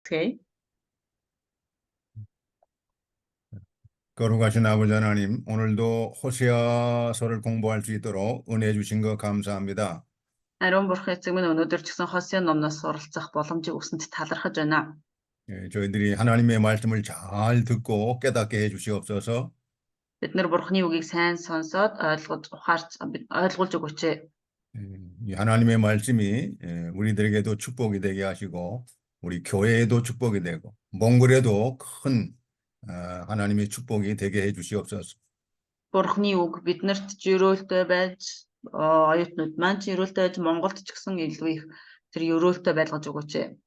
오케이. 거룩하신 아버지 하나님, 오늘도 호세아서를 공부할 수 있도록 은혜 주신 거 감사합니다. Ариун бурхан эцэг минь өнөөдөр ч гэсэн Хосea номноос суралцах боломжийг өгсөнд талархаж байна. 저희들이 하나님의 말씀을 잘 듣고 깨닫게 해 주시옵소서. Бид нэр бурханы үгийг сайн сонсоод ойлгуулж өгөөч. 이 하나님의 말씀이 우리들에게도 축복이 되게 하시고 우리 교회에도 축복이 되고 몽골에도 큰 하나님의 축복이 되게 해 주시옵소서. Бурханы үг биднэрт ч өрөөлтэй байж, оюутнууд маань ч өрөөлтэй байж, Монголд ч гэсэн илүү их тэр өрөөлтэй байлгаж өгөөч.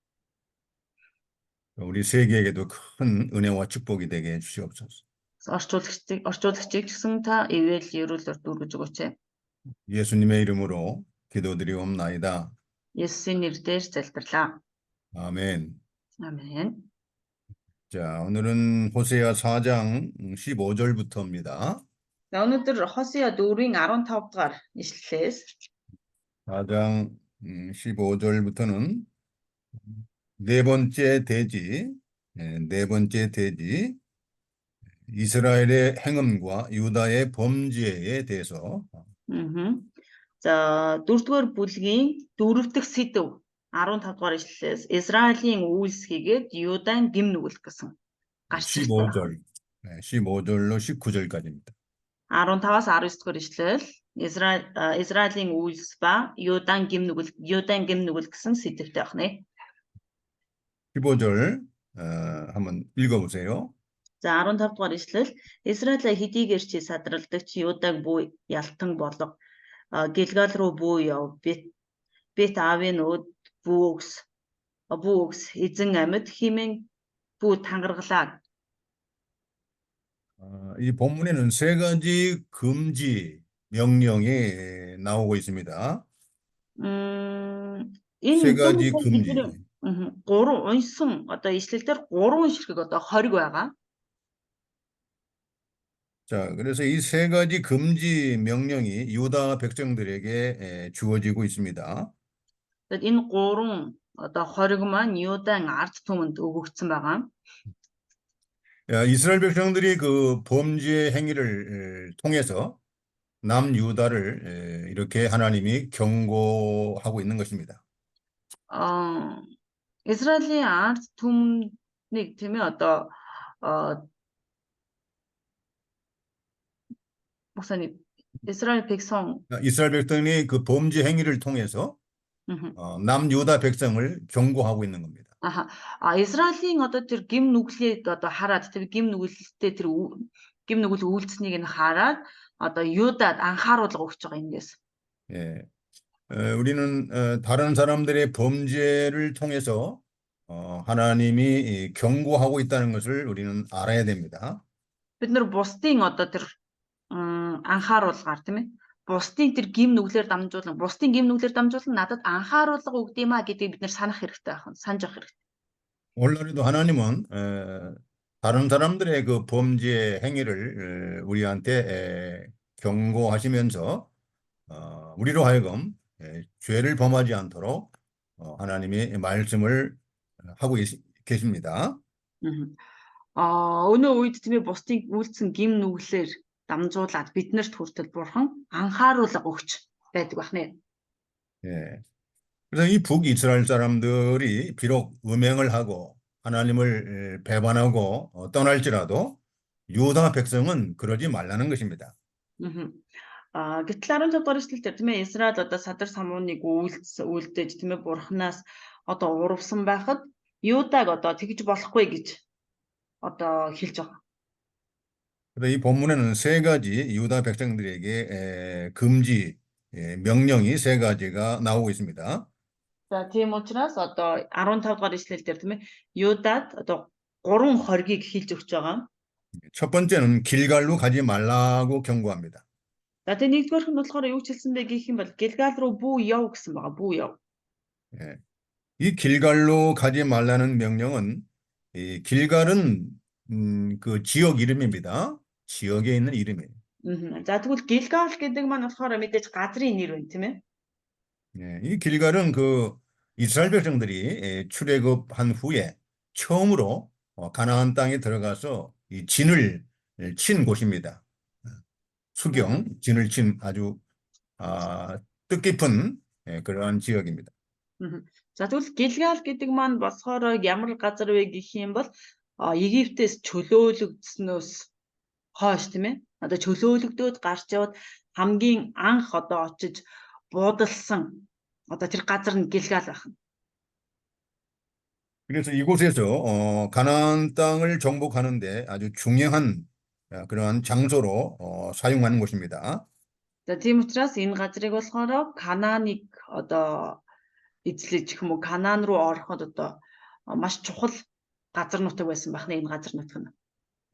우리 세계에게도 큰 은혜와 축복이 되게 해 주시옵소서. Орчуулагчийг ч гэсэн та ивэл өрөөлөөр дүүргэж өгөөч. 예수님의 이름으로 기도드리옵나이다. Есүсийн нэрээр залбирлаа. 아멘. Амен. 자, 오늘은 호세아 4장 15절부터입니다. За өнөөдөр Хосea 4-ийн 15 дугаар ишлэлээс 4장 15절부터는 네 번째 대지, 이스라엘의 행음과 유다의 범죄에 대해서 За 4-р бүлгийн 4 дахь сэдв 15 дугаар ишлэлээс Израилийн үйлс хийгээд Юдаан гим нүгэлт гэсэн гарч ирсэн. 15절로 19절까지입니다. 15-аас 19 дугаар ишлэл Израилийн үйлс ба Юдаан гим нүгэлт гэсэн сэдвтэй байна. 15절 한번 읽어보세요. За 15 дугаар ишлэл Израиль хэдийгээр чи садралдагч Юдаг буу ялтан болго Гилгал руу буу яв бет авийн өд бүүгс эзэн амьд химэн бүү тангаргалаа. 이 본문에는 세 가지 금지 명령이 나오고 있습니다. 세 가지 금지. Гурван уншсан ишлэлээр гурван ширхэг хориг байгаа. 자, 그래서 이 세 가지 금지 명령이 유다 백성들에게 주어지고 있습니다. Тэгэхээр энэ гурван хориг маань Юдаан ард түмэнд өгөгдсөн байгаа. 이스라엘 백성들이 그 범죄 행위를 통해서 남유다를 이렇게 하나님이 경고하고 있는 것입니다. Израилийн ард түмнийг тийм ээ 목사님 이스라엘 백성이 그 범죄 행위를 통해서 남유다 백성을 경고하고 있는 겁니다. Израилийн тэр гим нүглийг хараад тэр гим нүгэлтэй тэр гим нүгэл үйлцнийг нь хараад Юдад анхааруулга өгч байгаа юм дэс. 예. 우리는 다른 사람들의 범죄를 통해서 하나님이 경고하고 있다는 것을 우리는 알아야 됩니다. Бид нар бусдын тэр анхааруулгаар тийм ээ. Бусдын гим нүглээр дамжуулан надад анхааруулга өгдөөмаа гэдгийг бид нар санах хэрэгтэй байна. санаж авах хэрэгтэй. 오늘날에도 하나님은 다른 사람들의 그 범죄 행위를 우리한테 경고하시면서 우리로 하여금 죄를 범하지 않도록 하나님의 말씀을 하고 계십니다. Өнөө үед тийм ээ бусдын үйлцэн гим нүглээр дамжуулаад биднэрт хүртэл бурхан анхааруулга өгч байдаг байна. 예. 그래서 이 북이스라엘 사람들이 비록 음행을 하고 하나님을 배반하고 떠날지라도 유다 백성은 그러지 말라는 것입니다. Гэтэл 15 дугаар эшлэлдэр тийм ээ Израиль садар самууныг үйлдэж тийм ээ бурханаас урвсан байхад Юдаг тэгж болохгүй гэж хэлж байгаа. 이 본문에는 세 가지 유다 백성들에게 금지 명령이 세 가지가 나오고 있습니다. За тийм учраас 15 дугаар ишлэлдэр тийм ээ Юдад 3 хоргийг хэлж өгч байгаа. 첫 번째는 길갈로 가지 말라고 경고합니다. За тэгээ нэгдүгээрх нь болохоор юу ч хэлсэн бэ гэх юм бол Гилгал руу бүү яв гэсэн байгаа. бүү яв. 예. 이 길갈로 가지 말라는 명령은 이 길갈은 그 지역 이름입니다. 지역에 있는 이름이에요. За тэгвэл Гилгал гэдэг маань болохоор мэдээж газрын нэр байна тийм ээ. 예. 이 길갈은 그 이스라엘 백성들이 출애굽한 후에 처음으로 가나안 땅에 들어가서 이 진을 친 곳입니다. 수경, 진을 친 아주 뜻깊은 그러한 지역입니다. За тэгвэл Гэлгал гэдэг маань болохоор ямар газар вэ гэх юм бол Египтээс чөлөөлөгдснөөс хойш тийм ээ. Одоо чөлөөлөгдөөд гарч яваад хамгийн анх одоо очиж буудалсан одоо тэр газар нь Гэлгал байна. 그래서 이곳에서 가나안 땅을 정복하는데 아주 중요한 그러한 장소로 사용하는 곳입니다. За тийм учраас энэ газрыг болохоор Канааныг одоо эзлэж гэх юм уу Канаан руу ороход одоо маш чухал газар нутаг байсан байна энэ газар нутаг нь.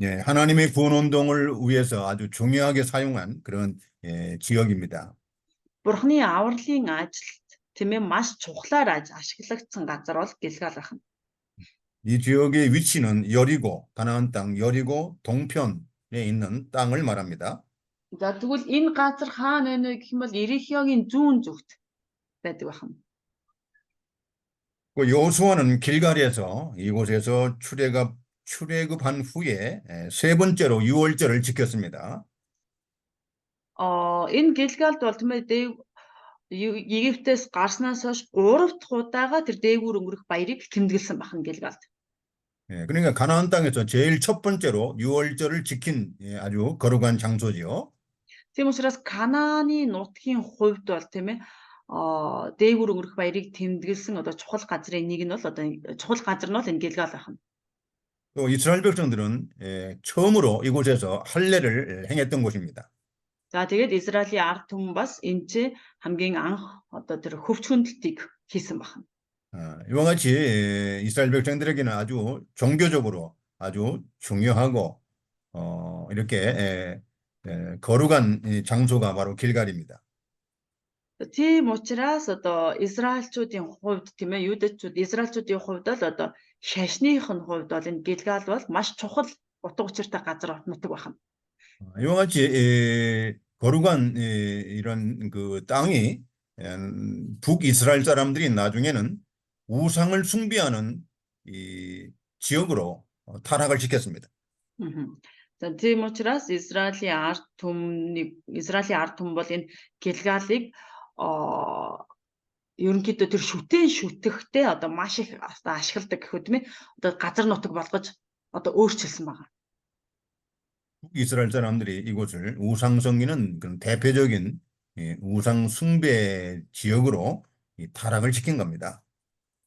예, 하나님의 구원 운동을 위해서 아주 중요하게 사용한 그런 지역입니다. Бурхны авралын ажилд тийм ээ маш чухлаар ашиглагдсан газар бол Гэлгал байна. 이 지역의 위치는 여리고, 가나안 땅 여리고 동편에 있는 땅을 말합니다. За тэгвэл энэ газар хаана байна вэ гэх юм бол Ерихиогийн зүүн зүгт байдаг байна. 그 여호수아는 길갈에서 이곳에서 출애굽한 후에 세 번째로 유월절을 지켰습니다. Энэ Гэлгалд бол тийм ээ Египтээс гарснаас хойш 3 дахь удаага тэр дээгүүр өнгөрөх баярыг тэмдэглэсэн байна Гэлгалд. 예, 그러니까 가나안 땅에서 제일 첫 번째로 유월절을 지킨 아주 거룩한 장소지요. Тийм учраас Канааны нутгийн хувьд бол тийм ээ дээгүүр өнгөрөх баярыг тэмдэглэсэн одоо чухал газрын нэг нь бол одоо чухал газар нь бол энэ Гэлгал байна. 또 이스라엘 백성들은 처음으로 이곳에서 할례를 행했던 곳입니다. За тэгээд Израилийн ард түмэн бас энэ ч хамгийн анх одоо тэр хөвч хүндлтийг хийсэн байна. 이와 같이 이스라엘 백성들에게는 아주 종교적으로 아주 중요하고 이렇게 거룩한 장소가 바로 길갈입니다. Тийм учраас одоо Израильчүүдийн хувьд тийм ээ Юдачууд Израильчүүдийн хувьд л одоо шашных нь хувьд бол энэ Гэлгал бол маш чухал утга учиртай газар нутаг байна. 이와 같이 거룩한 이런 그 땅이 북이스라엘 사람들이 나중에는 우상을 숭배하는 이 지역으로 타락을 시켰습니다. За тийм учраас Израилийн ард түмэн бол энэ Гэлгалыг ерөнхийдөө тэр шүтэхтэй одоо маш их ашигладаг гэх үгтэй одоо газар нутаг болгож одоо өөрчилсөн байна. 이스라엘 사람들이 이곳을 우상 섬기는 그런 대표적인 우상 숭배 지역으로 타락을 시킨 겁니다.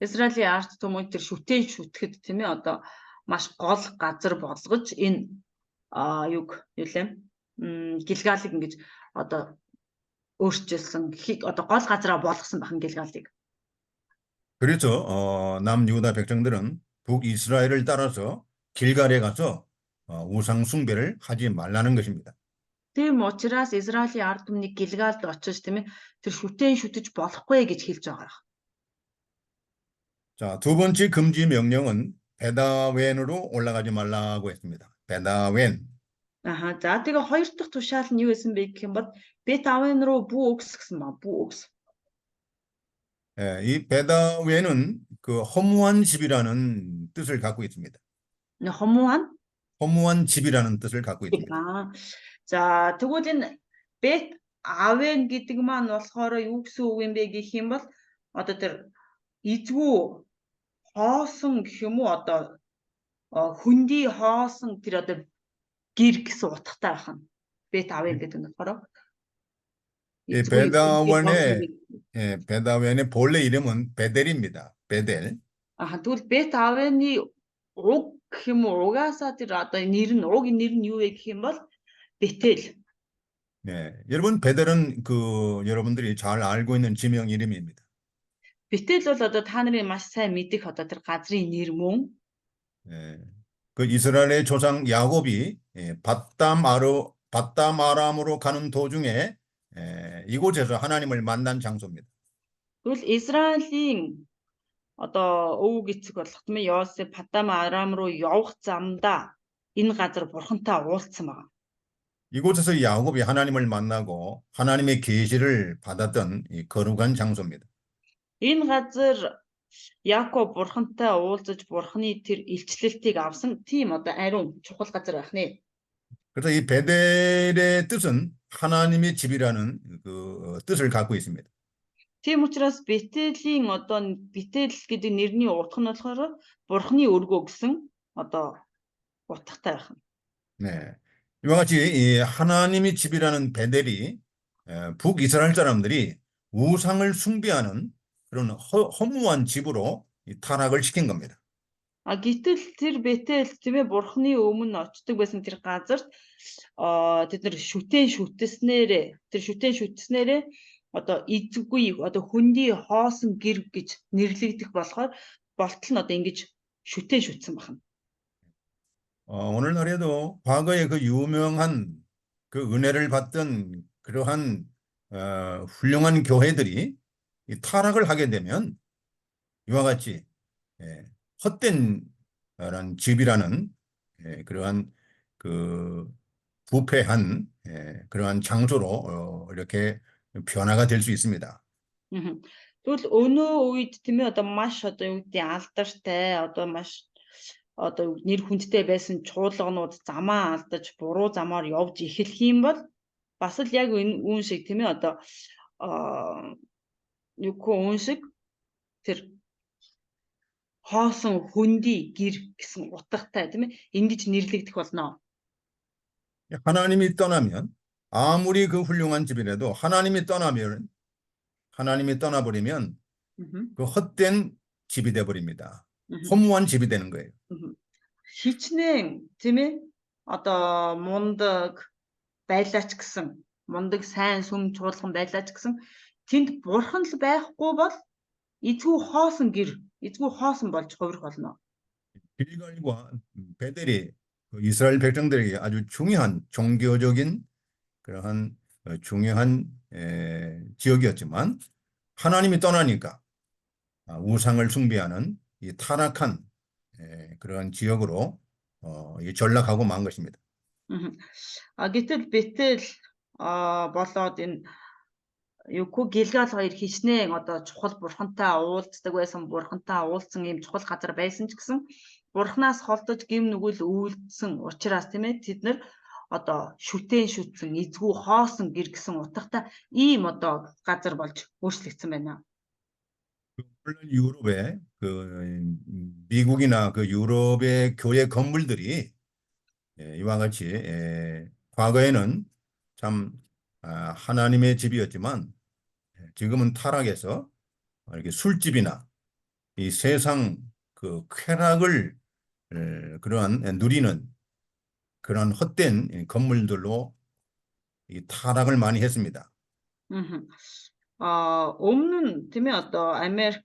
Израилийн ард түмэн тэр шүтэхэд тийм ээ одоо маш гол газар болгож энэ Гэлгалыг ингэж одоо өөрчилсөн одоо гол газараа болгосон байна Гэлгалыг. 그래서 남유다 백성들은 북이스라엘을 따라서 길갈에 가서 우상 숭배를 하지 말라는 것입니다. Тийм учраас Израилийн ард түмний Гэлгалд очиж тийм ээ тэр шүтэж болохгүй гэж хэлж байгаа. 자, 두 번째 금지 명령은 베다웬으로 올라가지 말라고 했습니다. 베다웬. За тэгээ хоёр дахь тушаал нь юу байсан бэ гэх юм бол Бетавен руу бүү өгс гэсэн ба бүү өгс. 이 베다웬은 그 허무한 집이라는 뜻을 갖고 있습니다. 허무한 집이라는 뜻을 갖고 있습니다. За тэгвэл энэ Бетавен гэдэг маань болохоор юу гэсэн үг юм бэ гэх юм бол одоо тэр эзгүй хоосон гэх юм уу одоо хүндий хоосон тэр одоо гэр гэсэн утгатай байна. Бетавен гэдэг нь болохоор 베다웬의 본래 이름은 베델입니다. 베델. тэгвэл Бетавен이 уг гэх юм уу угаасаа тэр одоо угийн нэр нь юу вэ гэх юм бол Бетел. 네, 여러분 베델은 여러분들이 잘 알고 있는 지명 이름입니다. Бетел бол одоо та нарын маш сайн мэдих одоо тэр газрын нэр мөн. 네, 그 이스라엘의 조상 야곱이 밧담아람으로 가는 도중에 이곳에서 하나님을 만난 장소입니다. Тэгвэл Израилийн одоо өвөг эцэг болох тийм Йосеф Падам-арам руу явах замдаа энэ газар бурхантай уулзсан байна. 이곳에서 야곱이 하나님을 만나고 하나님의 계시를 받았던 이 거룩한 장소입니다. Энэ газар Яаков бурхантай уулзаж бурханы тэр илчлэлтийг авсан тийм одоо ариун чухал газар байх нэ. 그래서 이 베델의 뜻은 하나님의 집이라는 그 뜻을 갖고 있습니다. Тийм учраас Бэтэлийн одоо Бэтэл гэдэг нэрний утга нь болохоор бурханы өргөө гэсэн одоо утгатай байх. 네. 이와 같이 이 하나님의 집이라는 베델이 북이스라엘 사람들이 우상을 숭배하는 그런 허무한 집으로 타락을 시킨 겁니다. Гэтэл тэр Бэтэл тийм ээ бурханы өмнө очдог байсан тэр газарт тэд нар шүтэн шүтснээрээ одоо эзгүй одоо хүндий хоосон гэр гэж нэрлэгдэх болохоор болтол нь одоо ингэж шүтэн шүтсэн байна. 오늘날에도 과거에 그 유명한 그 은혜를 받던 그러한 훌륭한 교회들이 이 타락을 하게 되면 이와 같이 헛된 집이라는 그러한 그 부패한 그러한 장소로 이렇게 변화가 될 수 있습니다. Тэгвэл өнөө үед тийм ээ одоо маш одоо юу гэдэг алдартай одоо маш одоо нэр хүндтэй байсан чуулганууд замаа алдаж буруу замаар явж эхэлх юм бол бас л яг энэ үн шиг тийм ээ одоо юугүй үн шиг тэр хоосон хүндий гэр гэсэн утгатай тийм ээ ингэж нэрлэгдэх болно. 하나님이 떠나면 아무리 그 훌륭한 집이라도 하나님이 떠나버리면 그 헛된 집이 돼버립니다. 허무한 집이 되는 거예요. Хичнээн тийм ээ одоо мундаг байлаач гэсэн мундаг сайн сүм чуулган байлаач гэсэн тэнд бурхан л байхгүй бол эзгүй хоосон болж хувирах болно. 길갈과 베델이 이스라엘 백성들에게 아주 중요한 종교적인 그러한 중요한 지역이었지만 하나님이 떠나니까 우상을 숭배하는 이 타락한 그러한 지역으로 전락하고 만 것입니다. Гэтэл Бэтэл болоод энэ юугүй Гилгал хоёр хичнээн одоо чухал бурхантай уулздаг байсан бурхантай уулзсан ийм чухал газар байсан ч гэсэн бурхнаас холдож гим нүгэл үйлдсэн учраас тийм ээ тэд нар одоо шүтэн шүтсэн эзгүй хоосон гэр гэсэн утгатай ийм одоо газар болж өөрчлөгдсөн байна. 유럽의 그 미국이나 그 유럽의 교회 건물들이 이와 같이 과거에는 참 하나님의 집이었지만 지금은 타락해서 이렇게 술집이나 이 세상 그 쾌락을 그러한 누리는 그런 헛된 건물들로 이 타락을 많이 했습니다. Өмнө нь тийм ээ одоо Америк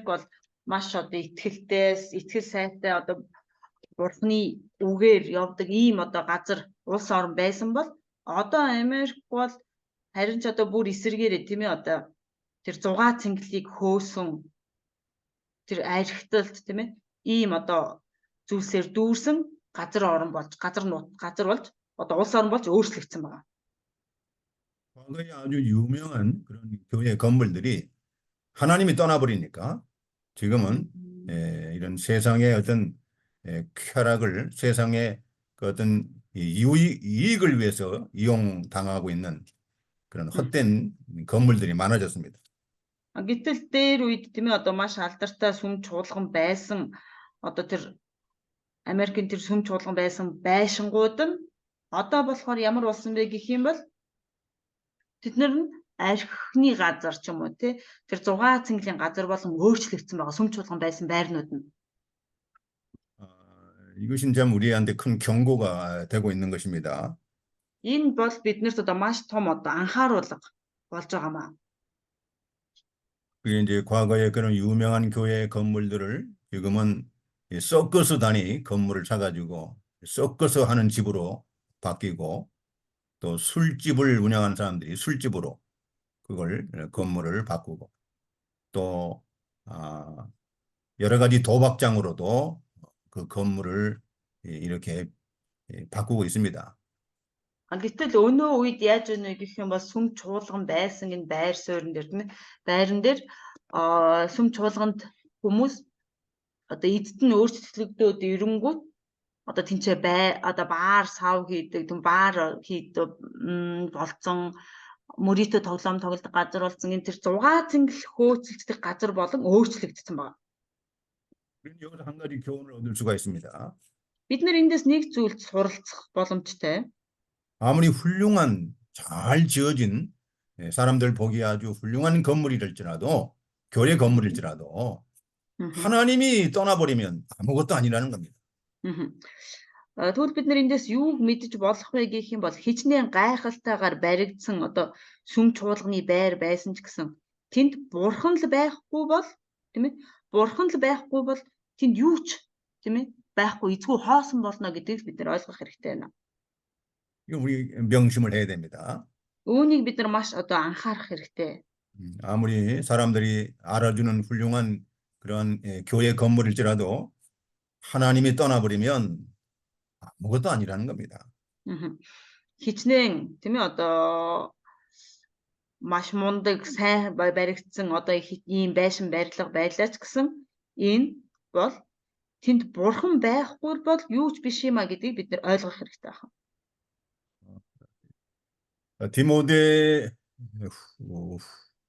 бол маш одоо итгэл сайтай одоо бурхны үгээр явдаг ийм одоо газар улс орн байсан бол одоо Америк бол харин ч одоо бүр эсэргээрээ тийм ээ одоо тэр зугаа цэнгэлийг хөөсөн тэр архиталт тийм ээ ийм одоо зүйлсээр дүүрсэн газар болж одоо улс орн болж өөрчлөгдсөн байна. 과거에 아주 유명한 그런 교회 건물들이 하나님이 떠나버리니까 지금은 이런 세상의 어떤 쾌락을 세상의 그 어떤 이익을 위해서 이용당하고 있는 그런 헛된 건물들이 많아졌습니다. Гэтэл дээр үед тийм ээ одоо маш алдартай сүм чуулган байсан одоо тэр Америкийн тэр сүм чуулган байсан байшингууд нь одоо болохоор ямар болсон бэ гэх юм бол тэд нар нь архины газар ч юм уу тий тэр 6 цэнгэлийн газар болон өөрчлөгдсөн байгаа сүм чуулган байсан байрнууд нь. 이것은 참 우리한테 큰 경고가 되고 있는 것입니다. Энэ бол биднэрт одоо маш том одоо анхааруулга болж байгаамаа. 그게 이제 과거에 그런 유명한 교회 건물들을 지금은 섞어서 단위 건물을 사가지고 섞어서 하는 집으로 바뀌고 또 술집을 운영하는 사람들이 술집으로 그걸 건물을 바꾸고 또 여러 가지 도박장으로도 그 건물을 이렇게 바꾸고 있습니다. Гэтэл өнөө үед яаж өгнө гэх юм бол сүм чуулган байсан энэ байр суурин дээр тийм байран дээр сүм чуулганд хүмүүс одоо эцэд нь өөрчлөгдөөд ирэнгүүт одоо тэнцээ одоо баар сав хийдэг, тэм баар хийдэг болцсон, мөрийтэй тоглоом тоглодог газар болсон. Энэ тэр 6 цэнгэл хөөцөлдөх газар болон өөрчлөгдсөн байна. 우리는 여기서 한 가지 교훈을 얻을 수가 있습니다. Бид нэр эндээс нэг зүйлд суралцах боломжтой. 아무리 훌륭한 잘 지어진 사람들 보기 아주 훌륭한 건물이랄지라도 교회 건물일지라도 하나님이 떠나버리면 아무것도 아니라는 겁니다. Тэгвэл бид нэр эндээс юу мэдэж болох вэ гэх юм бол хичнээн гайхалтайгаар баригдсан одоо сүм чуулганы байр байсан ч гэсэн тэнд бурхан л байхгүй бол тийм ээ бурхан л байхгүй бол тэнд юу ч тийм ээ байхгүй эзгүй хоосон болно гэдгийг бид нар ойлгох хэрэгтэй байна. 이거 우리 명심을 해야 됩니다. Үүнийг бид нар маш одоо анхаарах хэрэгтэй. 아무리 사람들이 알아주는 훌륭한 그런 교회 건물일지라도 하나님이 떠나버리면 아무것도 아니라는 겁니다. Хичнээн тийм ээ одоо маш мундаг сайн баригдсан одоо ийм байшин барилга байлаач гэсэн энэ бол тэнд бурхан байхгүй бол юу ч биш юм а гэдгийг бид нар ойлгох хэрэгтэй байна.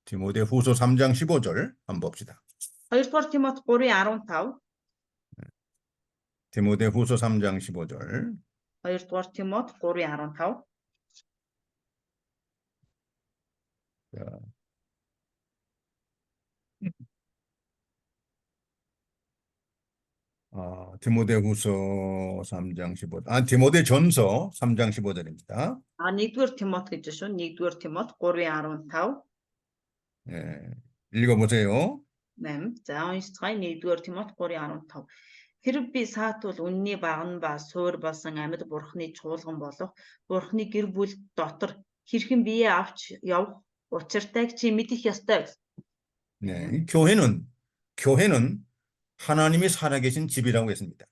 디모데후서 3장 15절 한번 봅시다. 2-р Тимот 3:15. 디모데후서 3장 15절. 2-р Тимот 3:15. 디모데후서 3장 15절. 디모데전서 3장 15절입니다. 1-р Тимот гэж шүү. 1-р Тимот 3:15. 읽어보세요. За уншицгаая. 1-р Тимот 3:15. Хэрв би саатвал үнний багна ба суур болсон амьд бурхны чуулган болох бурхны гэр бүл дотор хэрхэн бие авч явах учиртайг чи мэдэх ёстой. 네, 교회는 하나님이 살아계신 집이라고 했습니다.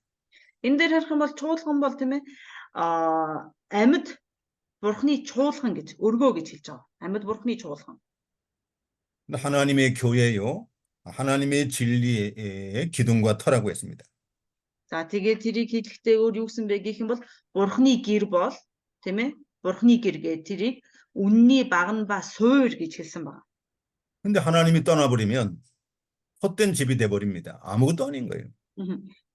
Энэ дээр харах юм бол чуулган бол тийм ээ амьд бурхны чуулган гэж өргөө гэж хэлж байгаа. амьд бурхны чуулган. 하나님의 교회요. 하나님의 진리의 기둥과 터라고 했습니다. За тэгээд тэрийг хэлэхдээ өөр юу гэсэн бэ гэх юм бол бурхны гэр бол тийм ээ бурхны гэр гэ тэрийг үнний багна ба суур гэж хэлсэн байна. 근데 하나님이 떠나버리면 헛된 집이 돼 버립니다. 아무것도 아닌 거예요.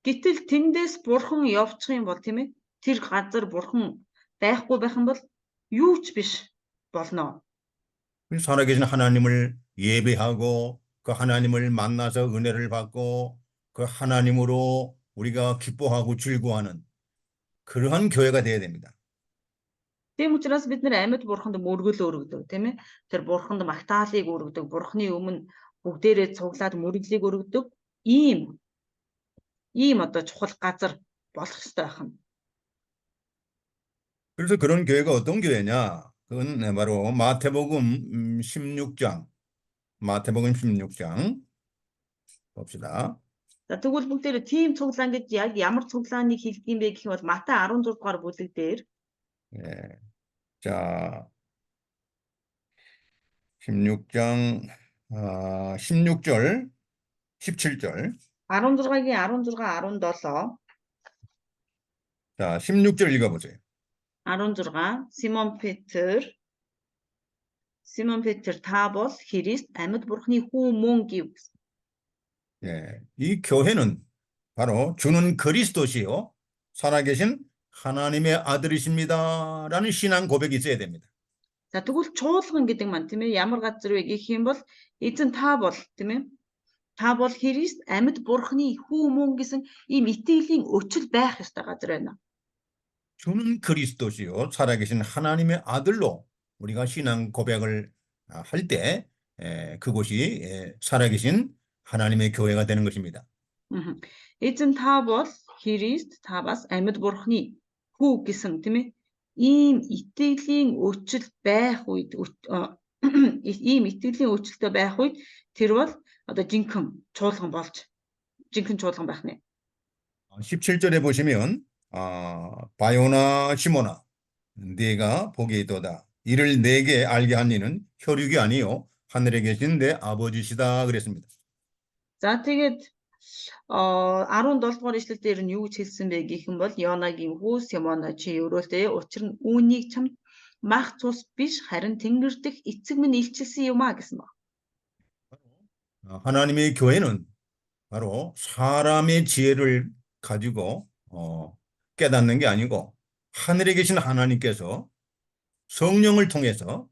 Гэтэл тэндээс бурхан явчих юм бол тийм ээ тэр газар бурхан байхгүй байх юм бол юу ч биш болно. 살아계신 하나님을 예배하고 그 하나님을 만나서 은혜를 받고 그 하나님으로 우리가 기뻐하고 즐거워하는 그러한 교회가 되어야 됩니다. Тийм учраас бид нэр амьд бурханд мөргөл өргөдөг тийм ээ тэр бурханд магтаалыг өргөдөг бурханы өмнө бүгдээрээ цуглаад мөрөглийг өргөдөг ийм одоо чухал газар болох ёстой байна. 그래서 그런 교회가 어떤 교회냐? 그건 바로 마태복음 16장 봅시다. За тэгвэл бүгдээрээ тийм цуглаан гэж яг ямар цуглааныг хэлдэг юм бэ гэх юм бол Матай 16 дугаар бүлэг дээр 자 16장 16절 17절 16-гийн 16 17 자 16절 읽어보세요. 16 Симон Петр та бол Христ амьд бурхны хүү мөн гэв. 이 교회는 바로 주는 그리스도시요 살아계신 하나님의 아들이십니다라는 신앙 고백이 있어야 됩니다. За тэгвэл чуулган гэдэг маань тийм ээ ямар газар вэ гэх юм бол эзэн та бол тийм ээ та бол Христ амьд бурхны хүү мөн гэсэн ийм итгэлийн өчл байх ёстой газар байна. 주는 그리스도시요 살아계신 하나님의 아들로 우리가 신앙 고백을 할 때 그곳이 살아계신 하나님의 교회가 되는 것입니다. Эзэн та бол Христ та бас амьд бурхны хүү гэсэн тийм ээ ийм итгэлийн өчл байх үед ийм итгэлийн өчлөлтөй байх үед тэр бол одоо жинхэнэ чуулган байх нэ. 17절에 보시면 바요나 시모나 네가 복이 있도다. 이를 내게 알게 한 이는 혈육이 아니요 하늘에 계신 내 아버지시다 그랬습니다. За тэгээд 17 дугаар ишлэл дээр нь юу гэж хэлсэн бэ гэх юм бол Йонагийн хүү Симона чи өрөөлтэй учир нь үүнийг чамд мах цус биш харин тэнгэр дэх эцэг минь илчилсэн юм а гэсэн ба. 하나님의 교회는 바로 사람의 지혜를 가지고 깨닫는 게 아니고 하늘에 계신 하나님께서 성령을 통해서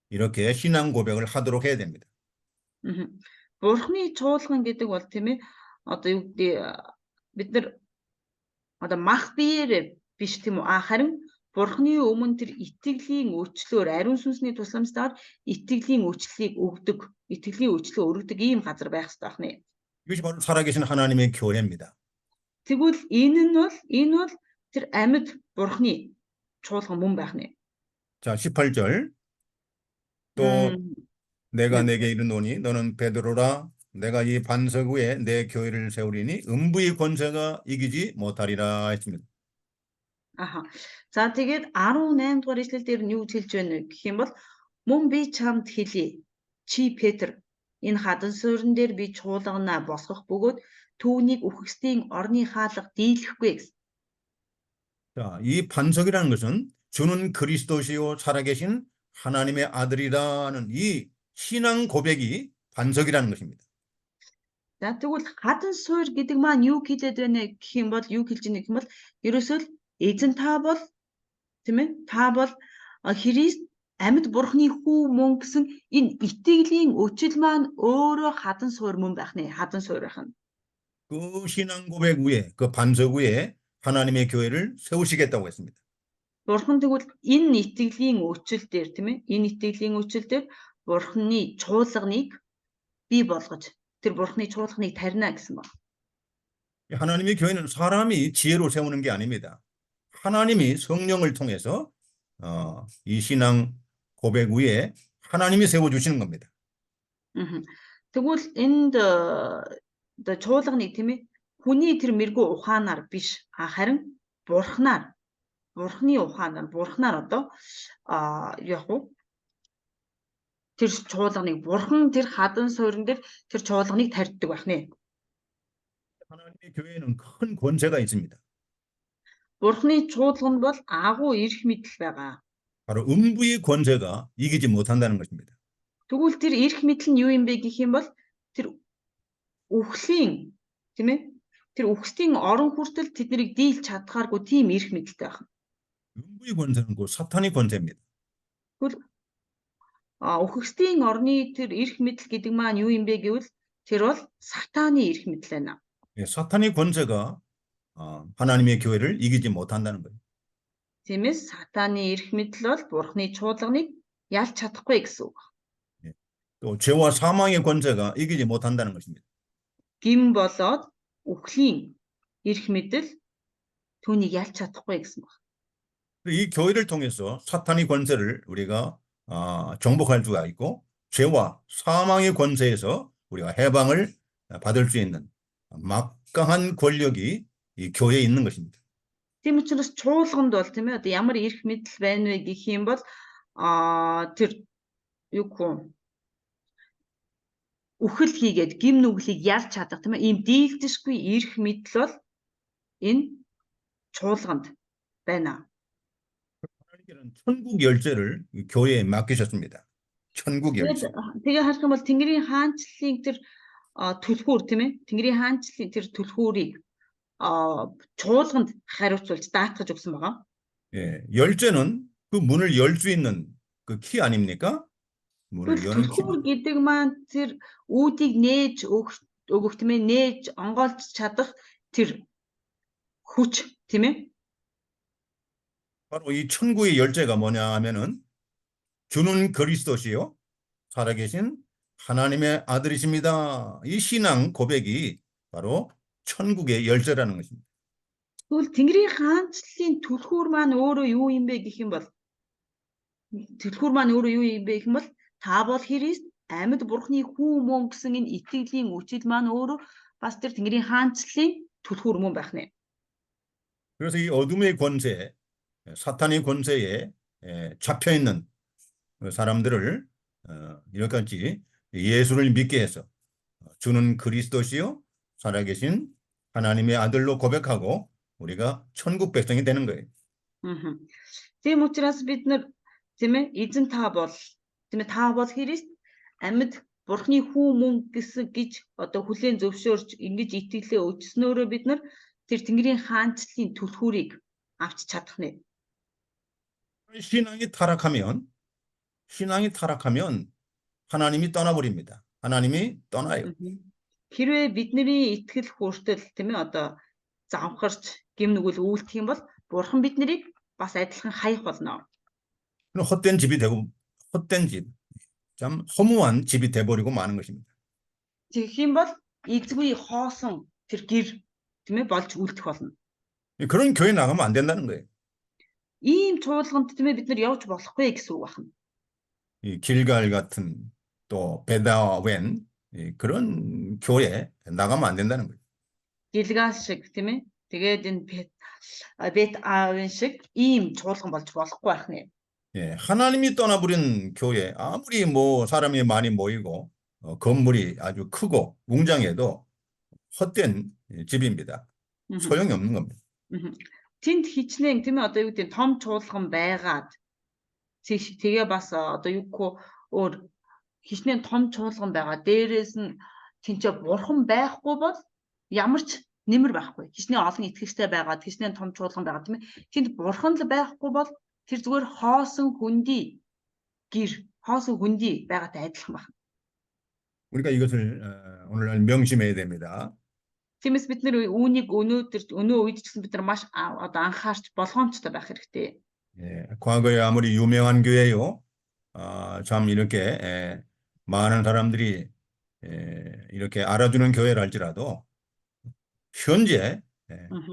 이렇게 신앙 고백을 하도록 해야 됩니다. Бурхны чуулган гэдэг бол тийм ээ одоо юу гэдэг бид нар одоо мах биеэр биш тийм үү харин Бурхны өмнө тэр итгэлийн өчлөөр ариун сүнсний тусламжтайгаар итгэлийн өчлөлийг өгдөг, итгэлийн өчлөө өргөдөг ийм газар байх хэрэгтэй байна. 이것이 바로 살아계신 하나님의 교회입니다. Тэгвэл энэ бол тэр амьд Бурхны чуулган мөн байх нэ. 자, 18절. 또 내가 내게 이르노니 너는 베드로라 내가 이 반석 위에 내 교회를 세우리니 음부의 권세가 이기지 못하리라 했습니다. Аха. За тэгээд 18 дугаар ишлэл дээр нь юу хэлж байна гэх юм бол мөн би чамд хэлье. Чи Петр энэ хадан суурин дээр би чуулгана босгох бөгөөд түүнийг үхэгсдийн орны хаалга дийлэхгүй гэсэн. 자, 이 반석이라는 것은 주는 그리스도시요 살아계신 하나님의 아들이라는 이 신앙 고백이 반석이라는 것입니다. За тэгвэл хадан суур гэдэг маань юу хэлээд байна гэх юм бол юу хэлж байна гэх юм бол ерөөсөө эзэн та бол тийм ээ та бол Христ амьд Бурхны хүү мөн гэсэн энэ итгэлийн өчил маань өөрөө хадан суур мөн байх нэ хадан суур байх нь. 그 신앙 고백 위에 그 반석 위에 하나님의 교회를 세우시겠다고 했습니다. Бурхан тэгвэл энэ итгэлийн өчил дээр тийм ээ энэ итгэлийн өчил дээр Бурхны чуулганыг бий болгож тэр Бурхны чуулганыг тарина гэсэн байна. 하나님의 교회는 사람이 지혜로 세우는 게 아닙니다. 하나님이 성령을 통해서 이 신앙 고백 위에 하나님이 세워주시는 겁니다. Тэгвэл энд чуулганыг тийм ээ хүний тэр мэрэгүү ухаанаар биш харин Бурхны ухаанаар одоо яг уу тэр чуулганыг Бурхан тэр хадан суурин дээр тэр чуулганыг тарьдаг байх нэ. 하나님의 교회에는 큰 권세가 있습니다. Бурхны чуулганд бол агуу эрх мэдэл байгаа. 바로 음부의 권세가 이기지 못한다는 것입니다. Тэгвэл тэр эрх мэдэл нь юу юм бэ гэх юм бол тэр үхлийн тийм ээ тэр үхсдийн орон хүртэл тэднийг дийлж чадхааргүй тийм эрх мэдэлтэй байна. 음부의 권세는 그 사탄의 권세입니다. Тэгвэл үхсдийн орны тэр эрх мэдэл гэдэг маань юу юм бэ гэвэл тэр бол сатаны эрх мэдэл байна. 사탄의 권세가 하나님의 교회를 이기지 못한다는 거예요. Тиймээс сатаны эрх мэдэл бол Бурхны чуулганыг ялж чадахгүй гэсэн үг. 또 죄와 사망의 권세가 이기지 못한다는 것입니다. Гим болоод үхлийн эрх мэдэл түүнийг ялж чадахгүй гэсэн үг. 이 교회를 통해서 사탄의 권세를 우리가 정복할 수가 있고 죄와 사망의 권세에서 우리가 해방을 받을 수 있는 막강한 권력이 이 교회에 있는 것입니다. Тийм учраас чуулганд бол тийм ээ одоо ямар эрх мэдэл байна вэ гэх юм бол тэр юу гэх үхэл хийгээд гим нүглийг ялж чадах тийм ээ ийм дийлдэшгүй эрх мэдэл бол энэ чуулганд байна. 하나님께는 천국 열쇠를 교회에 맡기셨습니다. 천국 열쇠. Тэгээ харах юм бол Тэнгэрийн хаанчлалын тэр түлхүүр тийм ээ Тэнгэрийн хаанчлалын тэр түлхүүрийг чуулганд хариуцуулж даатгаж өгсөн байгаа. 예, 열쇠는 그 문을 열 수 있는 그 키 아닙니까? 문을 여는 키. Түлхүүр гэдэг маань тэр үүдийг нээж өгөх тийм ээ нээж онгойлж чадах тэр хүч тийм ээ. 바로 이 천국의 열쇠가 뭐냐 하면은 주는 그리스도시요 살아계신 하나님의 아들이십니다. 이 신앙 고백이 바로 천국의 열쇠라는 것입니다. Тэгвэл Тэнгэрийн хаанчлалын түлхүүр маань өөрөө юу юм бэ гэх юм бол та бол Христ амьд Бурхны хүү мөн гэсэн энэ итгэлийн үчил маань өөрөө бас тэр Тэнгэрийн хаанчлалын түлхүүр мөн байх нэ. 그래서 이 어둠의 권세, 사탄의 권세에 잡혀 있는 사람들을 이렇게까지 예수를 믿게 해서 주는 그리스도시요 살아계신 하나님의 아들로 고백하고 우리가 천국 백성이 되는 거예요. Мгм. Тийм учраас бид нар тийм ээ эзэн та бол тийм ээ та бол Христ амьд Бурхны хүү мөн гэж одоо хүлээн зөвшөөрч ингэж итгэлээ өчснөөрөө бид нар тэр Тэнгэрийн хаанчлалын түлхүүрийг авч чадах нэ. 신앙이 타락하면 하나님이 떠나버립니다. 하나님이 떠나요. Хэрвээ бидний итгэл хүртэл тийм ээ одоо завхарч гим нүгэл үйлдэх юм бол Бурхан биднийг бас адилхан хаях болно. 그럼 헛된 집이 되고 헛된 집, 참 허무한 집이 돼버리고 마는 것입니다. Тэгэх юм бол эзгүй хоосон тэр гэр тийм ээ болж үлдэх болно. 그런 교회 나가면 안 된다는 거예요. Ийм чуулганд тийм ээ бид нар явж болохгүй гэсэн үг байна. 이 길갈 같은 또 베다웬 그런 교회 나가면 안 된다는 거예요. Гэлгал шиг тийм ээ. Тэгээд энэ бет аавын шиг ийм чуулган болж болохгүй байх нэ. 예, 하나님이 떠나버린 교회 아무리 뭐 사람이 많이 모이고 건물이 아주 크고 웅장해도 헛된 집입니다. 소용이 없는 겁니다. Тэнд хичнээн тийм ээ одоо юу гэдэг том чуулган байгаад тэгээ бас одоо юугүй өөр хичнээн том чуулган байгаа. Дээрээс нь тэнцээ бурхан байхгүй бол ямар ч нэмэр байхгүй. Хичнээн олон итгэгчтэй байгаад хичнээн том чуулган байгаа тийм ээ. Тэнд бурхан л байхгүй бол тэр зүгээр хоосон хүндий байгаатай адилхан байна. 우리가 이것을 오늘날 명심해야 됩니다. Тиймээс бид нэр үүнийг өнөө үед ч гэсэн бид нар маш одоо анхаарч болгоомжтой байх хэрэгтэй. 예, 과거에 아무리 유명한 교회요, 참 이렇게 많은 사람들이 이렇게 알아주는 교회를 할지라도 현재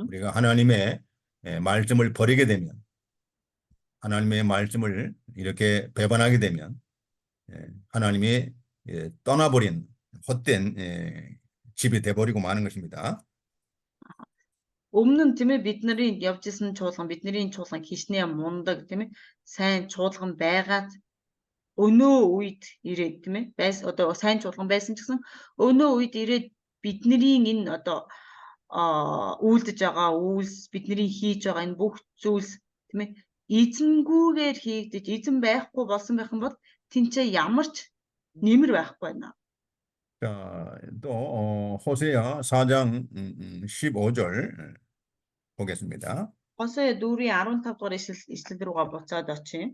우리가 하나님의 말씀을 버리게 되면 하나님의 말씀을 이렇게 배반하게 되면 하나님이 떠나버린 헛된 집이 돼버리고 마는 것입니다. Өмнө нь тийм ээ бидний явж исэн чуулган бидний чуулган хичнээн мундаг тийм ээ сайн чуулган байгаад өнөө үед ирээд тийм ээ одоо сайн чуулган байсан ч гэсэн өнөө үед ирээд бидний энэ одоо үйлдэж байгаа үйлс бидний хийж байгаа энэ бүх зүйлс тийм ээ эзэнгүүгээр хийгдэж эзэн байхгүй болсон байх юм бол тэнцээ ямар ч нэмэр байхгүй байна. 자, 또 호세아 4장 15절 보겠습니다. Хосea 4:15 дугаар ишлэл рүүгээ буцаад очие.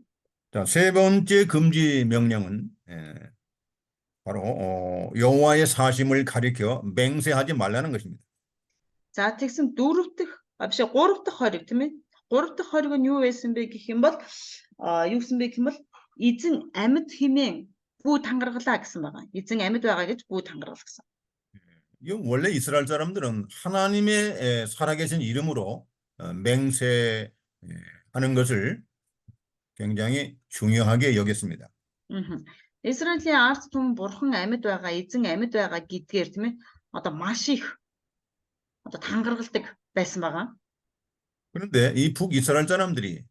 자, 세 번째 금지 명령은 바로 여호와의 사심을 가리켜 맹세하지 말라는 것입니다. За тэгсэн гурав дахь хориг тийм ээ. Гурав дахь хориг нь юу байсан бэ гэх юм бол юу гэсэн бэ гэх юм бол эзэн амьд хэмээн бүү тангаргалаа гэсэн байгаа. эзэн амьд байгаа гэж бүү тангаргал гэсэн. 원래 이스라엘 사람들은 하나님의 살아계신 이름으로 맹세하는 것을 굉장히 중요하게 여겼습니다. Израилийн ард түмэн бурхан амьд байгаа, эзэн амьд байгаа гэдгээр тийм ээ. Одоо маш их одоо тангаргалдаг байсан байгаа. 그런데 이 북이스라엘 사람들이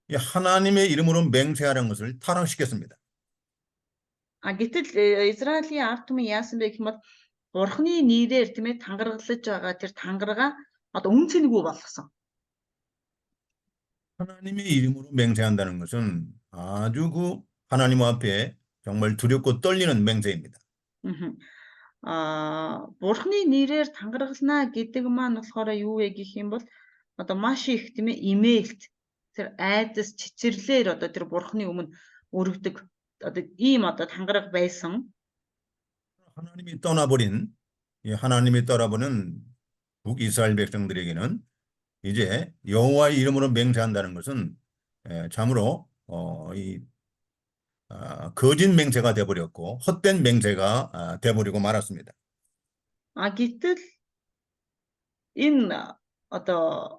하나님의 이름으로 맹세하는 것을 타락시켰습니다. Гэтэл Израилийн ард түмэн яасан бэ гэх юм бол Бурхны нэрээр тийм ээ тангаргалж байгаа тэр тангарага одоо үн цэнэгүй болгосон. 하나님의 이름으로 맹세한다는 것은 아주 그 하나님 앞에 정말 두렵고 떨리는 맹세입니다. Бурхны нэрээр тангаргалнаа гэдэг маань болохоор юу вэ гэх юм бол одоо маш их тийм ээ имэйлт тэр айдас чичирлэр одоо тэр Бурхны өмнө өргөдөг одоо ийм одоо тангараг байсан. 하나님이 떠나버린 북이스라엘 백성들에게는 이제 여호와의 이름으로 맹세한다는 것은 참으로 거짓 맹세가 돼버렸고 헛된 맹세가 돼버리고 말았습니다. Гэтэл энэ одоо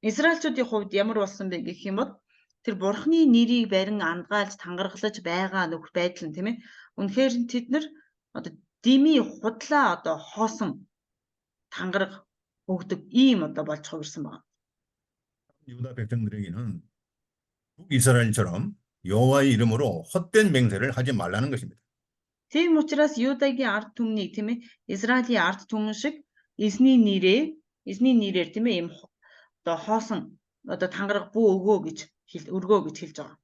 Израильчүүдийн хувьд ямар болсон бэ гэх юм бол тэр Бурхны нэрийг барин андгаалж тангаргалж байгаа нөх байдал нь тийм ээ. Үнэхээр тэд нар одоо дими худлаа одоо хоосон тангараг өгдөг ийм одоо болж хувирсан байна. 유다 백성들에게는 북이스라엘처럼 여호와의 이름으로 헛된 맹세를 하지 말라는 것입니다. Тийм учраас Юдагийн ард түмнийг тийм ээ Израилийн ард түмэн шиг эзний нэрээр тийм ээ ийм одоо хоосон одоо тангараг бүү өргөө гэж хэлж байгаа.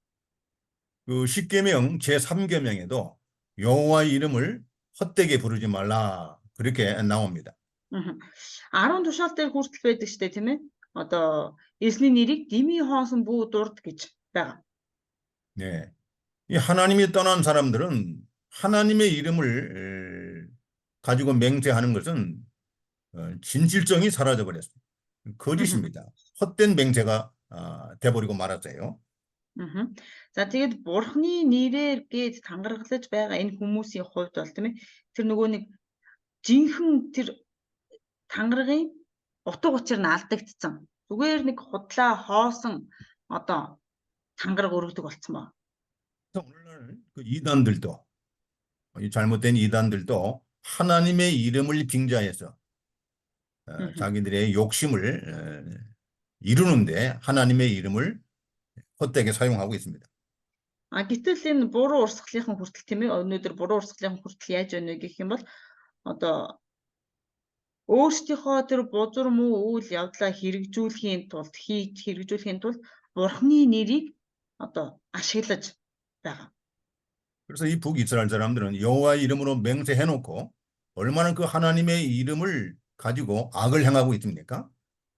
그 십계명 제3계명에도 여호와의 이름을 헛되게 부르지 말라 그렇게 나옵니다. 10 тушаал дээр хүртэл байдаг штэ тийм ээ. Одоо эзний нэрийг дими хоосон бүү дурд гэж байгаа. 네. 이 하나님이 떠난 사람들은 하나님의 이름을 가지고 맹세하는 것은 진실성이 사라져 버렸습니다. 거짓입니다. 헛된 맹세가 돼버리고 말았어요. За тэгээд бурхны нэрээр гээд тангаргалж байгаа энэ хүмүүсийн хувьд бол тийм ээ тэр нөгөө нэг жинхэнэ тэр тангарагын утга учир нь алдагдсан. Зүгээр нэг худлаа хоосон одоо тангараг өргөдөг болцсон ба. 그래서 오늘날 그 이단들도 이 잘못된 이단들도 하나님의 이름을 빙자해서 자기들의 욕심을 이루는데 하나님의 이름을 헛되게 사용하고 있습니다. Гэтэл энэ буруу урсгалынхан хүртэл тийм ээ өнөөдөр буруу урсгалынхан хүртэл яаж байна вэ гэх юм бол одоо өөрсдийнхөө тэр бузар муу үйл явдлаа хэрэгжүүлэхийн тулд бурхны нэрийг одоо ашиглаж байгаа. 그래서 이 북이스라엘 사람들은 여호와의 이름으로 맹세해놓고 얼마나 그 하나님의 이름을 가지고 악을 행하고 있습니까?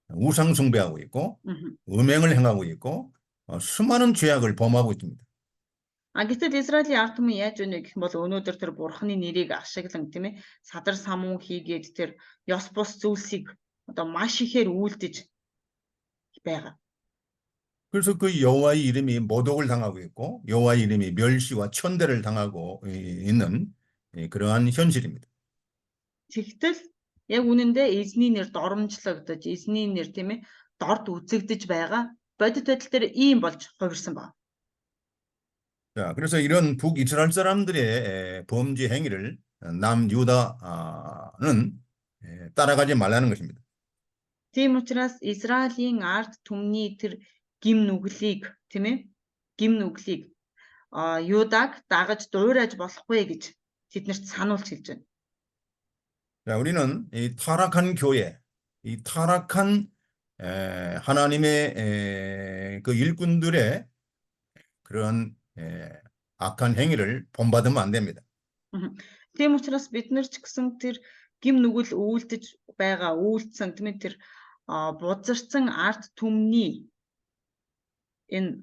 우상 숭배하고 있고 음행을 행하고 있고 수많은 죄악을 범하고 있습니다. Гэтэл Израилийн ард түмэн яаж байна гэх юм бол өнөөдөр тэр бурхны нэрийг ашиглан тийм ээ садар самуу хийгээд тэр ёс бус зүйлсийг одоо маш ихээр үйлдэж байгаа. 그래서 그 여호와의 이름이 모독을 당하고 있고 여호와의 이름이 멸시와 천대를 당하고 있는 그러한 현실입니다. Тэгтэл яг үнэндээ эзний нэр доромжлогдож эзний нэр тийм ээ дорд үзэгдэж байгаа бодит байдал дээр ийм болж хувирсан байна. 자, 그래서 이런 북이스라엘 사람들의 범죄 행위를 남유다는 따라가지 말라는 것입니다. Тийм учраас Израилийн ард түмний тэр гим нүглийг тийм ээ гим нүглийг Юдаг дагаж дуурайж болохгүй гэж тэднэрт сануулж хэлж байна. 자, 우리는 이 타락한 교회, 이 타락한 하나님의 그 일꾼들의 그런 악한 행위를 본받으면 안 됩니다. Тийм учраас бид нар ч гэсэн тэр гим нүгэл үйлдэж байгаа үйлдсэн тийм ээ тэр бузарсан арт түмний энэ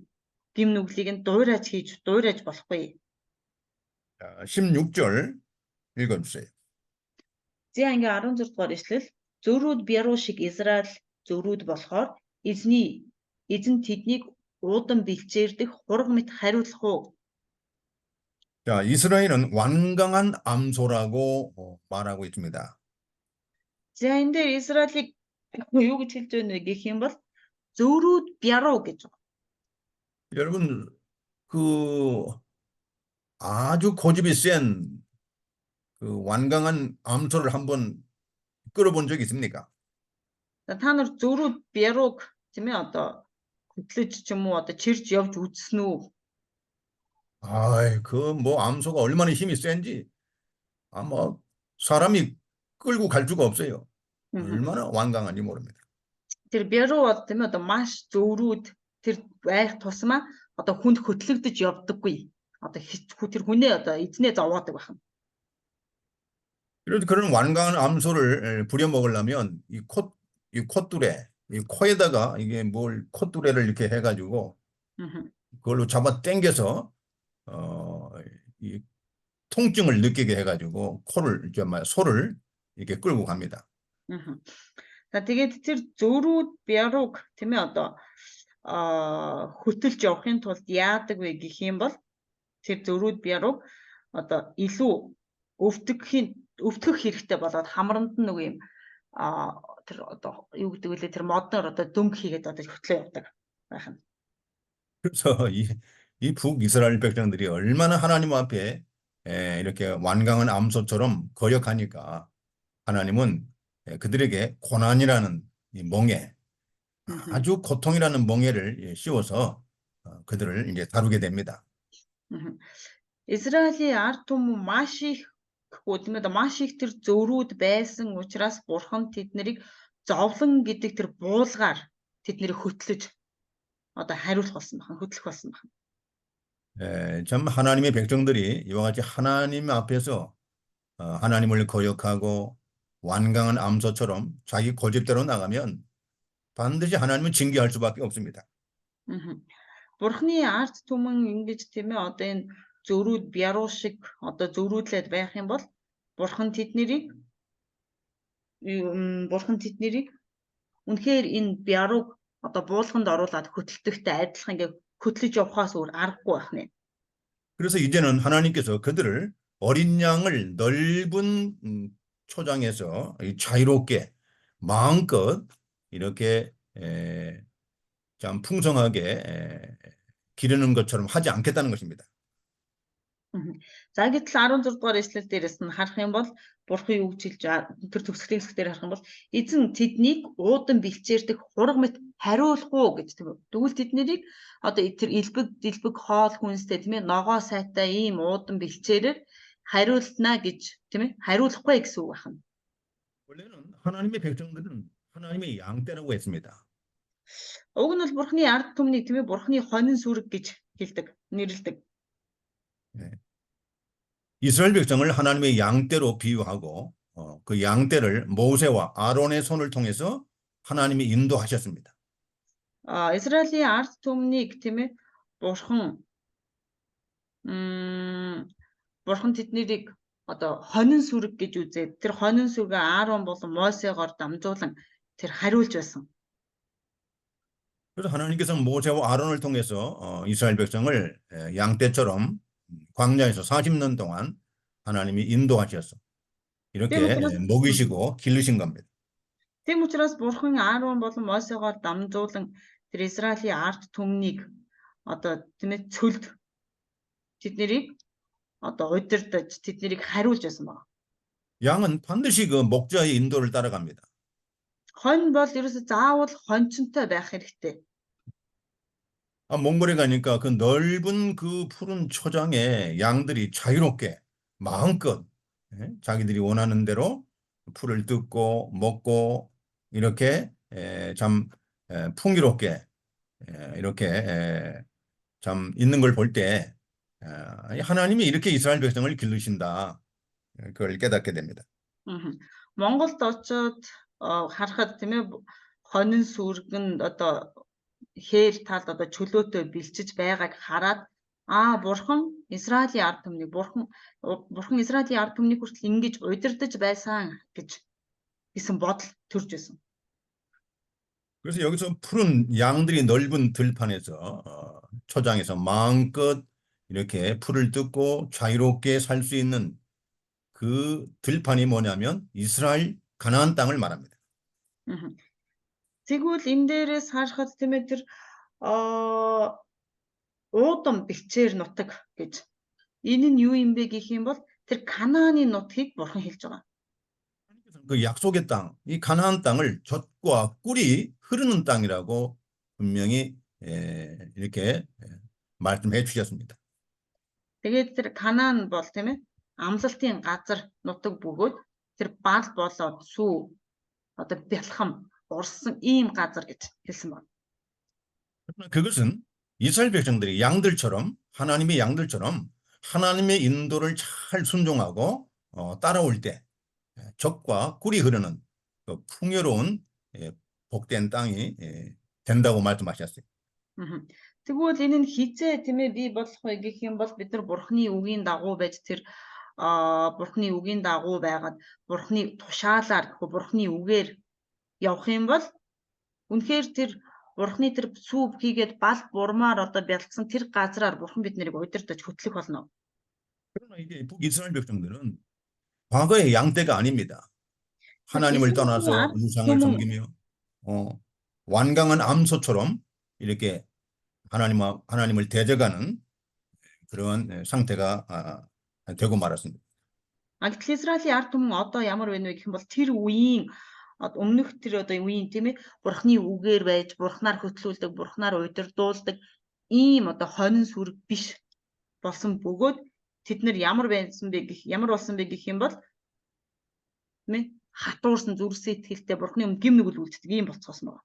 гим нүглийг нь дуурайж болохгүй. 자, 16절 읽어주세요. За ингээ 16 дугаар ишлэл зөрүүд бяруу шиг Израиль зөрүүд болохоор эзэн тэднийг уудан бэлчээрдэх хураг мэт хариулах уу? 자, 이스라엘은 완강한 암소라고 말하고 있습니다. За энэ дээр Израилийг юу гэж хэлж байна вэ гэх юм бол зөрүүд бяруу гэж байна. 여러분, 그 아주 고집이 센 그 완강한 암소를 한번 끌어본 적 있습니까? За та нар зөрүүд бярууг тийм ээ одоо хөдлөж ч юм уу одоо чирж явж үзсэн үү? 아이, 그 뭐 암소가 얼마나 힘이 센지 아마 사람이 끌고 갈 수가 없어요. 얼마나 완강한지 모릅니다. Тэр бяруу бол тийм ээ одоо маш зөрүүд тэр байх тусмаа одоо хүнд хөтлөгдөж явдаггүй. Одоо тэр хүнээ одоо эзнээ зовоодаг байна. 그래서 그런 완강한 암소를 부려먹으려면 이 콧뚜레, 이 코에다가 이게 뭘 콧뚜레를 이렇게 해가지고 그걸로 잡아 당겨서 이 통증을 느끼게 해가지고 소를 이렇게 끌고 갑니다. За тэгээд тэр зөрүүд бярууг тийм ээ одоо хөтөлж явахын тулд яадаг вэ гэх юм бол тэр зөрүүд бярууг одоо илүү өвтгөх хэрэгтэй болоод хамранд нь нөгөө юм тэр одоо юу гэдэг вэ тэр модноор одоо дөнгө хийгээд одоо хөтлөө явдаг байх нь. 그래서 이 북이스라엘 백성들이 얼마나 하나님 앞에 이렇게 완강한 암소처럼 거역하니까 하나님은 그들에게 고난이라는 이 멍에 아주 고통이라는 멍에를 씌워서 그들을 이제 다루게 됩니다. Израилийн ард түмэн маш их тэр зөрүүд байсан учраас Бурхан тэднийг зовлон гэдэг тэр буулгаар тэднийг хөтлөж хариулах болсон байна. хөтлөх болсон байна. 참 하나님의 백성들이 이와 같이 하나님 앞에서 하나님을 거역하고 완강한 암소처럼 자기 고집대로 나가면 반드시 하나님은 징계할 수밖에 없습니다. Бурхны ард түмэн ингэж тийм ээ энэ зөрүүд бяруу шиг зөрүүдлээд байх юм бол Бурхан тэднийг үнэхээр энэ бярууг буулганд оруулаад хөтөлдөгтэй адилхан ингээ хөтлөж явахаас өөр аргагүй байх нэ. 그래서 이제는 하나님께서 그들을 어린 양을 넓은 초장에서 자유롭게 마음껏 이렇게 참 풍성하게 기르는 것처럼 하지 않겠다는 것입니다. За гэтэл 16 дугаар эшлэл дээрээс нь харах юм бол Бурхан юу гэж хэлж тэр төгсгөлийн хэсгээр харах юм бол эзэн тэднийг уудан бэлчээрдэг хураг мэт хариулахгүй гэж тийм үү. Тэгвэл тэднийг тэр дэлбэг хоол хүнстэй тийм ээ ногоо сайтай ийм уудан бэлчээрээр хариулна гэж тийм ээ хариулахгүй гэсэн үг байна. 원래는 하나님의 백성들은 하나님의 양떼라고 했습니다. Уг нь бол Бурханы ард түмнийг тийм ээ Бурханы хонин сүрэг гэж хэлдэг, нэрлэдэг. 이스라엘 백성을 하나님의 양떼로 비유하고 그 양떼를 모세와 아론의 손을 통해서 하나님이 인도하셨습니다. 이스라엘의 ард түмнийг тийм ээ Бурхан тэднийг хонин сүрэг гэж үзээд тэр хонин сүргээ Аарон болон Мосегоор дамжуулан тэр хариулж байсан. 그래서 하나님께서 모세와 아론을 통해서 이스라엘 백성을 양떼처럼 광야에서 40년 동안 하나님이 인도하셔서 이렇게 먹이시고 기르신 겁니다. Тийм учраас Бурхан Аарон болон Мосегоор дамжуулан тэр Израилийн ард түмнийг тийм ээ цөлд тэднийг удирдах тэднийг хариулж байсан байна. 양은 반드시 그 목자의 인도를 따라갑니다. Хонь бол ерөөсө заавал хончонтой байх хэрэгтэй. 몽골에 가니까 그 넓은 그 푸른 초장에 양들이 자유롭게 마음껏 자기들이 원하는 대로 풀을 뜯고 먹고 이렇게 참 풍요롭게 이렇게 참 있는 걸 볼 때 하나님이 이렇게 이스라엘 백성을 기르신다. 그걸 깨닫게 됩니다. Монголд очоод харахад тийм ээ хонин сүрэг нь хээр талд чөлөөтэй бэлчиж байгааг хараад Бурхан Израилийн ард түмнийг Бурхан Израилийн ард түмнийг хүртэл ингэж удирдах байсан гэсэн бодол төрж байсан. 그래서 여기서 푸른 양들이 넓은 들판에서 초장에서 마음껏 이렇게 풀을 뜯고 자유롭게 살 수 있는 그 들판이 뭐냐면 이스라엘 가나안 땅을 말합니다. Тэгвэл энэ дээрээс харахад тийм ээ тэр уудан бэлчээр нутаг гэж энэ нь юу юм бэ гэх юм бол тэр Канааны нутгийг Бурхан хэлж байгаа. 그 약속의 땅, 이 가나안 땅을 젖과 꿀이 흐르는 땅이라고 분명히 이렇게 말씀해 주셨습니다. Тэгээд тэр Канаан бол тийм ээ амлалтын газар нутаг бөгөөд тэр бал болоод сүү бялхам орсон ийм газар гэж хэлсэн байна. 그것은 이스라엘 백성들이 양들처럼 하나님의 양들처럼 하나님의 인도를 잘 순종하고 따라올 때 젖과 꿀이 흐르는 그 풍요로운 복된 땅이 된다고 말씀하셨어요. Тэгвэл энэ нь хизээ тийм ээ бий болох вэ гэх юм бол бид нар Бурханы үгийн дагуу байж тэр Бурханы үгийн дагуу байгаад Бурханы тушаалаар Бурханы үгээр явах юм бол үнэхээр тэр Бурханы тэр сүүв хийгээд бал бурмаар бялцсан тэр газраар Бурхан биднийг удирдах хөтлөх болно. 그러나 이게 북이스라엘 백성들은 과거의 양떼가 아닙니다. 하나님을 떠나서 우상을 섬기며 완강한 암소처럼 이렇게 하나님을 대적하는 그런 상태가 되고 말았습니다. Гэтэл Израилийн ард түмэн ямар байна вэ гэх юм бол тэр үеийн өмнөх тэр үеийн тийм ээ Бурханы үгээр байж Бурханаар хөтлүүлдэг, Бурханаар удирдуулдаг ийм хонин сүрэг биш болсон бөгөөд тэд нар ямар болсон бэ гэх юм бол хатуурсан зүрхсээ итгэлтэй бурхны өмнө гим нүгэл үлддэг ийм болцоосон байна.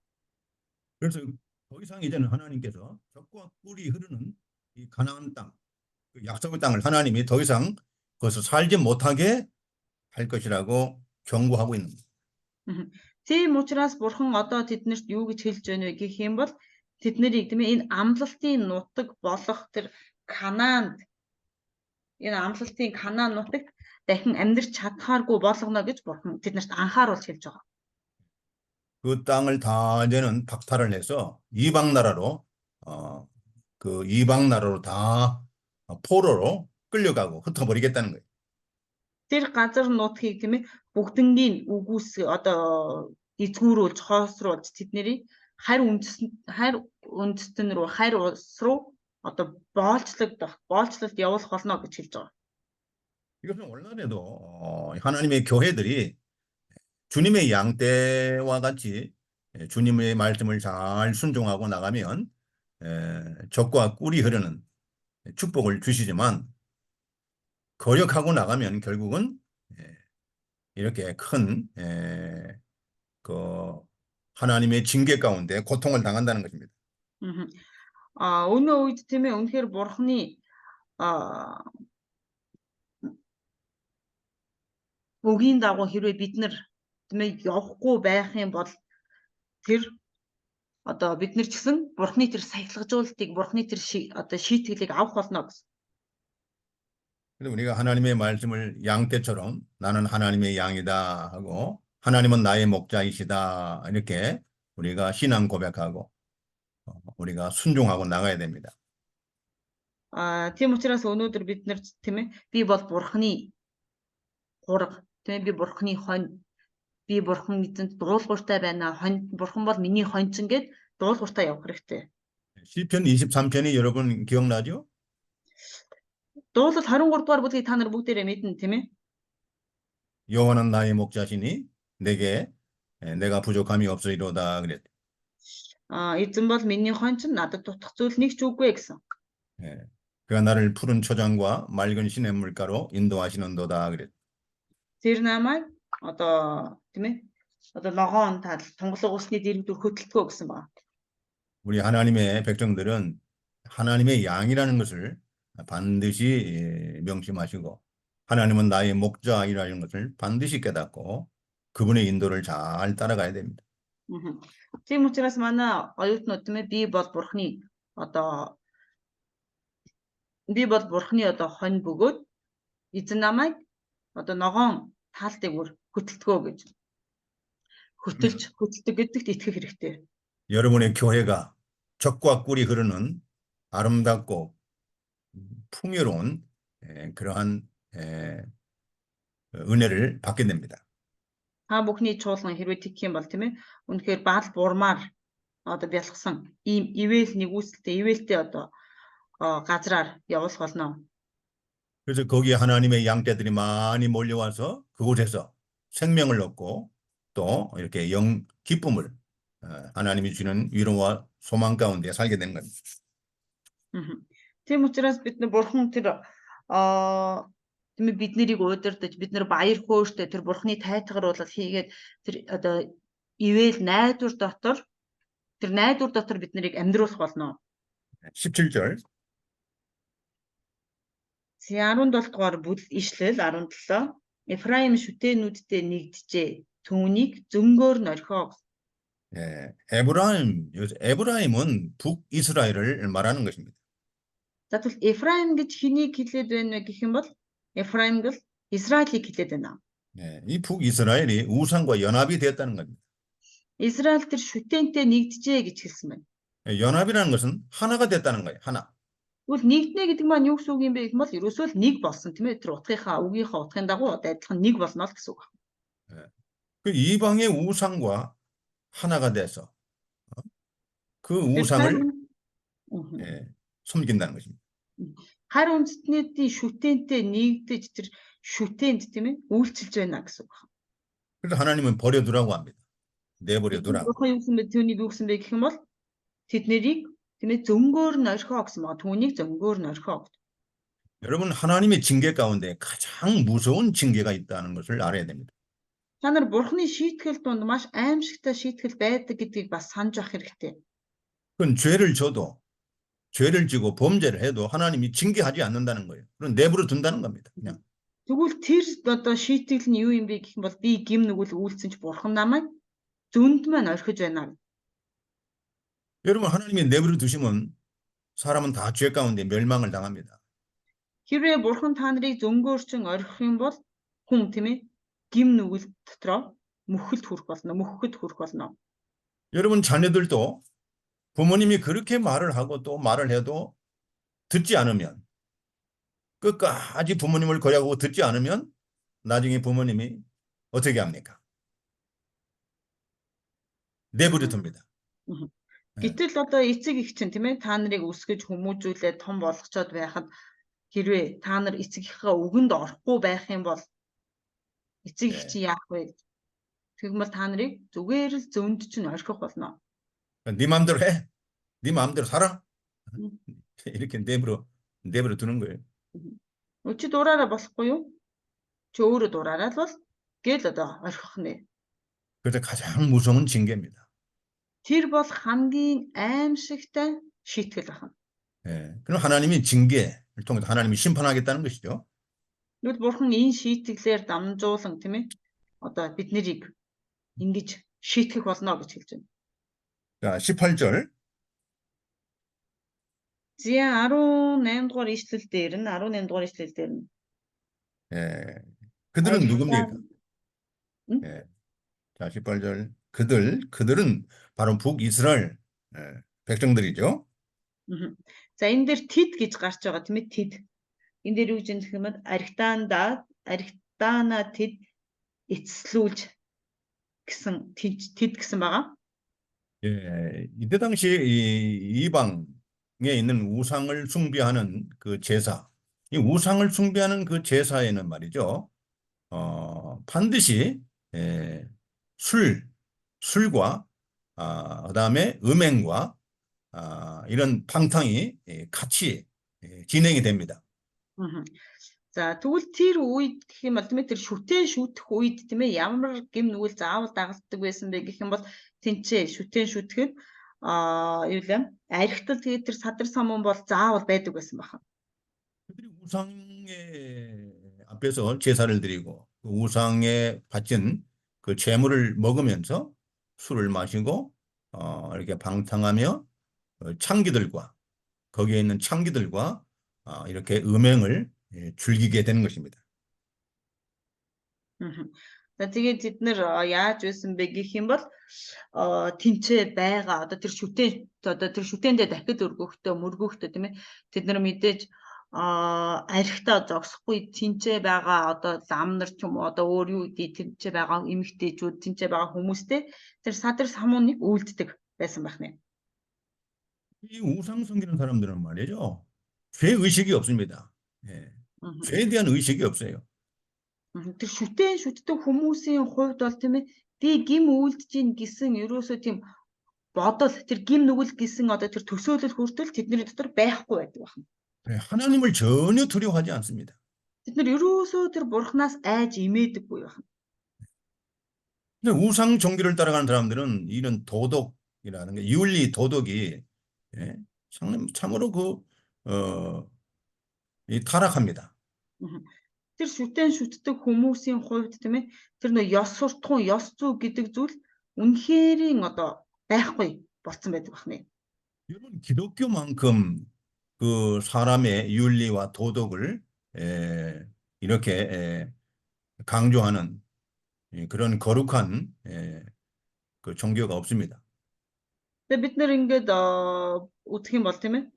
그래서 더 이상 이제는 하나님께서 젖과 꿀이 흐르는 이 가나안 땅, 그 약속의 땅을 하나님이 더 이상 거기서 살지 못하게 할 것이라고 경고하고 있는 거예요. Тийм учраас бурхан одоо тэднэрт юу гэж хэлж байна вэ гэх юм бол тэд нарыг тийм ээ энэ амлалтын нутаг болох тэр Канаанд энэ амлалтын Канаан нутагт дахин амьдарч чадхааргүй болгоно гэж бурхан тэднэрт анхааруулж хэлж байгаа. 그 땅을 다 이제는 박탈을 해서 이방 나라로 그 이방 나라로 다 포로로 끌려가고 흩어버리겠다는 거예요. Тэр газар нутгийг тийм ээ бүгднгийн үгүйс одоо эзгүүрүүлж хоосруулж тэднийг харь үндэстэн рүү харь улс руу одоо боолчлолд явуулах болно гэж хэлж байгаа. 이것은 오늘날에도 하나님의 교회들이 주님의 양떼와 같이 주님의 말씀을 잘 순종하고 나가면 젖과 꿀이 흐르는 축복을 주시지만 거역하고 나가면 결국은 이렇게 큰 그 하나님의 징계 가운데 고통을 당한다는 것입니다. Өнөө үед тийм ээ үнэхээр бурхны үгийн дагуу хэрвээ бид нар тийм ээ явахгүй байх юм бол тэр одоо бид нар ч гэсэн бурхны тэр сахилгажуултыг бурхны тэр одоо шийтгэлийг авах болно гэсэн. 그래서 우리가 하나님의 말씀을 양떼처럼 나는 하나님의 양이다 하고 하나님은 나의 목자이시다 이렇게 우리가 신앙 고백하고 우리가 순종하고 나가야 됩니다. Тийм учраас өнөөдөр бид нар тийм ээ би бол бурхны гурав тийм ээ би бурхны хонь би бурхан эзэнд дуулууртай байна бурхан бол миний хончин гэд дуулууртай явах хэрэгтэй. 시편 23편이 여러분 기억나죠? Дуулал 23 дугаар бүлгийг та нар бүгдээрээ мэднэ тийм ээ. 여호와는 나의 목자시니 내게 내가 부족함이 없으리로다 그랬. 에зэн бол миний хончин надад дутах зүйл нэг ч үгүй гэсэн. 그가 나를 푸른 초장과 맑은 시냇물가로 인도하시는도다 그랬. Тэр намайг одоо тийм ээ одоо ногоон тал тунгалаг усны дэрвдүр хөтөлтгөө гэсэн ба. 우리 하나님의 백성들은 하나님의 양이라는 것을 반드시 명심하시고 하나님은 나의 목자이라는 것을 반드시 깨닫고 그분의 인도를 잘 따라가야 됩니다. Тийм учраас манай оюутнууд тийм ээ би бол бурхны одоо хонь бөгөөд эзэн намайг одоо ногоон таалтыг хөтөлтгөө гэж хөтөлдөг гэдэгт итгэх хэрэгтэй. 여러분의 교회가 젖과 꿀이 흐르는 아름답고 풍요로운 그러한 은혜를 받게 됩니다. Та бүхний чуулган хэрвээ тэгэх юм бол тийм ээ үнэхээр баал бурмаар одоо бялхсан ийм ивэлтэй одоо газраар явуулах болно. 그래서 거기에 하나님의 양떼들이 많이 몰려와서 그곳에서 생명을 얻고 또 이렇게 기쁨을 하나님이 주는 위로와 소망 가운데 살게 되는 겁니다. Тийм учраас бид нар бурхан тэр тийм ээ бид нарыг удирдах бид нар баяр хөөртэй тэр бурханы тайтгаруулал хийгээд тэр одоо ивэл найдвар дотор бид нарыг амьдруулах болно. 17절 17 дугаар бүлэг ишлэл 17 Эфраим шүтээнүүдтэй нэгдэжээ түүнийг зөнгөөр нь орхио. 에브라임은 북이스라엘을 말하는 것입니다. За тэгвэл Эфраим гэж хэнийг хэлээд байна вэ гэх юм бол Эфраим бол Израилийг хэлээд байна. 이 북이스라엘이 우상과 연합이 되었다는 겁니다. Израиль тэр шүтээнтэй нэгдэжээ гэж хэлсэн байна. 연합이라는 것은 하나가 됐다는 거예요. 하나. Тэгвэл нэгднэ гэдэг маань юу гэсэн үг юм бэ гэх юм бол ерөөсөө л нэг болсон тийм ээ. Тэр үгийнхаа утгын дагуу адилхан нэг болно л гэсэн үг. 그 이방의 우상과 하나가 돼서 그 우상을 섬긴다는 것입니다. Харь үндэстнүүдийн шүтээнтэй нэгдэж тэр шүтээнд тийм ээ үйлчилж байна гэсэн үг. 그래서 하나님은 버려두라고 합니다. 내버려두라. Түүнийг юу гэсэн бэ гэх юм бол тэднийг тийм ээ зөнгөөр нь орхио гэсэн байгаа. Түүнийг зөнгөөр нь орхио. 여러분, 하나님의 징계 가운데 가장 무서운 징계가 있다는 것을 알아야 됩니다. Та нар Бурхны шийтгэл донд маш аимшигтай шийтгэл байдаг гэдгийг бас санаж авах хэрэгтэй. 그건 죄를 지고 범죄를 해도 하나님이 징계하지 않는다는 거예요. 그럼 내버려 둔다는 겁니다. 그냥. Тэгвэл тэр одоо шийтгэл нь юу юм бэ гэх юм бол би гим нүгэл үйлцэн ч Бурхан намайг зөнд маань орхиж байна. 여러분, 하나님이 내버려 두시면 사람은 다 죄 가운데 멸망을 당합니다. Хэрвээ Бурхан та нарыг зөнгөөрчин орхих юм бол хүн тийм ээ гим нүгэл дотроо мөхөлд хүрэх болно. 여러분 자녀들도 부모님이 그렇게 말을 하고 또 말을 해도 듣지 않으면 끝까지 부모님을 거역하고 듣지 않으면 나중에 부모님이 어떻게 합니까? 내버려 둡니다. Гэтэл одоо эцэг эх чинь тийм ээ та нарыг өсгөж хүмүүжүүлээд том болгочоод байхад хэрвээ та нар эцэгийнхээ үгэнд орохгүй байх юм бол эцэг эх чинь яах вэ? Тэгмэл та нарыг зүгээр л зөнд чинь орхих болно. 네 마음대로 해. 네 마음대로 살아. 이렇게 내버려 두는 거예요. Чи дураараа болохгүй юу? Чи өөрөө дураараа л бол гэл одоо орхих нэ. 그래서 가장 무서운 징계입니다. Тэр бол хамгийн аимшигтай шийтгэл байна. 예, 그럼 하나님이 징계를 통해서 하나님이 심판하겠다는 것이죠. Нүд Бурхан энэ шийтгэлээр дамжуулан тийм ээ одоо бид нарыг ингэж шийтгэх болно гэж хэлж байна. 자, 18절. Зя 18 дугаар ишлэл дээр нь 예, 그들은 누굽니까? 응? 예, 자, 18절. 그들은 바로 북이스라엘 백성들이죠. За энэ дээр тэд гэж гарч байгаа тийм ээ тэд. Энэ дээр юу гэж хэлэх юм бэ? Аригтана тэд эцэслүүлж гэсэн тэд гэсэн байгаа. 예, 이때 당시 이방에 있는 우상을 숭배하는 그 제사, 이 우상을 숭배하는 그 제사에는 말이죠. 반드시 술과 그다음에 음행과 이런 팡탕이 같이 진행이 됩니다. За тэгвэл тэр үед гэх юм бол тийм ээ тэр шүтэн шүтэх үед тийм ээ ямар гим нүгэл заавал дагалддаг байсан бэ гэх юм бол тэнцээ шүтэн шүтгэхэд юу лээ архитал тэгээд тэр садар самун бол заавал байдаг байсан байна. 그들이 우상의 앞에서 제사를 드리고 그 우상에 바친 그 제물을 먹으면서 술을 마시고 이렇게 방탕하며 거기에 있는 창기들과 이렇게 음행을 즐기게 되는 것입니다. За тэгээд бид нэр яаж байсан бэ гэх юм бол тэнцээ байгаа одоо тэр шүтэндээ дахид мөргөхтөө тийм ээ тэд нар мэдээж архитаа зогсохгүй тэнцээ байгаа одоо лам нар ч юм уу одоо өөр юу гэдэг тэнцээ байгаа эмэгтэйчүүд тэнцээ байгаа хүмүүстэй тэр садар самууныг үйлддэг байсан байна. 이 우상 섬기는 사람들은 말이죠. 죄 의식이 없습니다. 예. 죄에 대한 의식이 없어요. Тэр шүтэн шүтдэг хүмүүсийн хувьд бол тийм ээ би гим үйлдэж ийн гэсэн ерөөсөө тийм бодол тэр гим нүгэл гэсэн одоо тэр төсөөлөл хүртэл тэдний дотор байхгүй байдаг байна. 예, 하나님을 전혀 두려워하지 않습니다. Бид нар ерөөсөө тэр бурхнаас айж имээдэггүй байна. 근데 우상 종교를 따라가는 사람들은 이런 도덕이라는 게 윤리 도덕이 참으로 타락합니다. Тэр шүтэн шүтдэг хүмүүсийн хувьд тийм ээ тэр нөө ёс суртахуун ёс зүй гэдэг зүйл үнэхэрийн одоо байхгүй болсон байдаг байна. 여러분 기독교만큼 그 사람의 윤리와 도덕을 이렇게 강조하는 그런 거룩한 그 종교가 없습니다. Тэгээ бид нар ингээд үтх юм бол тийм ээ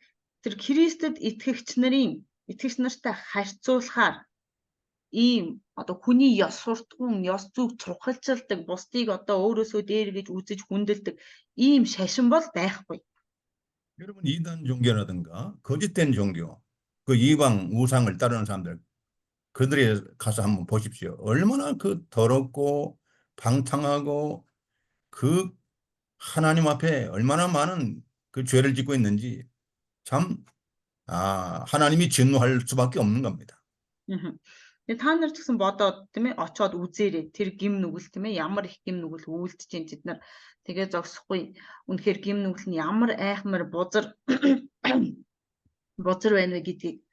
тэр Христэд итгэгч нартай харьцуулахаар ийм одоо хүний ёс суртахуун ёс зүг цухалчилдаг бусдыг одоо өөрөөсөө дээр гэж үзэж хүндэлдэг ийм шашин бол байхгүй. 여러분 이단 종교라든가 거짓된 종교, 그 이방 우상을 따르는 사람들 그들에 가서 한번 보십시오. 얼마나 그 더럽고 방탕하고 그 하나님 앞에 얼마나 많은 그 죄를 짓고 있는지 참 하나님이 진노할 수밖에 없는 겁니다. Тэгээ та нар ч гэсэн бодоод тийм ээ очоод үзээрэй. Тэр гим нүгэл тийм ээ ямар их гим нүгэл үйлдэж чинь тэд нар тэгээ зогсохгүй. Үнэхээр гим нүгэл нь ямар айхмар бузар бузар байна вэ гэдгийг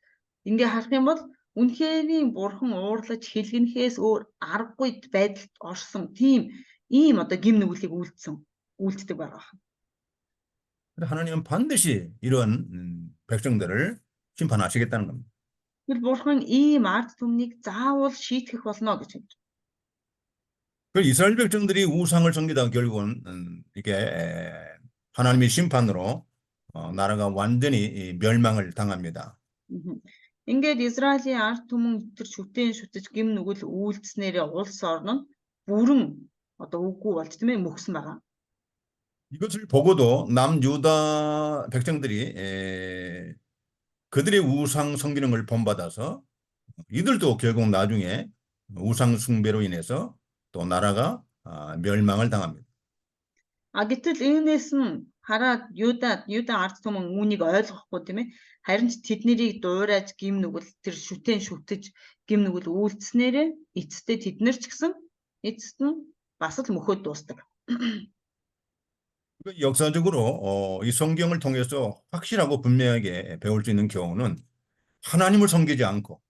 ингээ харах юм бол үнэхэрийн бурхан уурлаж хэлгэнхээс өөр аргагүй байдалд орсон тийм ийм одоо гим нүглийг үйлддэг байгаа. 하나님은 반드시 이런 백성들을 심판하시겠다는 겁니다. Тэгвэл бурхан ийм ард түмнийг заавал шийтгэх болно гэж хэлж. 그 이스라엘 백성들이 우상을 섬기다가 결국은 이게 하나님의 심판으로 나라가 완전히 멸망을 당합니다. Ингээд Израилийн ард түмэн тэр шүтэн шүтэж гим нүгэл үйлдснээрээ улс орн нь бүрэн одоо үгүй болж тийм ээ мөхсөн байгаа. 이것을 보고도 남유다 백성들이 그들의 우상 섬기는 걸 본받아서 이들도 결국 나중에 우상 숭배로 인해서 또 나라가 멸망을 당합니다. Гэтэл энэс нь хараад Юда ард түмэн үүнийг ойлгохгүй тийм ээ. Харин ч тэднийг дуурайж гим нүгэл тэр шүтэн шүтэж гим нүгэл үйлдснээрээ эцэстээ тэднэр ч гэсэн эцэст нь бас л мөхөд дуустдаг. 역사적으로 이 성경을 통해서 확실하고 분명하게 배울 수 있는 교훈은 하나님을 섬기지 않고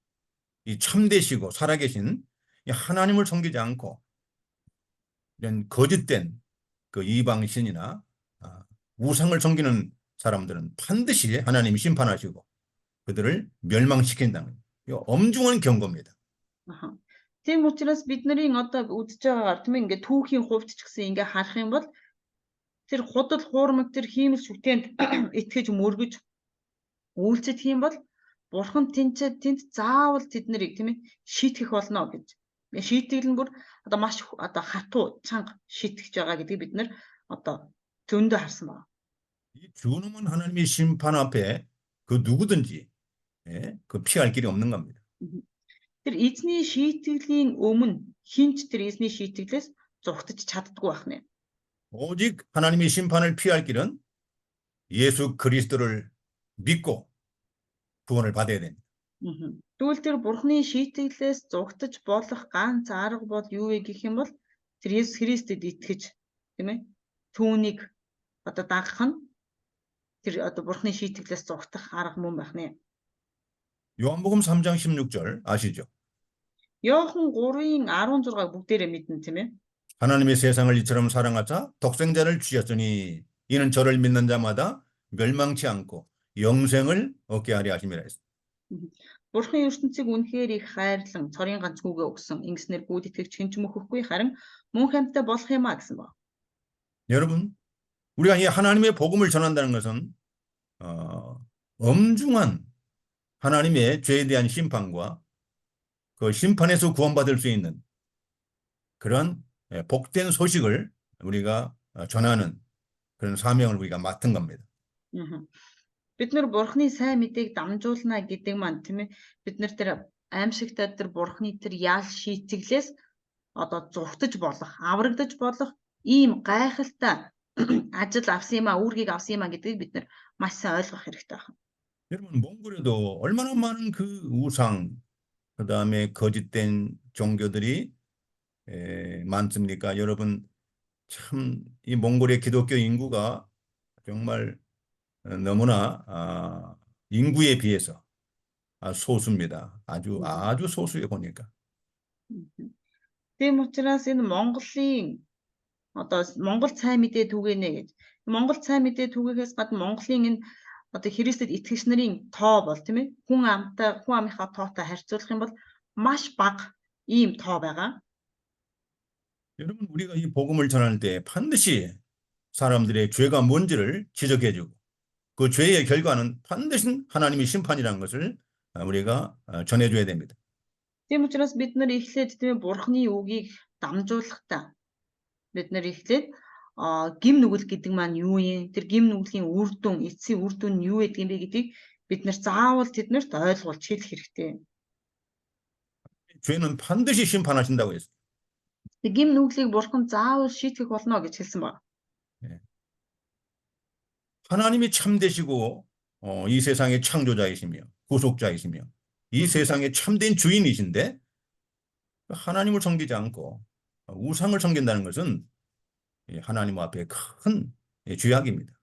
이 참되시고 살아계신 이 하나님을 섬기지 않고 이런 거짓된 그 이방신이나 우상을 섬기는 사람들은 반드시 하나님이 심판하시고 그들을 멸망시킨다는 엄중한 경고입니다. Тийм учраас бидний одоо үдж байгаагаар тийм ингээд түүхийн хувьд ч гэсэн ингээд харах юм бол тэр худал хуурмаг тэр хиймэл шүтэнд итгэж мөргөж үйлцэх юм бол бурхан тэнд заавал тэднийг тийм ээ шийтгэх болно гэж. Шийтгэл нь бүр одоо маш одоо хатуу чанга шийтгэж байгаа гэдгийг бид нэр одоо зөндөө харсан байна. 이 주님은 하나님의 심판 앞에 그 누구든지 그 피할 길이 없는 겁니다. Тэр эзний шийтгэлийн өмнө хинч тэр эзний шийтгэлээс зугтаж чаддгүй байх нэ. 오직 하나님의 심판을 피할 길은 예수 그리스도를 믿고 구원을 받아야 됩니다. Тэгвэл тэр бурхны шийтгэлээс зугтаж болох ганц арга бол юу вэ гэх юм бол тэр Есүс Христэд итгэж тийм ээ түүнийг одоо дагах нь тэр одоо бурхны шийтгэлээс зугтах арга мөн байх нэ. 요한복음 3장 16절 아시죠? Иохан 3:16 бүгдээрээ мэднэ тийм ээ. 하나님의 세상을 이처럼 사랑하사 독생자를 주셨으니 이는 저를 믿는 자마다 멸망치 않고 영생을 얻게 하려 하심이라 했습니다. Бурхан ертөнцийг үнэхээр их хайрлан цорын ганц хүүгээ өгсөн. Ингэснээр бүгд итгэж хэн ч мөхөхгүй харин мөн хамтаа болох юм а гэсэн ба. 여러분, 우리가 이 하나님의 복음을 전한다는 것은 엄중한 하나님의 죄에 대한 심판과 그 심판에서 구원받을 수 있는 그런 복된 소식을 우리가 전하는 그런 사명을 우리가 맡은 겁니다. Бид нар бурхны сайн мэдээг дамжуулна гэдэг маань тийм ээ бид нар тэр аимшигтай тэр бурхны тэр яал шийтгэлээс одоо зугтаж болох, аврагдаж болох ийм гайхалтай ажил авсан юм а, үүргийг авсан юм а гэдгийг бид нар маш сайн ойлгох хэрэгтэй байна. 여러분, 몽골에도 얼마나 많은 그 우상, 그다음에 거짓된 종교들이 많습니까? 여러분, 참 이 몽골의 기독교 인구가 정말 너무나 인구에 비해서 소수입니다. 아주 소수에 보니까. Тийм учраас энэ Монголын одоо Монгол цай мэдээ түгэнэ гэж. Монгол цай мэдээ түгэхээс гадна Монголын энэ одоо Христэд итгэгч нарын тоо бол тийм ээ хүн амынхаа тоотой харьцуулах юм бол маш бага ийм тоо байгаа. 여러분, 우리가 이 복음을 전할 때 반드시 사람들의 죄가 뭔지를 지적해주고 그 죄의 결과는 반드시 하나님의 심판이라는 것을 우리가 전해줘야 됩니다. Тийм учраас бид нар эхлээд тийм бурхны үгийг дамжуулахдаа бид нар эхлээд гим нүгэл гэдэг маань юу юм? Тэр гим нүглийн үр дүн, эцсийн үр дүн нь юу гэдэг юм бэ гэдгийг бид нар заавал тэднэрт ойлгуулж хэлэх хэрэгтэй. 죄는 반드시 심판하신다고 했어요. Гим нүглийг бурхан заавал шийтгэх болно гэж хэлсэн байна. 하나님이 참되시고 이 세상의 창조자이시며 구속자이시며 이 세상의 참된 주인이신데 하나님을 섬기지 않고 우상을 섬긴다는 것은 하나님 앞에 큰 죄악입니다.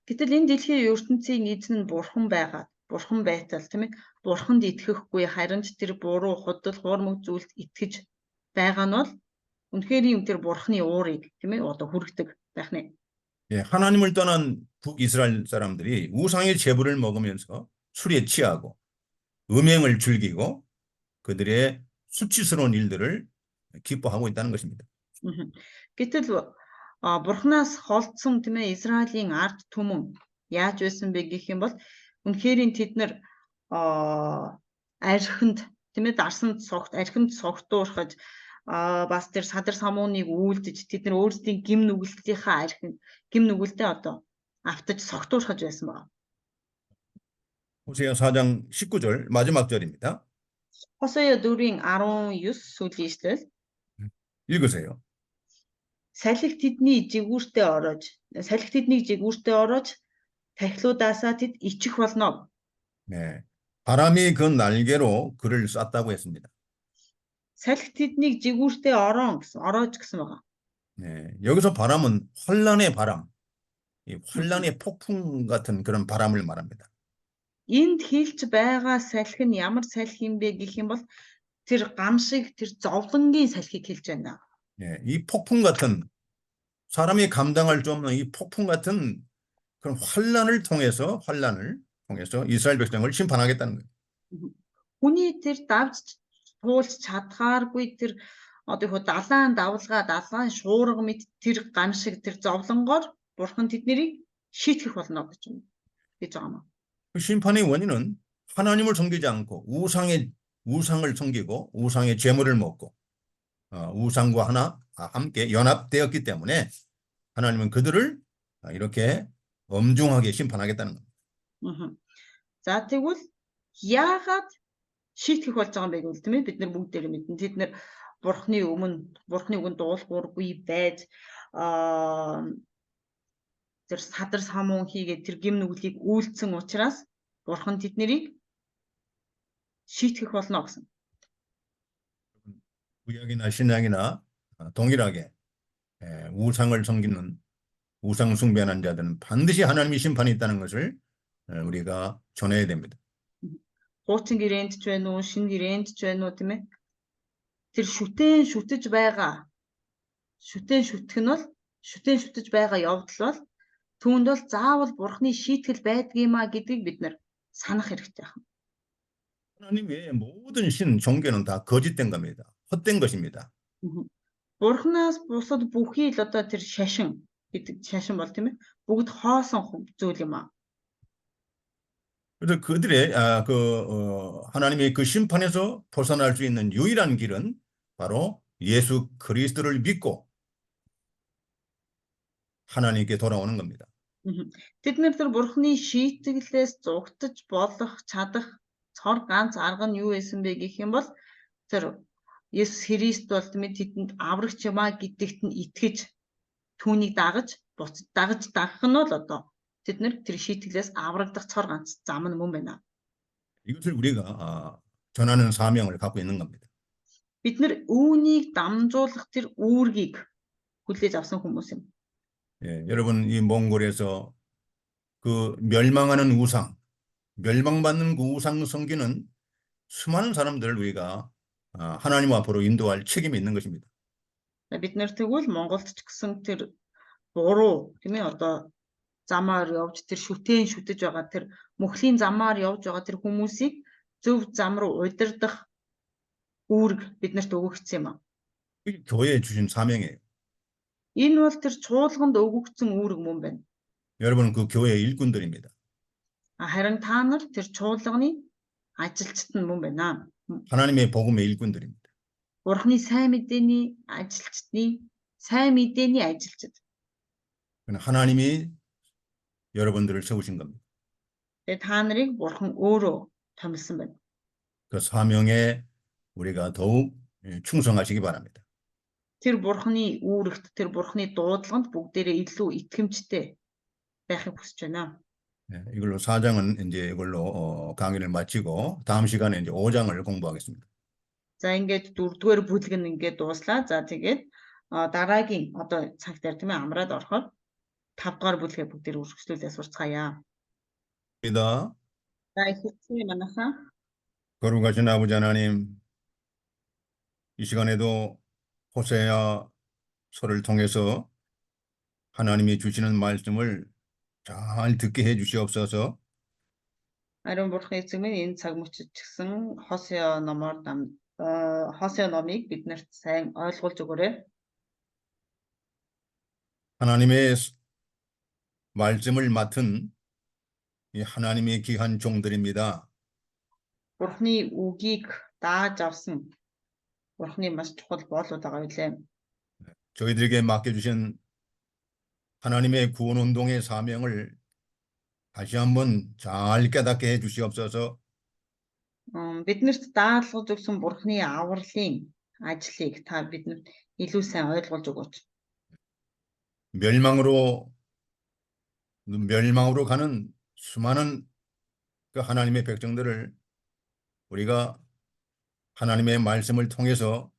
Гэтэл энэ дэлхийн ертөнцийн эзэн нь бурхан байгаад, бурхан байтал тийм ээ, бурханд итгэхгүй харин ч тэр буруу худал хуурмаг зүйлд итгэж байгаа нь бол үнэхээр юм тэр бурханы уурыг тийм ээ одоо хүргэдэг байх нэ. 예, 하나님을 떠난 북이스라엘 사람들이 우상의 제물을 먹으면서 술에 취하고 음행을 즐기고 그들의 수치스러운 일들을 기뻐하고 있다는 것입니다. Гэтэл бурханаас холдсон тийм ээ Израилийн ард түмэн яаж байсан бэ гэх юм бол үнэхээр тэд нар архинд тийм ээ дарсанд согт архинд согтуурхаж бас тэр садар самууныг үйлдэж тэд нар өөрсдийн гим нүгэлтийнхаа архин гим нүгэлтэд одоо автаж согтуурхаж байсан байна. 호세아 4장 19절 마지막 절입니다. Хосея 4-ийн 19 сүүлийн ишлэл. 읽으세요. Салхи тэднийг жигүүртээ ороож тахилуудаасаа тэд ичих болно. 네, 바람이 그 날개로 그를 쐈다고 했습니다. Салхи тэднийг жигүүртээ ороож гэсэн байгаа. 네, 여기서 바람은 환란의 바람, 이 환란의 폭풍 같은 그런 바람을 말합니다. Энд хэлж байгаа салхи нь ямар салхи юм бэ гэх юм бол тэр гамшиг тэр зовлонгийн салхийг хэлж байна. 예, 이 폭풍 같은 사람이 감당할 수 없는 이 폭풍 같은 그런 환란을 통해서 이스라엘 백성을 심판하겠다는 거예요. Хүний тэр давж туулж чадхааргүй тэр одоо далайн давлгаа далайн шуурга мэт тэр гамшиг тэр зовлонгоор бурхан тэднийг шийтгэх болно гэж байгаа юм. 그 심판의 원인은 하나님을 섬기지 않고 우상을 섬기고 우상의 제물을 먹고 우상과 함께 연합되었기 때문에 하나님은 그들을 이렇게 엄중하게 심판하겠다는 겁니다. За тэгвэл яагаад шийтгэх болж байгаа юм бэ гэвэл тийм ээ бид нар бүгд дээр мэднэ. Тэд нар бурхны үгэнд дуулуургүй байж тэр садар самуун хийгээд тэр гим нүглийг үйлцсэн учраас бурхан тэднийг шийтгэх болно гэсэн. 구약이나 신약이나 동일하게 우상을 섬기는 우상 숭배하는 자들은 반드시 하나님의 심판이 있다는 것을 우리가 전해야 됩니다. Хуучин гэрээнд ч байна уу, шинэ гэрээнд ч байна уу тийм ээ. Тэр шүтэж байгаа явдал бол түүнд бол заавал бурхны шийтгэл байдгиймаа гэдгийг бид нар санах хэрэгтэй байна. 하나님 외에 모든 신 종교는 다 거짓된 겁니다. 헛된 것입니다. Бурханаас бусад бүхий л одоо тэр шашин бол тийм ээ бүгд хоосон зүйл юм аа. 그래서 그들의 하나님의 그 심판에서 벗어날 수 있는 유일한 길은 바로 예수 그리스도를 믿고 하나님께 돌아오는 겁니다. Тэд нар тэр бурхны шийтгэлээс зугтаж болох чадах цор ганц арга нь юу байсан бэ гэх юм бол тэр Есүс Христ бол тийм ээ тэдэнд аврагч юмаа гэдэгт нь итгэж түүнийг дагах нь бол одоо тэд нар тэр шийтгэлээс аврагдах цор ганц зам нь мөн байна. 이것을 우리가 전하는 사명을 갖고 있는 겁니다. Бид нар үүнийг дамжуулах тэр үүргийг хүлээж авсан хүмүүс юм. 예, 여러분 이 몽골에서 그 멸망받는 그 우상 섬기는 수많은 사람들을 우리가 하나님 앞으로 인도할 책임이 있는 것입니다. Бид нар тэгвэл Монголд ч гэсэн тэр буруу тийм ээ одоо замаар явж тэр шүтэж байгаа тэр мөхлийн замаар явж байгаа тэр хүмүүсийг зөв зам руу удирдах үүрэг биднэрт өгөгдсөн юм аа. 이게 교회에 주신 사명이에요. Энэ бол тэр чуулганд өгөгдсөн үүрэг мөн байна. 여러분은 그 교회의 일꾼들입니다. Харин та нар тэр чуулганы ажилчид нь мөн байна. 하나님의 복음의 일꾼들입니다. Бурхны сайн мэдээний ажилчид. 하나님이 여러분들을 세우신 겁니다. Тэгээд та нарыг бурхан өөрөө томилсон байна. 그 사명에 우리가 더욱 충성하시기 바랍니다. Тэр бурхны үүрэгт, тэр бурхны дуудлаганд бүгдээрээ илүү итгэмжтэй байхыг хүсэж байна. 네, 이걸로 4장은 이제 이걸로 강의를 마치고 다음 시간에 이제 5장을 공부하겠습니다. За ингээд дөрөвдүгээр бүлэг нь ингээд дууслаа. За тэгээд дараагийн одоо цаг дээр тийм ээ амраад орохоор 5 дугаар бүлгээ бүгдээр үргэлжлүүлээ сурцгаая. 입니다. За эхэлцгээе манайхаа. 거룩하신 아버지 하나님, 이 시간에도 호세아서를 통해서 하나님이 주시는 말씀을 잘 듣게 해 주시옵소서. Ариун бурхан эцэг минь энэ цаг мөчид ч гэсэн Хосеа Хосеа номыг биднэрт сайн ойлгуулж өгөөрэй. 하나님의 말씀을 맡은 이 하나님의 귀한 종들입니다. Бурханы үгийг дааж авсан Бурханы маш чухал боолууд байгаа билээ. 저희들에게 맡겨주신 하나님의 구원 운동의 사명을 다시 한번 잘 깨닫게 해 주시옵소서. Биднэрт даалгаж өгсөн Бурханы авралын ажлыг та бидэнд илүү сайн ойлгуулж өгөөч. 멸망으로 가는 수많은 그 하나님의 백성들을 우리가 하나님의 말씀을 통해서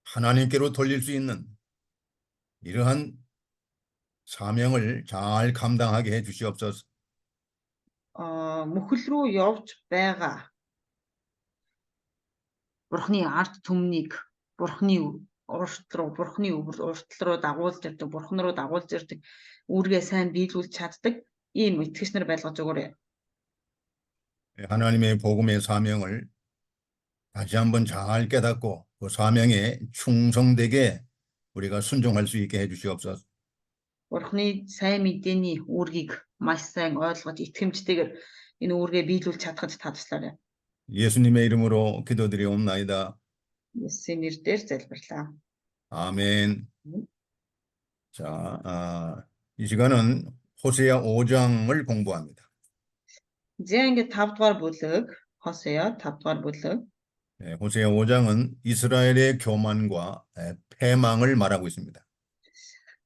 하나님께로 돌릴 수 있는 이러한 사명을 잘 감당하게 해 주시옵소서. Мөхөл рүү явж байгаа Бурханы арт түмнийг Бурханы Бурханы уртл руу дагуулж ирдэг, Бурхан руу дагуулж ирдэг үүргээ сайн биелүүлж чаддаг ийм итгэгч нар байлгаж өгөөрэй. 하나님의 복음의 사명을 다시 한번 잘 깨닫고 그 사명에 충성되게 우리가 순종할 수 있게 해 주시옵소서. Бурханы сайн мэдээний үүргийг маш сайн ойлгож итгэмжтэйгээр энэ үүргээ биелүүлж чадхад та туслаарай. 예수님의 이름으로 기도드리옵나이다. Есүсийн нэрээр залбирлаа. 아멘. 자, 이 시간은 호세아 5장을 공부합니다. За ингээд 5 дугаар бүлэг Хосеа 5 дугаар бүлэг. 호세아 5장은 이스라엘의 교만과 패망을 말하고 있습니다.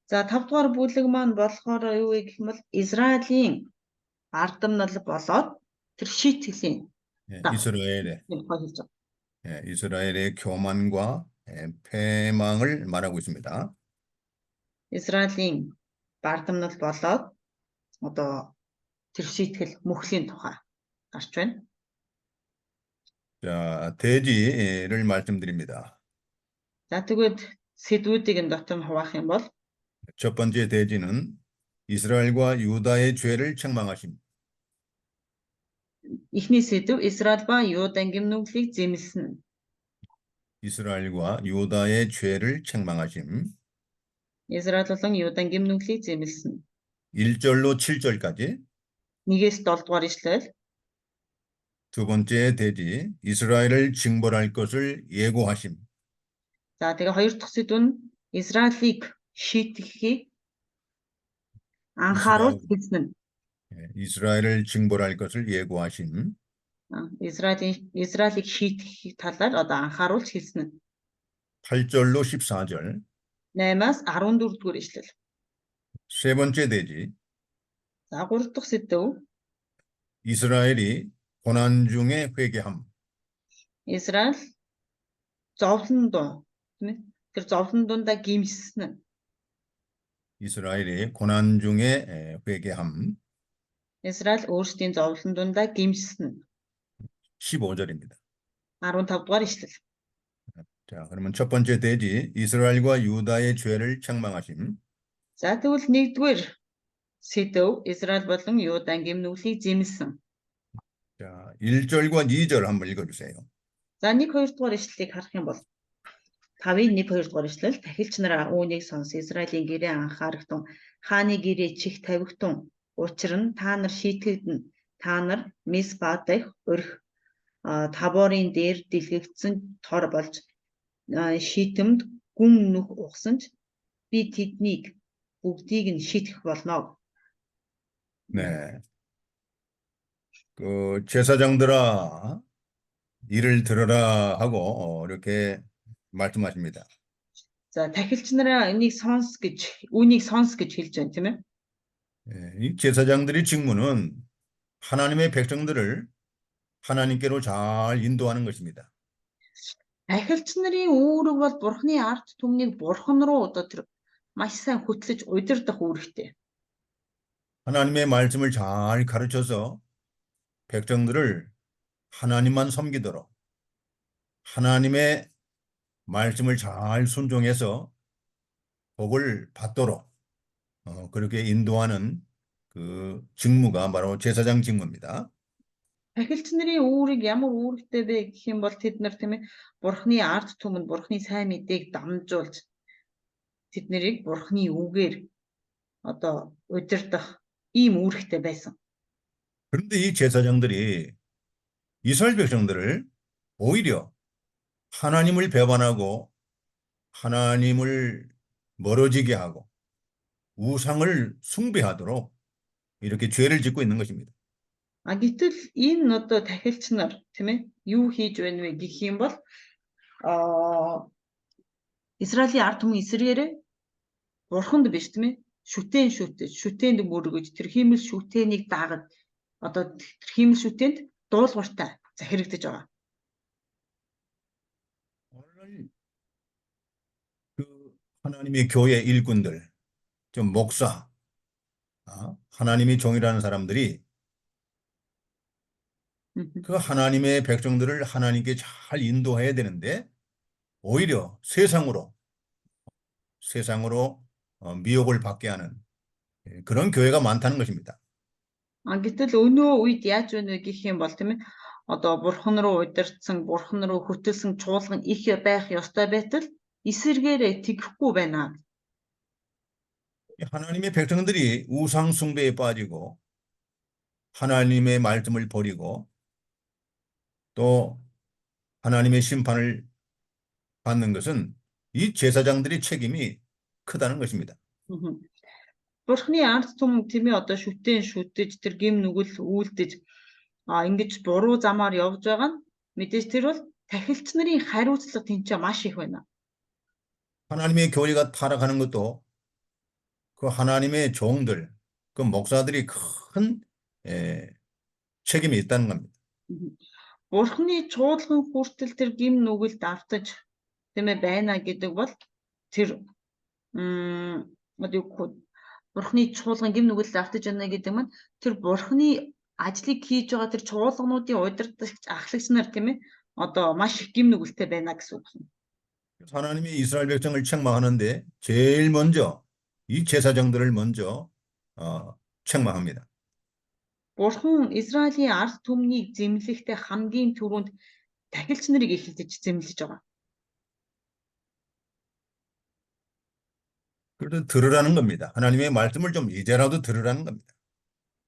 За 5 дугаар бүлэг маань болохоор юу вэ гэх юм бол Израилийн ардамнал болоод тэр шийтгэлийн 이스라엘의 교만과 패망을 말하고 있습니다. Израилийн ардамнал болоод одоо тэр шийтгэл мөхлийн тухай гарч байна. 자, 대지를 말씀드립니다. За тэгээд сэдвүүдийг нь дотор нь хуваах юм бол 첫 번째 대지는 이스라엘과 유다의 죄를 책망하십니다. Эхний сэдв Израиль ба Юудагийн гимнүглийг зэмлсэн. 이스라엘과 유다의 죄를 책망하심. Израиль болон Юудагийн гимнүглийг зэмлсэн. 1절로 7절까지. 1-7 дугаар ишлэл. 두 번째 대지 이스라엘을 징벌할 것을 예고하심. За тэгээ хоёр дахь сэдв нь Израилийг шийтгэхийг анхааруул хэлсэн. 이스라엘을 징벌할 것을 예고하심. Израилийг шийтгэх талаар одоо анхааруулж хэлсэн. 8절로 14절. 8-аас 14 дугаар ишлэл. 세 번째 대지. За 3 дахь сэдв 이스라엘이 고난 중에 회개함. Израиль зовлон доо тийм ээ. Тэр зовлон дундаа гимсэн. 이스라엘이 고난 중에 회개함. Израиль өөрсдийн зовлон дундаа гимсэн. 15절입니다. 15 дугаар ишлэл. 자, 그러면 첫 번째 대지 이스라엘과 유다의 죄를 책망하심. За тэгвэл нэгдүгээр сэдв Израиль болон Юудагийн гимнүглийг зэмлсэн. 자, 1절과 2절 한번 읽어주세요. За 1-2 дугаар ишлэлийг харах юм бол 5-ын 1-2 дугаар ишлэл тахилч нараа үүнийг сонс Израилийн гэрээ анхаарахтун хааны гэрээ чих тавигтун учир нь та нар шийтгэгдэн та нар Миспа дэх өрх Таборын дээр дэлгэгдсэн тор болж шийтэмд гүн нүх ухсан ч би тэднийг бүгдийг нь шийтгэх болно. 네. 그 제사장들아 이를 들어라 하고 이렇게 말씀하십니다. За тахилч нараа үнийг сонс гэж хэлж байна тийм ээ. 이 제사장들의 직무는 하나님의 백성들을 하나님께로 잘 인도하는 것입니다. Ахилч нарын үүрэг бол Бурхны ард түмнийг Бурхан руу одоо тэр маш сайн хөтлөж удирдах үүрэгтэй. 하나님의 말씀을 잘 가르쳐서 백성들을 하나님만 섬기도록 하나님의 말씀을 잘 순종해서 복을 받도록 그렇게 인도하는 그 직무가 바로 제사장 직무입니다. Ахилч нарын үүрэг ямар үүрэгтэй бэ гэх юм бол тэд нар тийм ээ Бурхны ард түмэнд Бурхны сайн мэдээг дамжуулж тэд нарыг Бурхны үгээр одоо удирдах ийм үүрэгтэй байсан. 그런데 이 제사장들이 이스라엘 백성들을 오히려 하나님을 배반하고 하나님을 멀어지게 하고 우상을 숭배하도록 이렇게 죄를 짓고 있는 것입니다. А гэтэл энэ одоо тахилч нар тийм ээ юу хийж байна вэ гэх юм бол Израилийн ард түмэн эсрэгээрээ Бурханд биш тийм ээ шүтээнд мөргөж тэр хиймэл шүтээнийг дагаж одоо тэр хиймэл шүтээнд дуулууртай захирагдаж байгаа. 오늘 그 하나님의 교회 일꾼들, 좀 목사, 하나님의 종이라는 사람들이 그 하나님의 백성들을 하나님께 잘 인도해야 되는데 오히려 세상으로 미혹을 받게 하는 그런 교회가 많다는 것입니다. А гэтэл өнөө үед яаж байна вэ гэх юм бол тийм ээ одоо Бурхан руу удирдсан, Бурхан руу хөтөлсөн чуулган их байх ёстой байтал эсэргээрээ тэгэхгүй байна. 하나님의 백성들이 우상 숭배에 빠지고 하나님의 말씀을 버리고 또 하나님의 심판을 받는 것은 이 제사장들의 책임이 크다는 것입니다. Бурхны ард түмэн тийм ээ одоо шүтэж тэр гим нүгэл үйлдэж ингэж буруу замаар явж байгаа нь мэдээж тэр бол тахилч нарын хариуцлага тэнцээ маш их байна. 하나님의 교회가 타락하는 것도 그 하나님의 종들, 그 목사들이 큰 책임이 있다는 겁니다. Бурхны чуулган хүртэл тэр гим нүгэлд автаж тийм ээ байна гэдэг бол тэр Бурхны чуулган гим нүгэлд автаж байна гэдэг нь тэр Бурхны ажлыг хийж байгаа тэр чуулгануудын удирдагч ахлагч нар тийм ээ одоо маш их гим нүгэлтэй байна гэсэн үг. 하나님이 이스라엘 백성을 책망하는데 제일 먼저 이 제사장들을 먼저 책망합니다. Бурхан Израилийн ард түмнийг зэмлэхдээ хамгийн түрүүнд тахилч нарыг эхэлж зэмлэж байгаа. 그래도 들으라는 겁니다. 하나님의 말씀을 좀 이제라도 들으라는 겁니다.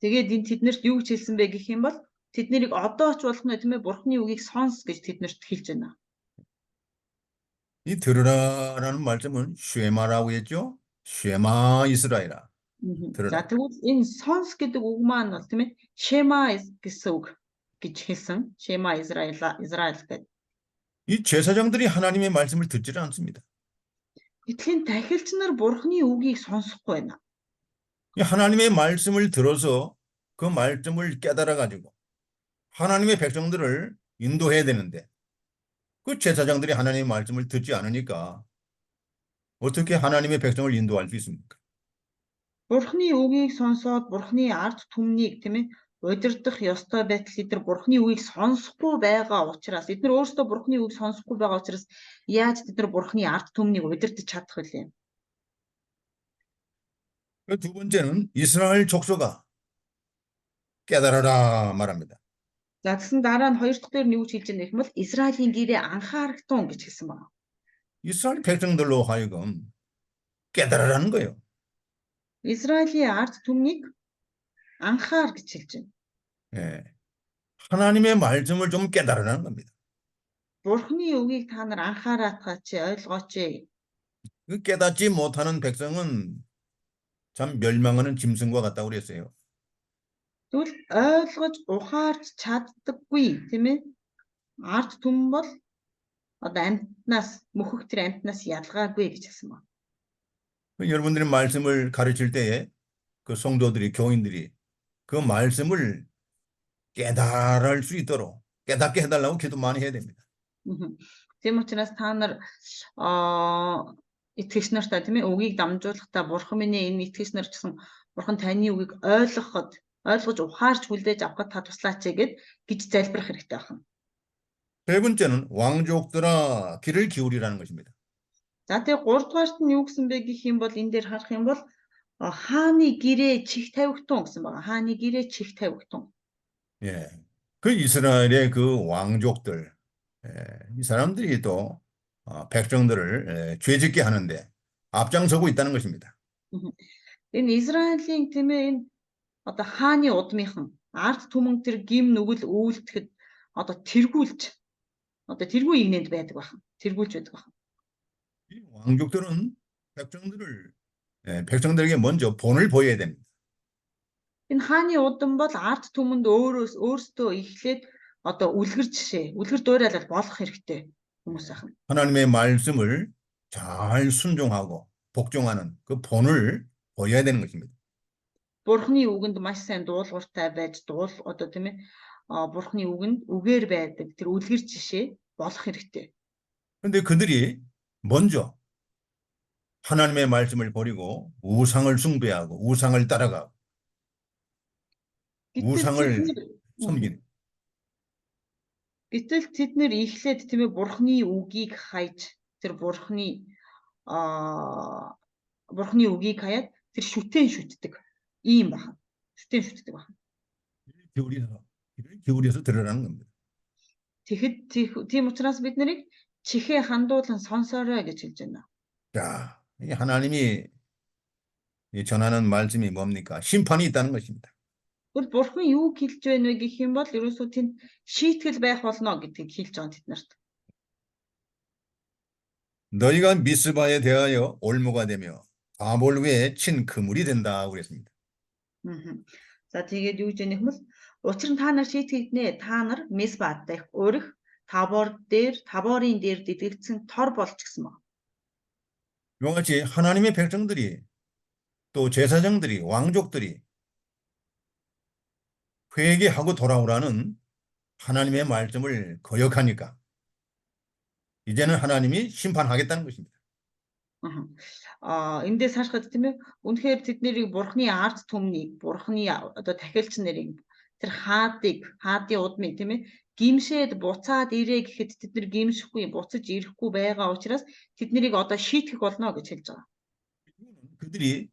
Тэгээд энэ тэднэрт юу гэж хэлсэн бэ гэх юм бол тэднийг одоо ч болох нь тийм ээ Бурханы үгийг сонс гэж тэднэрт хэлж байна. 이 들으라라는 말씀은 쉐마라고 했죠. 쉐마 이스라엘아. За тэгвэл энэ сонс гэдэг үг маань бол тийм ээ Шема гэсэн үг гэж хэлсэн. Шема Израиль гэдэг. 이 제사장들이 하나님의 말씀을 듣지를 않습니다. Гэтэл тахилч нар Бурханы үгийг сонсохгүй байна. 하나님의 말씀을 들어서 그 말씀을 깨달아 가지고 하나님의 백성들을 인도해야 되는데 그 제사장들이 하나님의 말씀을 듣지 않으니까 어떻게 하나님의 백성을 인도할 수 있습니까? Бурханы үгийг сонсоод Бурханы ард түмнийг тийм ээ удирдах ёстой байтал эдгээр Бурханы үгийг сонсохгүй байгаа учраас эдгээр өөрсдөө Бурханы үгийг сонсохгүй байгаа учраас яаж эдгээр Бурханы ард түмнийг удирдах чадах вэ? 두 번째는 이스라엘 족속아 깨달아라 말합니다. За тэгсэн дараа нь хоёр дахь дээр нь юу гэж хэлж байгаа юм бол Израилийн гэрээ анхаарахтун гэж хэлсэн байна. 이스라엘 백성들로 하여금 깨달아라는 거예요. Израилийн ард түмнийг анхаар гэж хэлж байна. 예. 하나님의 말씀을 좀 깨달으라는 겁니다. Бурханы үгийг та нар анхаараатгаач, ойлгооч. 그 깨닫지 못하는 백성은 참 멸망하는 짐승과 같다고 그랬어요. Тэгвэл ойлгож ухаарч чаддаггүй тийм ээ. Ард түмэн бол одоо амьтнаас мөхөх тэр амьтнаас ялгаагүй гэж хэлсэн байна. 여러분들이 말씀을 가르칠 때에 그 성도들이, 교인들이 그 말씀을 깨달을 수 있도록 깨닫게 해달라고 기도 많이 해야 됩니다. Тийм учраас та нар итгэгч нартай тийм ээ үгийг дамжуулахдаа бурхан минь энэ итгэгч нар ч гэсэн бурхан таны үгийг ойлгож ухаарч хүлээж авахд та туслаач гэж залбирах хэрэгтэй байна. 세 번째는 왕족들아 귀를 기울이라는 것입니다. За тэгээ 3 дугаарт нь юу гэсэн бэ гэх юм бол энэ дээр харах юм бол хааны гэрээ чих тавигтун гэсэн байна. хааны гэрээ чих тавигтун. 예, 그 이스라엘의 그 왕족들, 이 사람들이 또 백성들을 죄짓게 하는데 앞장서고 있다는 것입니다. Энэ Израилийн тийм ээ энэ одоо хааны удмынхан ард түмэн тэр гим нүгэл үйлдэхэд одоо тэргүй игнэнд байдаг байна. тэргүүлж байдаг байна. 이 왕족들은 백성들에게 먼저 본을 보여야 됩니다. Энэ хааны удам бол ард түмэнд өөрөөсөө эхлээд одоо үлгэр дуурайлал болох хэрэгтэй хүмүүс байна. 하나님의 말씀을 잘 순종하고 복종하는 그 본을 보여야 되는 것입니다. Бурхны үгэнд маш сайн дуулууртай байж одоо тийм ээ Бурхны үгэнд үгээр байдаг тэр үлгэр жишээ болох хэрэгтэй. 그런데 그들이 먼저 하나님의 말씀을 버리고 우상을 숭배하고 우상을 따라가고 우상을 섬기는. Гэтэл тэд нэр эхлээд тийм ээ Бурхны үгийг хайж тэр Бурхны үгийг хаяад тэр шүтэн шүтдэг ийм байна. шүтэн шүтдэг байна. 기울여서 들으라는 겁니다. Тэгэхэд тийм учраас бид нарыг чихээ хандуулан сонсоорой гэж хэлж байна. 자, 이 하나님이 전하는 말씀이 뭡니까? 심판이 있다는 것입니다. Тэгвэл Бурхан юу хэлж байна вэ гэх юм бол ерөөсөө тэнд шийтгэл байх болно гэдгийг хэлж байгаа тэд нарт. 너희가 미스바에 대하여 올무가 되며 아몰 위에 친 그물이 된다 그랬습니다. За тэгээд юу гэж яах юм бол учир нь та нар шийтгэгднэ. Та нар Мисбад дэх өрх Таборын дээр дэвэгдсэн тор болж гисэн байна. 이와 같이 하나님의 백성들이 또 제사장들이 왕족들이 회개하고 돌아오라는 하나님의 말씀을 거역하니까 이제는 하나님이 심판하겠다는 것입니다. Эндээс харахад тийм ээ үнэхээр тэд нэрийг Бурхны ард түмнийг Бурхны одоо тахилч нарыг тэр хаадын удмыг тийм ээ гимшээд буцаад ирээ гэхэд тэд нар гимшихгүй буцаж ирэхгүй байгаа учраас тэд нарыг одоо шийтгэх болно гэж хэлж байгаа. 그들이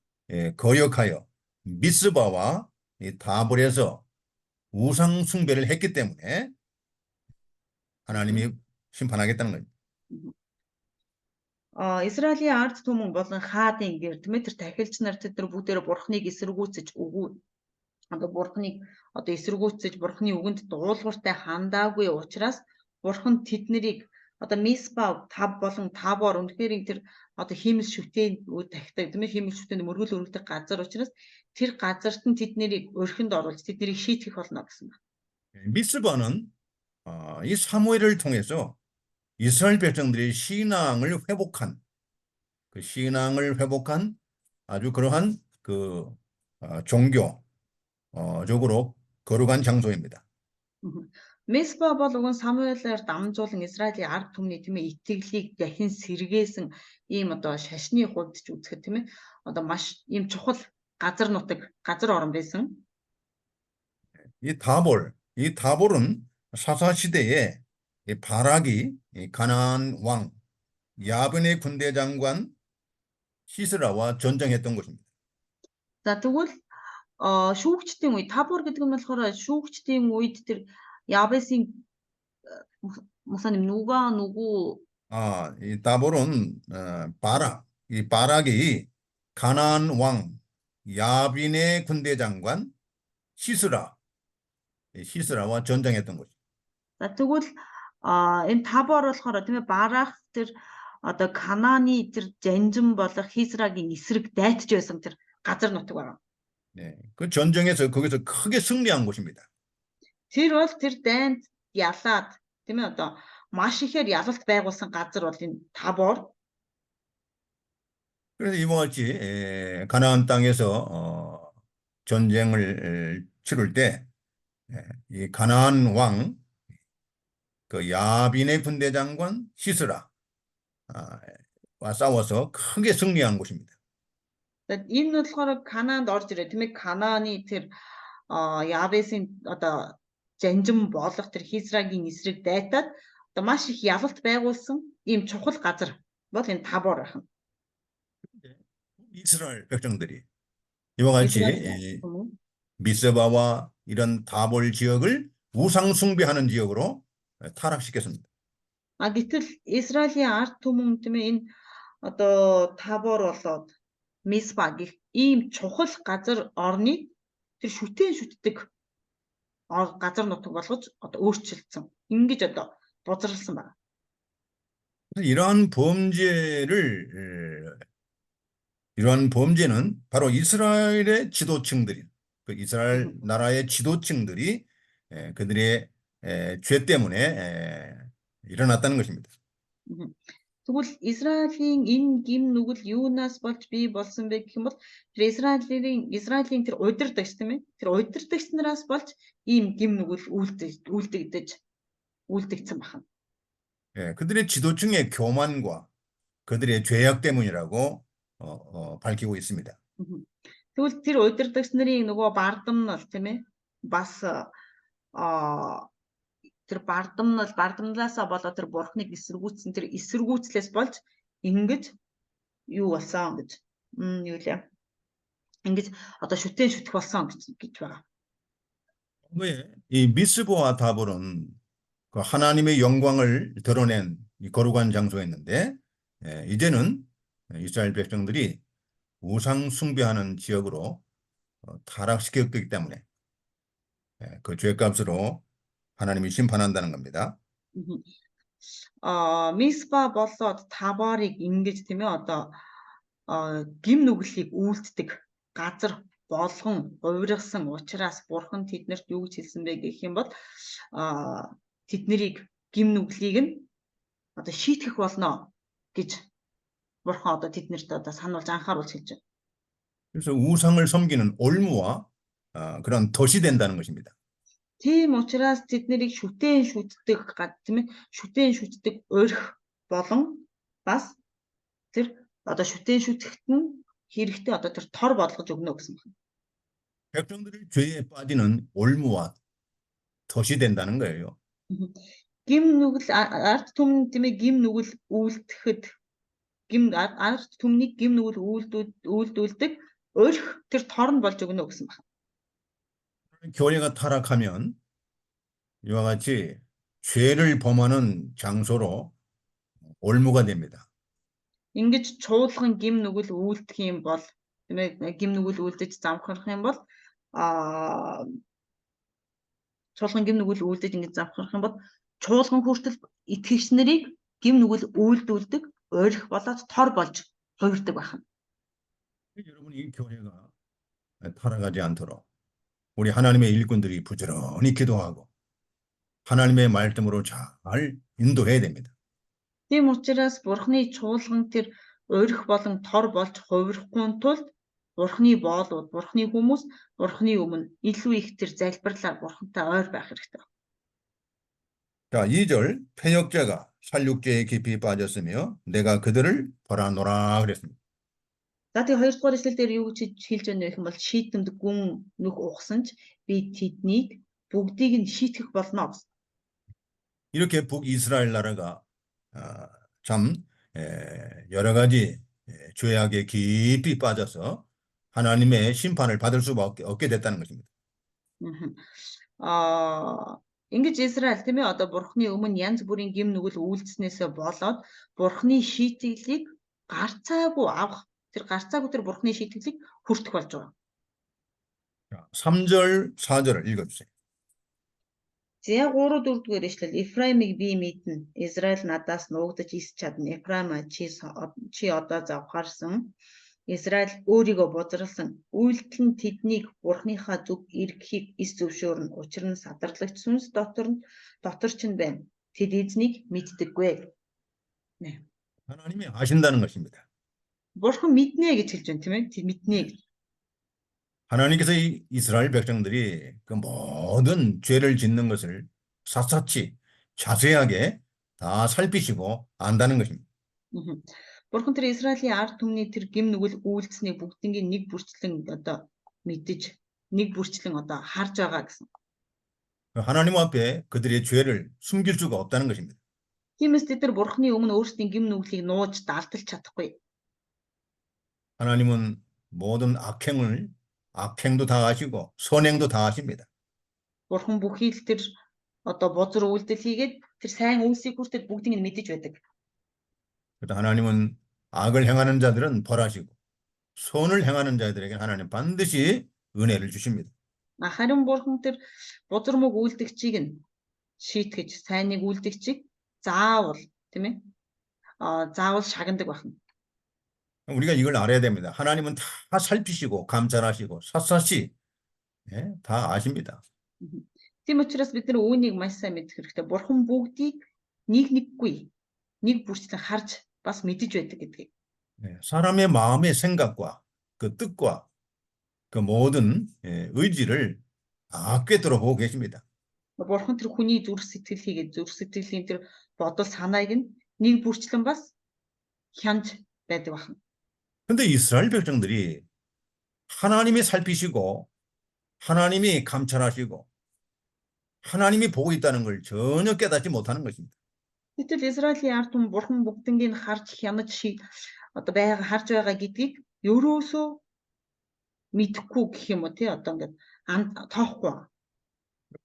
거역하여 미스바와 다볼에서 우상 숭배를 했기 때문에 하나님이 심판하겠다는 겁니다. Израилийн ард түмэн болон хаадын гэр тийм ээ тэр тахилч нар тэд нар бүгдээрээ Бурхныг эсэргүүцэж эсэргүүцэж Бурхны үгэнд дуулууртай хандаагүй учраас Бурхан тэд нарыг одоо Мисба болон Табор үнэхээр тэр одоо хиймэл шүтэн тахдаг тийм ээ хиймэл шүтэнд мөргөл өргөдөг газар учраас тэр газарт нь тэд нарыг өрхөнд оруулж тэд нарыг шийтгэх болно гэсэн байна. 미스바는 이 사무엘을 통해서 이스라엘 백성들이 신앙을 회복한 아주 그러한 그 종교적으로 거룩한 장소입니다. Мисба бол уг нь Самуэлаар дамжуулан Израилийн ард түмний тийм ээ итгэлийг дахин сэргээсэн ийм одоо шашны хувьд ч үзэхэд тийм ээ одоо маш ийм чухал газар орн байсан. 이 다볼은 사사 시대에 이 바락이 가나안 왕 야빈의 군대 장관 시스라와 전쟁했던 곳입니다. За тэгвэл шүүгчдийн үед Табор гэдэг нь болохоор шүүгчдийн үед тэр Ябесийн 이 다볼은 이 바락이 가나안 왕 야빈의 군대 장관 시스라와 전쟁했던 곳. За тэгвэл энэ Табор болохоор тийм ээ Барах тэр одоо Канааны тэр жанжин болох Хисрагийн эсрэг дайтж байсан тэр газар нутаг байна. 네, 그 전쟁에서 거기서 크게 승리한 곳입니다. Тэр бол тэр дайнд ялаад тийм ээ одоо маш ихээр ялалт байгуулсан газар бол энэ Табор. 그래서 이와 같이 가나안 땅에서 전쟁을 치를 때 이 가나안 왕 그 야빈의 군대 장관 시스라 와 싸워서 크게 승리한 곳입니다. Тэгээд энэ нь болохоор Канаанд орж ирээ тийм ээ. Канааны тэр Ябесийн одоо жанжин болох тэр Хизрагийн эсрэг дайтаад одоо маш их ялалт байгуулсан ийм чухал газар бол энэ Табор байна. 이스라엘 백성들이 이와 같이 Израиль 미스바와 이런 다볼 지역을 우상 숭배하는 지역으로 타락시켰습니다. гэтэл Израилийн ард түмэн тийм ээ энэ одоо Табор болоод Мисба гэх ийм чухал газар орныг тэр шүтэн шүтдэг газар нутаг болгож одоо өөрчилсөн. Ингэж одоо бузарласан байна. 이러한 범죄는 바로 이스라엘의 지도층들이 그 이스라엘 나라의 지도층들이 그들의 죄 때문에 일어났다는 것입니다. Тэгвэл Израилийн энэ гим нүгэл юунаас болж бий болсон бэ гэх юм бол тэр Израилийн тэр удирдагч тийм ээ. Тэр удирдагч нараас болж ийм гим нүгэл үлдэгдсэн байна. 그들의 지도층의 교만과 그들의 죄악 때문이라고 밝히고 있습니다. Тэгвэл тэр удирдагч нарын нөгөө бардамнал тийм ээ. Бас тэр бардамналаасаа болоод тэр бурхныг эсэргүүцсэн тэр эсэргүүцлээс болж ингэж юу болсон гэж юу лээ. Ингэж одоо шүтэн шүтэх болсон гэж байгаа. 이 미스보와 다볼은 그 하나님의 영광을 드러낸 이 거룩한 장소였는데 이제는 이스라엘 백성들이 우상 숭배하는 지역으로 타락시켰기 때문에 그 죄값으로 하나님이 심판한다는 겁니다. Мисба болоод Таборыг ингэж тийм ээ одоо гим нүглийг үйлддэг газар болгон хувиргасан учраас бурхан тэднэрт юу гэж хэлсэн бэ гэх юм бол тэднийг гим нүглийг нь одоо шийтгэх болно гэж бурхан одоо тэднэрт одоо сануулж анхааруулж хэлж байна. 그래서 우상을 섬기는 올무와 그런 덫이 된다는 것입니다. Тийм учраас тэднийг шүтэн шүтдэг тийм ээ шүтэн шүтдэг өрх болон бас тэр одоо шүтэн шүтгэхт нь хэрэгтэй одоо тэр тор болгож өгнө гэсэн байна. 백성들이 죄에 빠지는 올무와 덫이 된다는 거예요. Гим нүгэл ард түмэн тийм ээ гим нүгэл үлдэхэд ард түмнийг гим нүгэл үйлдүүлдэг өрх тэр тор нь болж өгнө гэсэн байна. 교회가 타락하면 이와 같이 죄를 범하는 장소로 올무가 됩니다. Ингэж чуулган гим нүгэл үйлдэх юм бол тийм ээ гим нүгэл үйлдэж замхрах юм бол чуулган гим нүгэл үйлдэж ингэж замхрах юм бол чуулган хүртэл итгэгч нарыг гим нүгэл үйлдүүлдэг өрх болоод тор болж хувирдаг байна. 여러분 이 교회가 타락하지 않도록 우리 하나님의 일꾼들이 부지런히 기도하고 하나님의 말씀으로 잘 인도해야 됩니다. Тийм учраас бурхны чуулган тэр өрх болон тор болж хувирахгүй тулд бурхны боолууд бурхны хүмүүс бурхны өмнө илүү их тэр залбирлаар бурхантай ойр байх хэрэгтэй. 자, 2절 패역자가 살육죄에 깊이 빠졌으며 내가 그들을 벌하노라 그랬습니다. За тэгээ 2 дугаар эшлэл дээр юу гэж хэлж байна вэ гэх юм бол шийтэнд гүн нүх ухсан ч би тэднийг бүгдийг нь шийтгэх болно гэсэн. 이렇게 북이스라엘 나라가 참 여러 가지 죄악에 깊이 빠져서 하나님의 심판을 받을 수밖에 없게 됐다는 것입니다. Ингэж Израиль тийм ээ одоо бурхны өмнө янз бүрийн гим нүгэл үйлдснээсээ болоод бурхны шийтгэлийг гарцаагүй авах тэр гарцаагүй тэр бурхны шийтгэлийг хүртэх болж байгаа. 3절, 4절을 읽어주세요. За 3 4 дугаар эшлэл Ефраимыг би мэднэ. Израиль надаас нуугдаж ис чадна. Ефраим чи одоо завхаарсан. Израиль өөрийгөө бузралсан. Үйлдэл нь тэднийг бурхныхаа зүг эргэхийг ис зөвшөөрнө. Учир нь садарлагч сүнс дотор ч нь байна. Тэд эзнийг мэддэггүй. 하나님이 아신다는 것입니다. Бурхан мэднэ гэж хэлж байна тийм ээ. Тэд мэднэ. 하나님께서 이 이스라엘 백성들이 그 모든 죄를 짓는 것을 샅샅이 자세하게 다 살피시고 안다는 것입니다. Мгм. Бурхан тэр Израилийн ард түмний тэр гим нүгэл үйлдэлснийг бүгднийг нэг бүрчлэн одоо мэдэж нэг бүрчлэн одоо харж байгаа гэсэн. 하나님 앞에 그들의 죄를 숨길 수가 없다는 것입니다. Тиймээс тэд нар Бурханы өмнө өөрсдийн гим нүглийг нууж далталж чадахгүй. 하나님은 모든 악행도 다 아시고 선행도 다 아십니다. Бурхан бүхий л тэр одоо бузар үйлдэл хийгээд тэр сайн үйлсийг хүртэл бүгдийг нь мэдэж байдаг. 그래서 하나님은 악을 행하는 자들은 벌하시고 선을 행하는 자들에게 하나님 반드시 은혜를 주십니다. Харин Бурхан тэр бузар мөг үйлдэгчийг нь шийтгэж сайныг үйлдэгчийг заавал тийм ээ заавал шагнадаг байна. 우리가 이걸 알아야 됩니다. 하나님은 다 살피시고 감찰하시고 샅샅이 다 아십니다. Тийм учраас бид нар үүнийг маш сайн мэдэх хэрэгтэй. Бурхан бүгдийг нэггүй нэг бүрчлэн харж бас мэдэж байдаг гэдгийг. 사람의 마음의 생각과 그 뜻과 그 모든 의지를 다 꿰뚫어 보고 계십니다. Бурхан тэр хүний зүрх сэтгэлийг зүрх сэтгэлийн тэр бодол санааг нь нэг бүрчлэн бас хянж байдаг байна. 근데 이스라엘 백성들이 하나님이 살피시고 하나님이 감찰하시고 하나님이 보고 있다는 걸 전혀 깨닫지 못하는 것입니다. Гэтэл Израилийн ард түмэн Бурхан бүгднийг харж хянаж одоо байга харж байгаа гэдгийг ерөөсөө мэдэхгүй гэх юм уу тий одоо ингээд тоохгүй.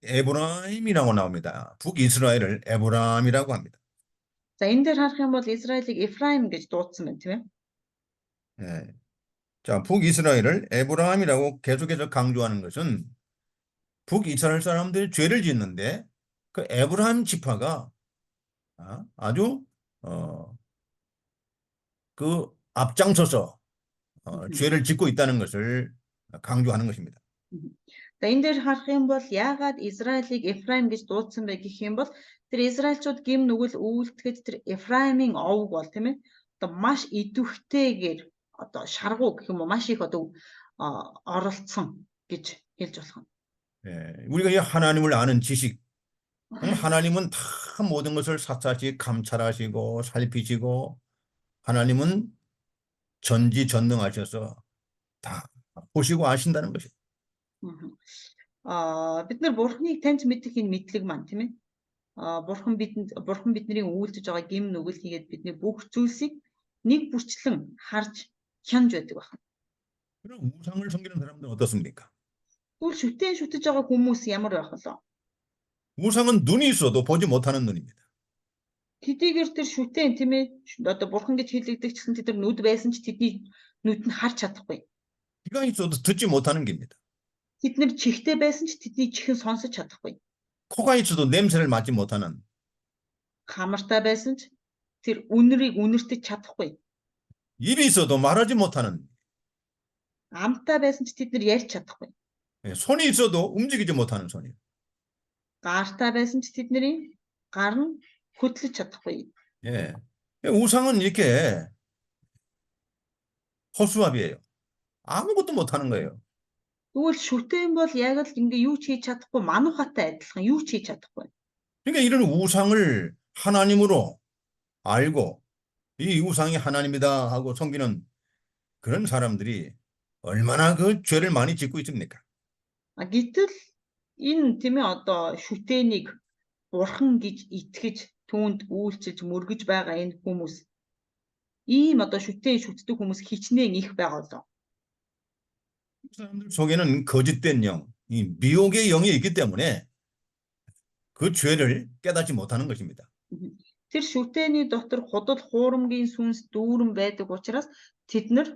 에브라임이라고 나옵니다. 북이스라엘을 에브라임이라고 합니다. За энэ дээр харах юм бол Израилийг Эфраим гэж дуудсан байна тийм ээ. 예. 자, 북이스라엘을 에브라임이라고 계속해서 강조하는 것은 북이스라엘 사람들이 죄를 짓는데 그 에브라임 지파가 아주 그 앞장서서 죄를 짓고 있다는 것을 강조하는 것입니다. За энэ дээр харах юм бол яагаад Израилийг Эфраим гэж дуудсан бэ гэх юм бол тэр Израильчууд гим нүгэл үйлдэхэд тэр Эфраимын овг бол тийм ээ одоо маш идэвхтэйгээр одоо шаргуу гэх юм уу маш их одоо оролцсон гэж хэлж болох юм. 예, 우리가 이 하나님을 아는 지식, 하나님은 다 모든 것을 샅샅이 감찰하시고 살피시고 하나님은 전지전능하셔서 다 보시고 아신다는 것이죠. Бид нар Бурханыг таньж мэдэх энэ мэдлэг маань тийм ээ. Бурхан бидний үйлдэж байгаа гим нүгэл хийгээд бидний бүх зүйлсийг нэг бүрчлэн харж хянж байдаг байна. 그럼 우상을 섬기는 사람들은 어떻습니까? Тэгвэл шүтэн шүтэж байгаа хүмүүс ямар байх вэ? 우상은 눈이 있어도 보지 못하는 눈입니다. Тэдгээр тэр шүтэн тийм ээ одоо Бурхан гэж хэлэгдэх гэсэн тэр нүд байсан ч тэдний нүд нь харж чадахгүй. 귀가 있어도 듣지 못하는 겁니다. Тэд нар чихтэй байсан ч тэдний чихэн сонсож чадахгүй. 코가 있어도 냄새를 맡지 못하는. Хамартай байсан ч тэр үнэрийг үнэртэж чадахгүй. 입이 있어도 말하지 못하는. Амтай байсан ч тэд нар ярьж чадахгүй. 손이 있어도 움직이지 못하는 손이에요. Гаартай байсан ч тэдний гар нь хөдлөж чадахгүй. 예. 우상은 이렇게 허수아비예요. 아무것도 못하는 거예요. Тэгвэл шүтэн бол яг л ингээ юу ч хийж чадахгүй, манухатай адилхан юу ч хийж чадахгүй. 그러니까 이런 우상을 하나님으로 알고 이 우상이 하나님이다 하고 섬기는 그런 사람들이 얼마나 그 죄를 많이 짓고 있습니까? Гэтэл энэ тийм ээ одоо шүтэнийг бурхан гэж итгэж түүнд үйлчилж мөргөж байгаа энэ хүмүүс ийм одоо шүтэн шүтдэг хүмүүс хичнээн их байгаа лөө. 그 사람들 속에는 거짓된 영, 이 미혹의 영이 있기 때문에 그 죄를 깨닫지 못하는 것입니다. Тэр шүтэний дотор худал хуурамгийн сүнс дүүрэн байдаг учраас тэд нар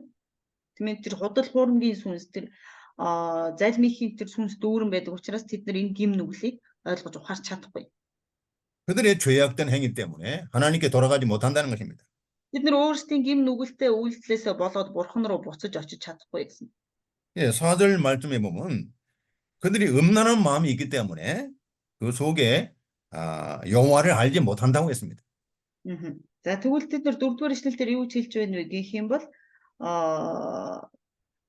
тийм ээ тэр худал хуурамгийн сүнс тэр залмихийн тэр сүнс дүүрэн байдаг учраас тэд нар энэ гим нүглийг ойлгож ухаарч чадахгүй. 그들의 죄악된 행위 때문에 하나님께 돌아가지 못한다는 것입니다. Бид нар өөрсдийн гим нүгэлтэй үйлдэлээсээ болоод бурхан руу буцаж очиж чадахгүй гэсэн. 예, 4절 말씀에 보면 그들이 음란한 마음이 있기 때문에 그 속에 여호와를 알지 못한다고 했습니다. За тэгвэл тэд нар 4-р эшлэл дээр юу хэлж байна вэ гэх юм бол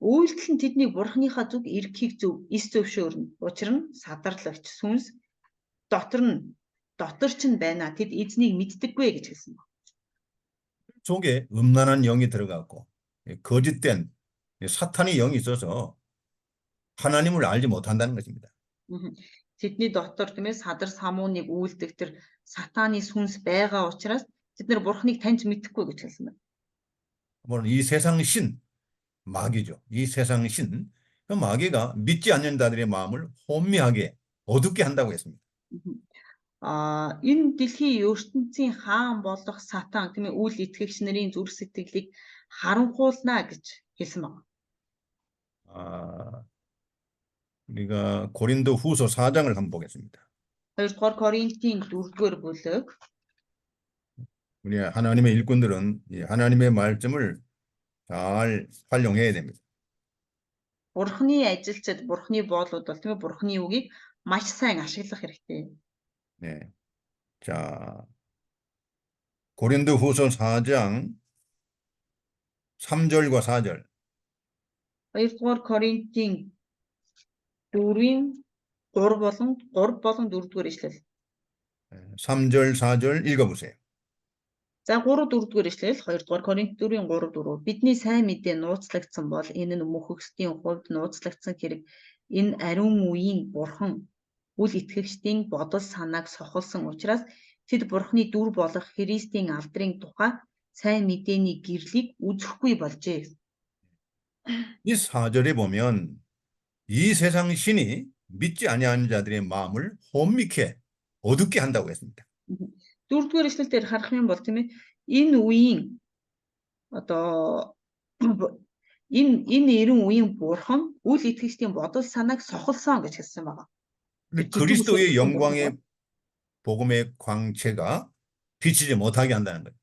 Үйлдэл нь тэднийг бурхныхаа зүг эрхийг эс зөвшөөрнө. Учир нь садарлагч сүнс дотор ч байна. Тэд эзнийг мэддэггүй гэж хэлсэн байна. 속에 음란한 영이 들어갔고 거짓된 사탄의 영이 있어서 하나님을 알지 못한다는 것입니다. Тэдний дотор тийм ээ садар самууныг үйлдэх тэр сатааны сүнс байгаа учраас тэд нар бурхныг таньж мэдэхгүй гэж хэлсэн байна. 물론 이 세상 신 마귀죠. 이 세상 신, 그 마귀가 믿지 않는 자들의 마음을 혼미하게 어둡게 한다고 했습니다. Энэ дэлхийн ертөнцийн хаан болох сатан тийм ээ үйл итгэгч нарын зүрх сэтгэлийг харанхуулна гэж хэлсэн байна. 우리가 고린도 후서 4장을 한번 보겠습니다. 2-р Коринтын 4-р бүлэг. 우리 하나님의 일꾼들은 이 하나님의 말씀을 잘 활용해야 됩니다. Бурхны ажилчид, бурхны боолууд бол тийм ээ бурхны үгийг маш сайн ашиглах хэрэгтэй. 네. 자, 고린도 후서 4장 3절과 4절. 2-р Коринтын 4-ийн 3 болон 4-р ишлэл. 3절, 4절 읽어보세요. За 3-4-р ишлэл 2-р Коринт 4-ийн 3-4. Бидний сайн мэдээ нууцлагдсан бол энэ нь мөхөксдийн хувьд нууцлагдсан хэрэг. Энэ ариун үеийн бурхан үл итгэгчдийн бодол санааг сохолсон учраас тэд бурхны дүр болох Христийн алдрын тухай сайн мэдээний гэрлийг үзэхгүй болжээ. 이 4절에 보면 이 세상 신이 믿지 아니하는 자들의 마음을 혼미케 어둡게 한다고 했습니다. 4-р ишлэл дээр харах юм бол тийм ээ энэ үеийн одоо энэ эрен үеийн бурхан үл итгэгчдийн бодол санааг сохолсон гэж хэлсэн байна. 그리스도의 영광의 복음의 광채가 비치지 못하게 한다는 거예요.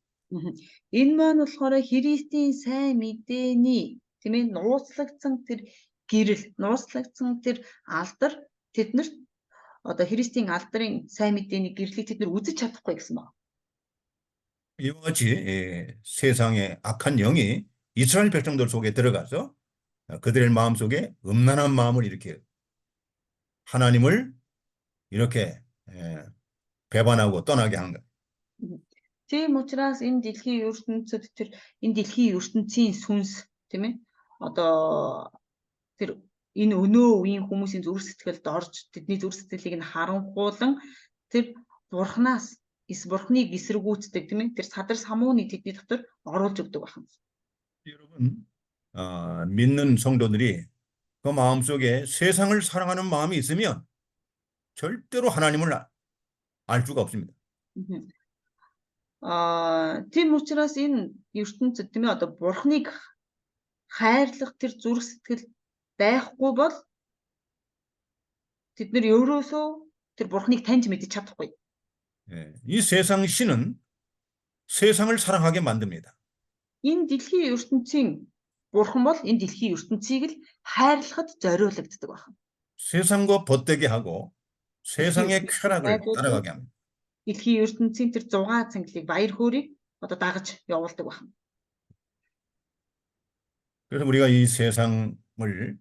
Энэ маань болохоор Христийн сайн мэдээний тийм ээ нууцлагдсан тэр гэрэл, нууцлагдсан тэр алдар тэднэрт одоо Христийн алдрын сайн мэдээний гэрлийг тэд нар үзэж чадахгүй гэсэн байна. 이와 같이 세상의 악한 영이 이스라엘 백성들 속에 들어가서 그들의 마음속에 음란한 마음을 이렇게 하나님을 이렇게 배반하고 떠나게 하는 거예요. Тийм учраас энэ дэлхийн ертөнцийн сүнс тийм ээ одоо тэр энэ өнөө үеийн хүмүүсийн зүрх сэтгэлд орж тэдний зүрх сэтгэлийг нь харанхуулан тэр бурхнаас бурхныг эсэргүүцдэг тийм ээ тэр садар самууны тэдний дотор оруулж өгдөг байна. 여러분 믿는 성도들이 그 마음속에 세상을 사랑하는 마음이 있으면 절대로 하나님을 알 수가 없습니다. Тийм учраас энэ ертөнцид тийм ээ одоо бурхныг хайрлах тэр зүрх сэтгэл байхгүй бол тэд нар өөрөөсөө тэр бурхныг таньж мэдэж чадахгүй. 이 세상 신은 세상을 사랑하게 만듭니다. Энэ дэлхийн ертөнцийн бурхан бол энэ дэлхийн ертөнцийг л хайрлахад зориулагддаг байна. 세상과 벗되게 하고 세상의 쾌락을 따라가게 합니다. дэлхийн ертөнцийн тэр 6 цангалыг баяр хөөргийг одоо дагаж явуулдаг байна. 그래서 우리가 이 세상을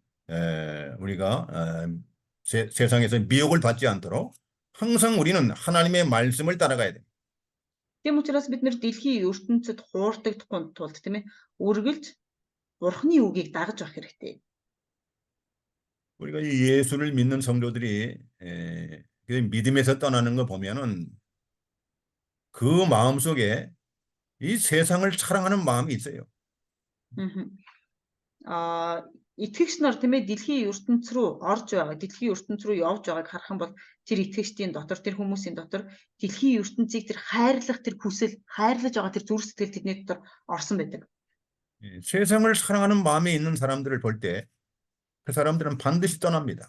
우리가 세상에서 미혹을 받지 않도록 항상 우리는 하나님의 말씀을 따라가야 됩니다. Тийм учраас бид нэр дэлхийн ертөнцид хуурдагдахгүй тулд тийм ээ үргэлж бурхны үгийг дагаж явах хэрэгтэй. 우리가 이 예수를 믿는 성도들이 그 믿음에서 떠나는 거 보면은 그 마음속에 이 세상을 사랑하는 마음이 있어요. Итгэгч нар тийм ээ дэлхийн ертөнц рүү орж байгаа, дэлхийн ертөнц рүү явж байгааг харах юм бол тэр итгэгчдийн дотор, тэр хүмүүсийн дотор дэлхийн ертөнцийг тэр хайрлах тэр хүсэл, хайрлаж байгаа тэр зүрх сэтгэл тэдний дотор орсон байдаг. 세상을 사랑하는 마음이 있는 사람들을 볼 때 그 사람들은 반드시 떠납니다.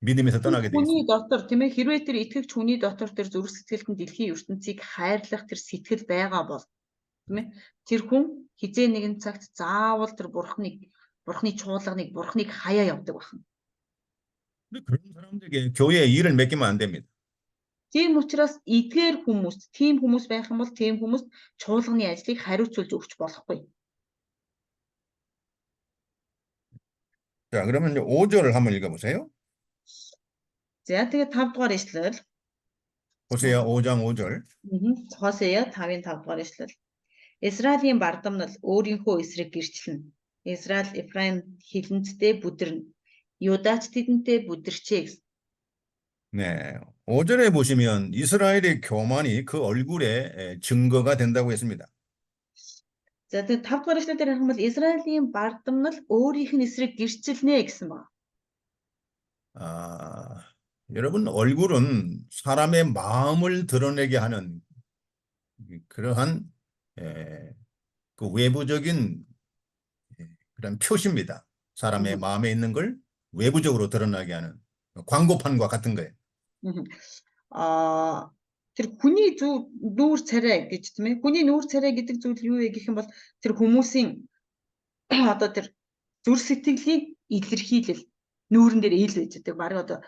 믿음에서 떠나게 돼 있습니다. хүний дотор тийм ээ хэрвээ тэр итгэгч хүний дотор тэр зүрх сэтгэлд нь дэлхийн ертөнцийг хайрлах тэр сэтгэл байгаа бол тийм ээ тэр хүн хизээ нэгэн цагт заавал тэр бурхны чуулганыг бурхныг хаяа явдаг байна. 그런 사람들에게 교회에 일을 맡기면 안 됩니다. Тийм учраас эдгээр хүмүүст, тийм хүмүүс байх юм бол тийм хүмүүст чуулганы ажлыг хариуцуулж өгч болохгүй. 자, 그러면 이제 5절을 한번 읽어보세요. За тэгээд 5 дугаар ишлэл. 호세아 5장 5절. Хосея 5-ын 5 дугаар ишлэл. Израилийн бардамнал өөрийнхөө эсрэг гэрчлэнэ. Израиль Эфраим хилэнцтэй бүдэрнэ. Юдач тэдэнтэй бүдэрчээ гэсэн. 네, 5절에 보시면 이스라엘의 교만이 그 얼굴에 증거가 된다고 했습니다. За тэгээд 5 дугаар ишлэл дээр харах юм бол Израилийн бардамнал өөрийнх нь эсрэг гэрчилнэ гэсэн байна. 아, 여러분, 얼굴은 사람의 마음을 드러내게 하는 그러한 그 외부적인 그런 표시입니다. 사람의 마음에 있는 걸 외부적으로 드러나게 하는 광고판과 같은 거예요. Тэр хүний нүүр царай гэж тийм ээ. Хүний нүүр царай гэдэг зүйл юу вэ гэх юм бол тэр хүмүүсийн одоо тэр зүр сэтгэлийн илэрхийлэл нүүрэн дээр ил байж байгаа. Бараг одоо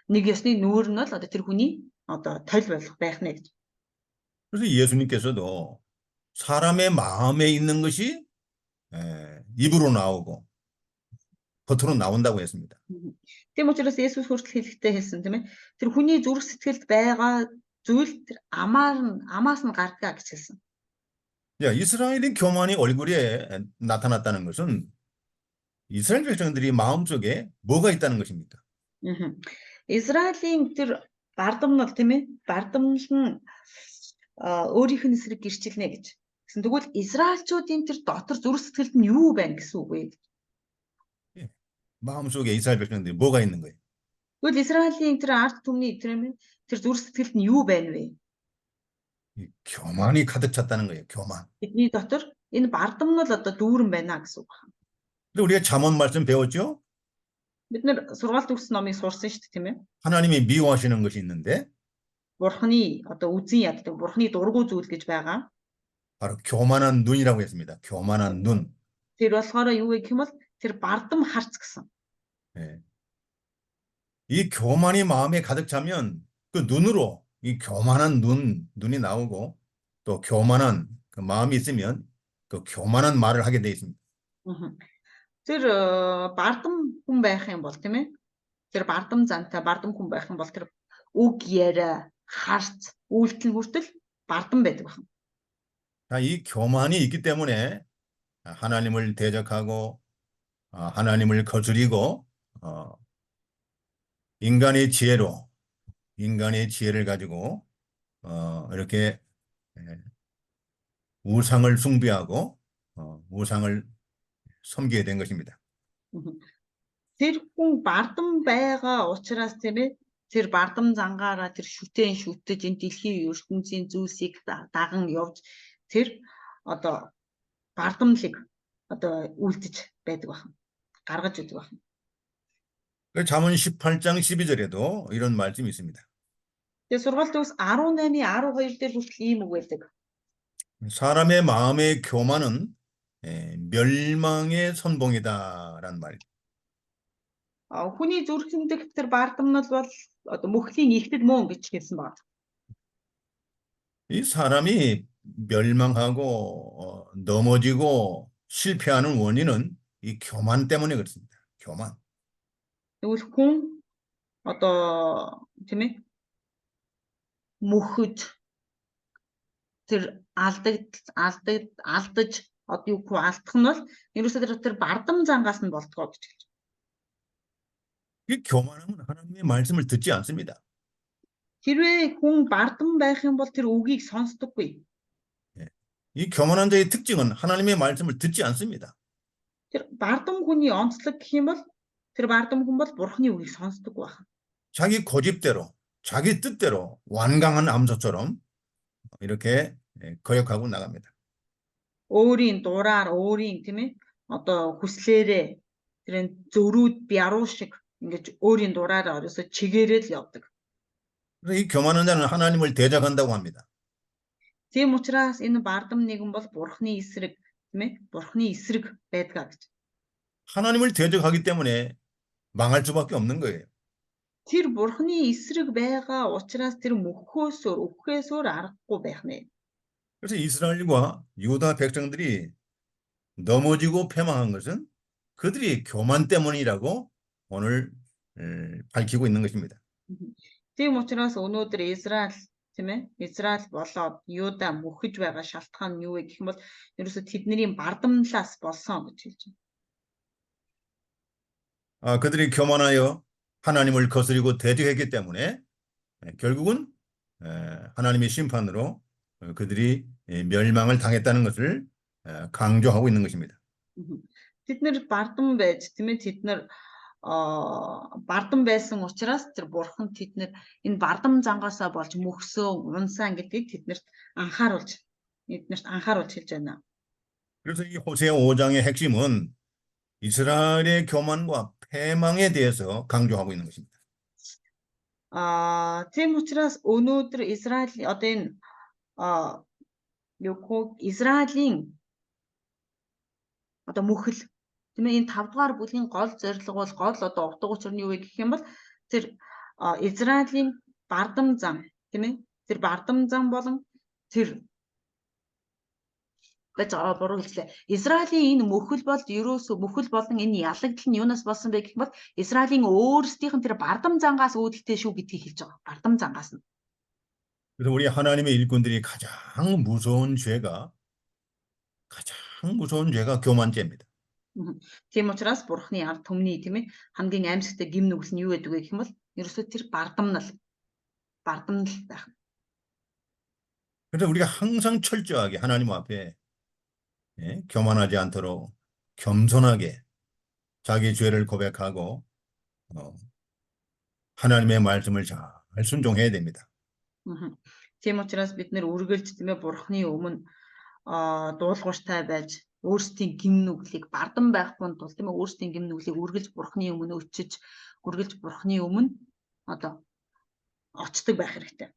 нэг ёсны нүүр нь бол одоо тэр хүний одоо толь болох байх нэ гэж. 그래서 예수님께서도 사람의 마음에 있는 것이 입으로 나오고 겉으로 나온다고 했습니다. Тийм учраас Есүс хүртэл хэлэхдээ хэлсэн тийм ээ. Тэр хүний зүрх сэтгэлд байгаа зүйл тэр амаас нь гардаг гэж хэлсэн. 야, 이스라엘의 교만이 얼굴에 나타났다는 것은 이스라엘 백성들이 마음속에 뭐가 있다는 것입니까? Израилийн тэр бардамнал тийм ээ. Бардамнал нь өөрийнх нь эсрэг гэрчилнэ гэж. Гэсэн тэгвэл Израильчуудын тэр дотор зүрх сэтгэлд нь юу байна гэсэн үг вэ? 마음속에 이스라엘 백성들이 뭐가 있는 거예요? Тэгвэл Израилийн тэр ард түмний тэр зүрх сэтгэлд нь юу байна вэ? 교만이 가득 찼다는 거예요. 교만. Бидний дотор энэ бардамнал одоо дүүрэн байна гэсэн үг байна. 근데 우리가 잠언 말씀 배웠죠? Бид нэр сургаалт өгсөн номыг сурсан шүү дээ, тийм ээ. 하나님이 미워하시는 것이 있는데 Бурхны одоо үзэн яддаг, бурхны дургу зүйл гэж байгаа. 바로 교만한 눈이라고 했습니다. 교만한 눈. Тэр болохоор юу вэ гэх юм бол тэр бардам харц гэсэн. 예. 이 교만이 마음에 가득 차면 그 눈으로 이 교만한 눈이 나오고 또 교만한 그 마음이 있으면 그 교만한 말을 하게 돼 있습니다. Тэр бардам хүн байх юм бол тийм ээ. Тэр бардам зантай бардам хүн байх юм бол тэр үг яриа, харц, үйлдэл хүртэл бардам байдаг байна. 이 교만이 있기 때문에 하나님을 대적하고 하나님을 거스리고 인간의 지혜를 가지고 이렇게 우상을 숭배하고 우상을 섬기게 된 것입니다. Тэр хүн бардам байгаа учраас тийм ээ. Тэр бардам зангаараа тэр шүтэж энэ дэлхийн ертөнцийн зүйлсийг даган явж тэр одоо бардамлыг одоо үлдэж байдаг байна. гаргаж өгдөг байна. 잠언 18장 12절에도 이런 말씀이 있습니다. Тэгээ сургаалт төгс 18-ийн 12 дээр хүртэл ийм үг байдаг. 사람의 마음의 교만은 멸망의 선봉이다라는 말. Хүний зүрхэндх тэр бардамнал бол одоо мөхлийн ихтэд мөн гэж хэлсэн байна. 이 사람이 멸망하고 넘어지고 실패하는 원인은 이 교만 때문에 그렇습니다. 교만. Тэгвэл хүн одоо тийм ээ мөхөж тэр алдаж одоо юу хөө алдах нь бол ерөөсөө тэр бардам зангаас нь болтгоо гэж хэлж. 이 교만함은 하나님의 말씀을 듣지 않습니다. Хэрвээ хүн бардам байх юм бол тэр үгийг сонсдоггүй. 이 교만한 자의 특징은 하나님의 말씀을 듣지 않습니다. Тэр бардам хүний онцлог гэх юм бол тэр бардам хүн бол бурхны үгийг сонсдоггүй байна. 자기 고집대로, 자기 뜻대로 완강한 암소처럼 이렇게 거역하고 나갑니다. Өөрийн дураар, өөрийн тийм ээ одоо хүслээрээ тэр зөрүүд бяруу шиг ингэж өөрийн дураараа ерөөсө чигээрэл явдаг. 그래서 이 교만한 자는 하나님을 대적한다고 합니다. Тийм учраас энэ бардам нэгэн бол бурхны эсрэг тийм ээ бурхны эсрэг байдгаа гэж. 하나님을 대적하기 때문에 망할 수밖에 없는 거예요. Тэр бурхны эсрэг байгаа учраас тэр өхөөсөөр аргагүй байх нэ. 그래서 이스라엘과 유다 백성들이 넘어지고 패망한 것은 그들이 교만 때문이라고 오늘 밝히고 있는 것입니다. Тийм учраас өнөөдөр Израиль тийм ээ Израиль болоод Юда мөхөж байгаа шалтгаан нь юу вэ гэх юм бол ерөөсө тэдний бардамлаас болсон гэж хэлж байна. 그들이 교만하여 하나님을 거스리고 대적했기 때문에 결국은 하나님의 심판으로 그들이 멸망을 당했다는 것을 강조하고 있는 것입니다. Тэд нэр бардам байж тийм ээ тэд нар бардам байсан учраас тэр бурхан тэднэр энэ бардам зангаасаа болж мөхсөн унсан гэдгийг тэднэрт анхааруулж хэлж байна. 그래서 이 호세아 5장의 핵심은 이스라엘의 교만과 패망에 대해서 강조하고 있는 것입니다. Тийм учраас өнөөдөр Израиль одоо энэ Израилийн одоо мөхөл тийм ээ энэ 5 дугаар бүлгийн гол зорилго бол гол одоо утга учир нь юу вэ гэх юм бол тэр Израилийн бардам зам тийм ээ тэр бардам зам болон тэр буруу хэллээ. Израилийн энэ мөхөл бол ерөөсөө мөхөл болон энэ ялагдал нь юунаас болсон бэ гэх юм бол Израилийн өөрсдийнх нь тэр бардам зангаас үүдэлтэй шүү гэдгийг хэлж байгаа. Бардам зангаас нь. 그래서 우리 하나님의 일꾼들이 가장 무서운 죄가 교만죄입니다. Тийм учраас бурхны ард түмний тийм ээ хамгийн аимшигтай гим нүгэл нь юу гэдэг вэ гэх юм бол ерөөсөө тэр бардамнал байх. 그래서 우리가 항상 철저하게 하나님 앞에 교만하지 않도록 겸손하게 자기 죄를 고백하고 하나님의 말씀을 잘 순종해야 됩니다. Тийм учраас бид нэр үргэлж тийм ээ бурхны өмнө дуулууртай байж өөрсдийн гим нүглийг бардам байхгүй тул тийм ээ өөрсдийн гим нүглийг үргэлж бурхны өмнө өчөж үргэлж бурхны өмнө одоо очдог байх хэрэгтэй.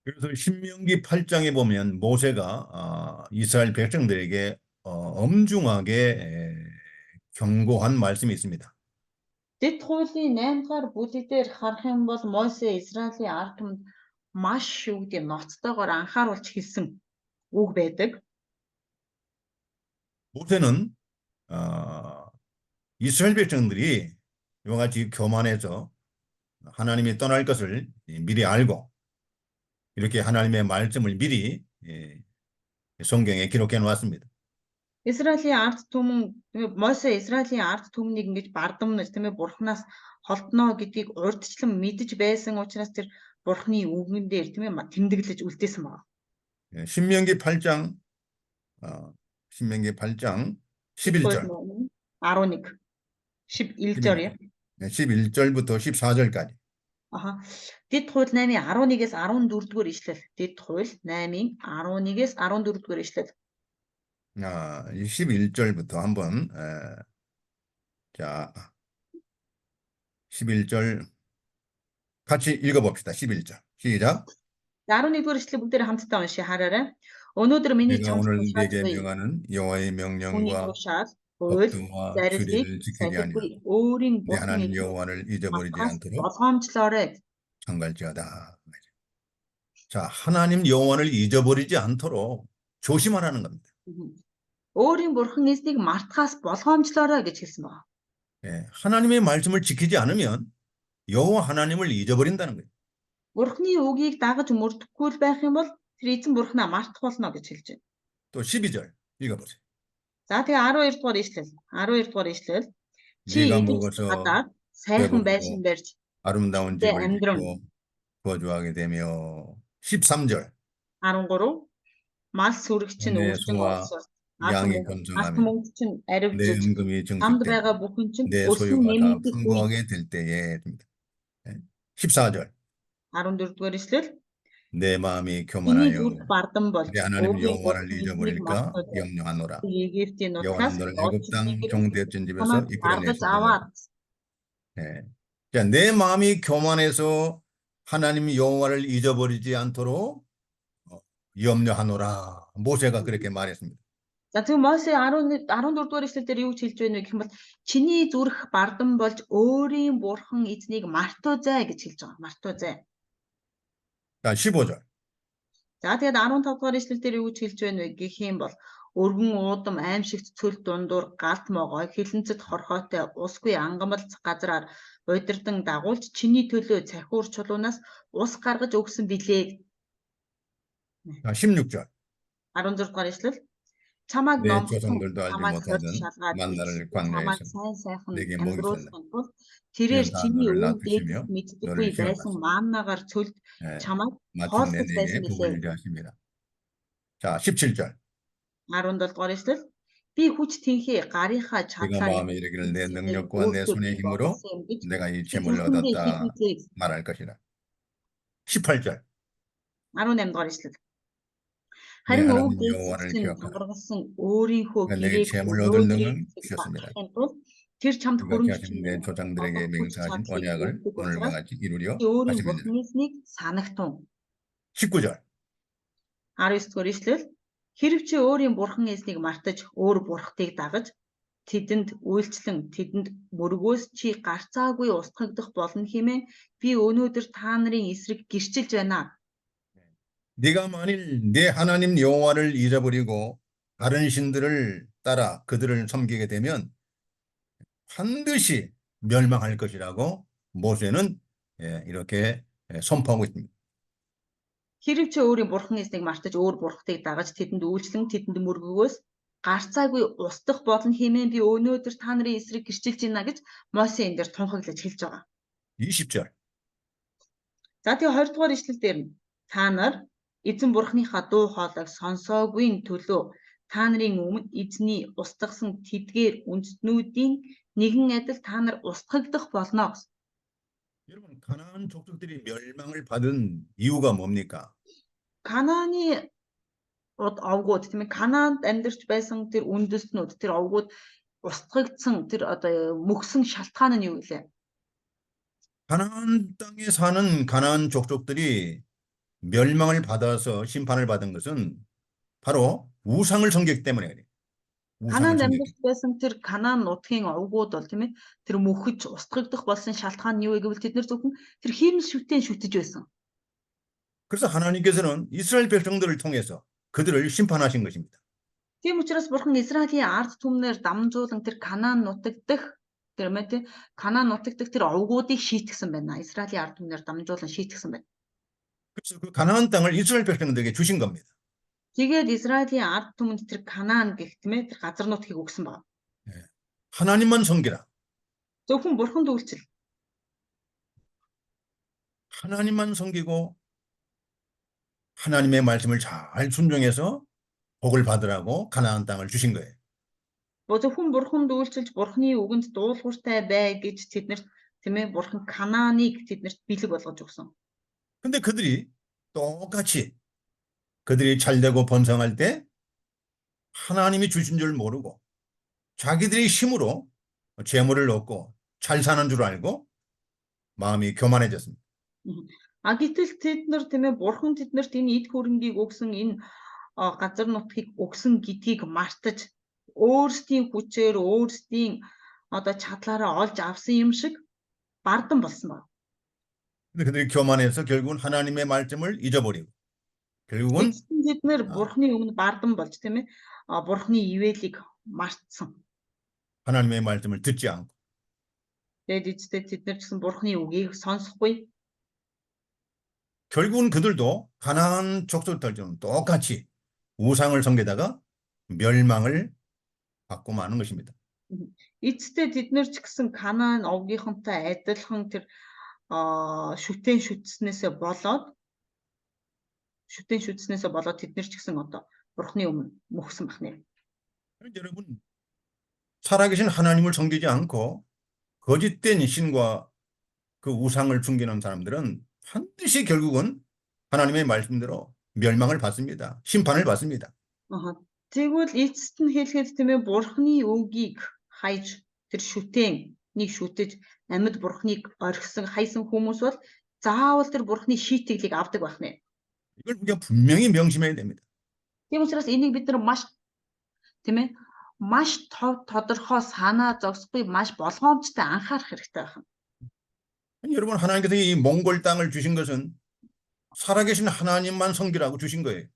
그래서 신명기 8장에 보면 모세가 이스라엘 백성들에게 엄중하게 경고한 말씀이 있습니다. Дэд хуулийн 8 дугаар бүлэгдээр харах юм бол Мосе Израилийн ард түмэнд маш үүдээ ноцтойгоор анхааруулж хэлсэн үг байдаг. 모세는 이스라엘 백성들이 이와 같이 교만해서 하나님이 떠날 것을 미리 알고 이렇게 하나님의 말씀을 미리 성경에 기록해 놓았습니다. Израилийн ард түмэн Мосе Израилийн ард түмнийг ингэж бардамнаж тийм ээ бурхнаас холдноо гэдгийг урьдчилан мэдж байсан учраас тэр бурхны үгэн дээр тийм ээ тэмдэглэж үлдээсэн байна. 신명기 8장 11절 11 11절이요. 11절부터 14절까지. Дэд хууль 8-ийн 11-ээс 14-р ишлэл. Дэд хууль 8-ийн 11-ээс 14-р ишлэл. 11절부터 한번 자 11절 같이 읽어봅시다. 11절 시작. 11-р ишлэл бүгдээр хамтдаа уншия хараарай. Өнөөдөр миний 내가 오늘 네게 명하는 여호와의 명령과 법도와 규례를 지키지 아니하고 내 하나님 여호와를 잊어버리지 않도록 청갈지어다. 자, 하나님 여호와를 잊어버리지 않도록 조심하라는 겁니다. өөрийн бурхан эзнийг мартахаас болгоомжлоорой гэж хэлсэн байна. 하나님의 말씀을 지키지 않으면 여호와 하나님을 잊어버린다는 거예요. Бурхны үгийг дагаж мөрдөхгүй байх юм бол тэр эзэн бурхнаа мартах болно гэж хэлж байна. 또 12절 읽어보세요. За тэгээ 12 дугаар ишлэл. Чи гадаад сайхан байшин барьж 아름다운 집을 짓고 거주하게 되며 13절 13 мал сүрэгч нь өвчин олсоор 양이 건성하며 내 은금이 함도 байгаа бүхэн чинь 내 소유가 다 풍부하게 될 때에 14절 14-р ишлэл 내 마음이 교만하여 내 하나님 여호와를 잊어버릴까 염려하노라. 여호와는 너를 애굽 땅 종되었던 집에서 이끌어내시리라. 자, 내 마음이 교만해서 하나님 여호와를 잊어버리지 않도록 염려하노라. 모세가 그렇게 말했습니다. За тэгвэл Мосе 14-р ишлэл дээр юу хэлж байна вэ гэх юм бол чиний зүрх бардам болж өөрийн бурхан эзнийг мартуузай гэж хэлж байгаа. Мартуузай. 자, 15절. За тэгээд 15 дугаар ишлэл дээр юу хэлж байна вэ гэх юм бол өргөн уудам аимшигт цөл дундуур галт могой хилэнцэд хорхойтой усгүй ангамл газраар удирдан дагуулж чиний төлөө цахиур чулуунаас ус гаргаж өгсөн билээ. 자, 16절. 16 дугаар ишлэл. Чамайг 내 номхон, 조상들도 알지 чамайг хорж 못하던 шалгаад 만나를 эцэстээ чамайг 광야에서 сайн сайхан 내게 먹이셨네. амьдруулсан тул тэрээр 이는 다 чиний 너를 өвөг 낳으시며 дээдэс мэддэггүй 너를 байсан 기억하시고 мааннагаар цөлд чамайг 마침내 хооллож байсан 내게 복을 билээ. 이루게 하십니다. 자, 17절. 17 дугаар ишлэл. Би хүч тэнхээ гарынхаа 네가 чадлаар 마음에 이르기를 내 эцсийн 능력과 내 өөртөө 손의 бий 힘으로 болгосон юм гэж 내가 이 чи 재물을 зүрхэндээ 얻었다 хэлүүлээ. 말할 것이라. 18절. 18 дугаар ишлэл. 내 Харин өвөг 하나님 дээдэс 여호와를 чинь 기억하라. амгаргасан өөрийнхөө 그가 내게 гэрээг 재물 얻을 нөөдрийг 능을 주셨습니다. багахын тулд тэр чамд 그가 хөрөнгө 하신 내 조상들에게 одох хүч 맹세하신 чадлыг 언약을 өгдөг 오늘과 учраас 같이 이루려 чи өөрийн 하심이니라. бурхны эснийг санагтун. 19절. 19 дугаар ишлэл. Хэрэв чи өөрийн бурхан эснийг мартаж өөр бурхтыг дагаж тэдэнд үйлчлэн тэдэнд мөргөөс чи гарцаагүй устгагдах болно хэмээн би өнөөдөр та нарын эсрэг гэрчилж байна. 네가 만일 내 하나님 여호와를 잊어버리고 다른 신들을 따라 그들을 섬기게 되면 반드시 멸망할 것이라고 모세는 이렇게 선포하고 있습니다. Хэрэв чи өөрийн бурхан эснийг мартаж өөр бурхтыг дагаж тэдэнд үйлчлэн тэдэнд мөргөөс гарцаагүй устдах болно хэмээн би өнөөдөр та нарын эсрэг гэрчилж байна гэж Мосе энэ дээр тунхаглаж хэлж байгаа. 20절. За тэгээ 20 дугаар ишлэл дээр нь та нар эзэн бурхныхаа дуу хоолойг сонсоогүй төлөө та нарын өмнө эзний устгасан тэдгээр үндэстнүүдийн нэгэн адил та нар устгагдах болно гэсэн. 여러분 가나안 족속들이 멸망을 받은 이유가 뭡니까? Канааны овгууд тийм ээ Канаанд амьдарч байсан тэр үндэстнүүд тэр овгууд устгагдсан тэр одоо мөхсөн шалтгаан нь юу вэ? 가나안 땅에 사는 가나안 족속들이 멸망을 받아서 심판을 받은 것은 바로 우상을 섬기기 때문에 그래요. 우상을 Канаанд 섬기기. амьдарч байсан тэр Канаан нутгийн овгууд бол тийм ээ тэр мөхөж устгагдах болсон шалтгаан нь юу вэ гэвэл тэд нар зөвхөн тэр хиймэл шүтэн шүтэж байсан. 그래서 하나님께서는 이스라엘 백성들을 통해서 그들을 심판하신 것입니다. Тийм учраас бурхан Израилийн ард түмнээр дамжуулан тэр Канаан нутагдах тэр мэтэ Канаан нутагдах тэр овгуудыг шийтгсэн байна. Израилийн ард түмнээр дамжуулан шийтгсэн байна. 그래서 그 가나안 땅을 이스라엘 백성들에게 주신 겁니다. Тэгээд Израилийн ард түмэнд тэр Канаан гэх тийм ээ тэр газар нутгийг өгсөн байна. 하나님만 섬기라. Зөвхөн бурханд үйлчил. 하나님만 섬기고 하나님의 말씀을 잘 순종해서 복을 받으라고 가나안 땅을 주신 거예요. Зөвхөн бурханд үйлчилж бурханы үгэнд дуулууртай бай гэж тэднэрт тийм ээ бурхан Канааныг тэднэрт бэлэг болгож өгсөн. 근데 그들이 똑같이 그들이 잘되고 번성할 때 하나님이 주신 줄 모르고 자기들의 힘으로 재물을 얻고 잘 사는 줄 알고 마음이 교만해졌습니다. А гэтэл тэд нар тийм ээ бурхан тэднэрт энэ эд хөрөнгийг өгсөн энэ газар нутгийг өгсөн гэдгийг мартаж өөрсдийн хүчээр өөрсдийн одоо чадлаараа олж авсан юм шиг бардан болсон байна. 근데 그들이 교만해서 결국은 하나님의 말씀을 잊어버리고 결국은 Тэд нар бурханы өмнө бардан болж тийм ээ бурханы ивэлийг мартсан. 하나님의 말씀을 듣지 않고 Тэгээд эцэстээ тэд нар гэсэн бурханы үгийг сонсохгүй. 결국은 그들도 가나안 족속들처럼 똑같이 우상을 섬기다가 멸망을 받고 마는 것입니다. Эцэстээ тэд нар ч гэсэн Канаан овгийнхонтой адилхан тэр шүтэн шүтснээсээ болоод тэд нар ч гэсэн одоо бурхны өмнө мөхсөн бахнэ. 여러분 살아계신 하나님을 섬기지 않고 거짓된 신과 그 우상을 숨기는 사람들은 반드시 결국은 하나님의 말씀대로 멸망을 받습니다. 심판을 받습니다. Тэгвэл эцэст нь хэлэхэд тийм ээ бурхны үгийг хайж тэр шүтэнийг шүтэж амьд бурхныг орхисон хайсан хүмүүс бол заавал тэр бурхны шийтгэлийг авдаг байх нэ. 이걸 우리가 분명히 명심해야 됩니다. Тийм учраас энийг бид нар маш тодорхой санаа зовсгүй маш болгоомжтой анхаарах хэрэгтэй байна. 여러분 하나님께서 이 몽골 땅을 주신 것은 살아계신 하나님만 섬기라고 주신 거예요.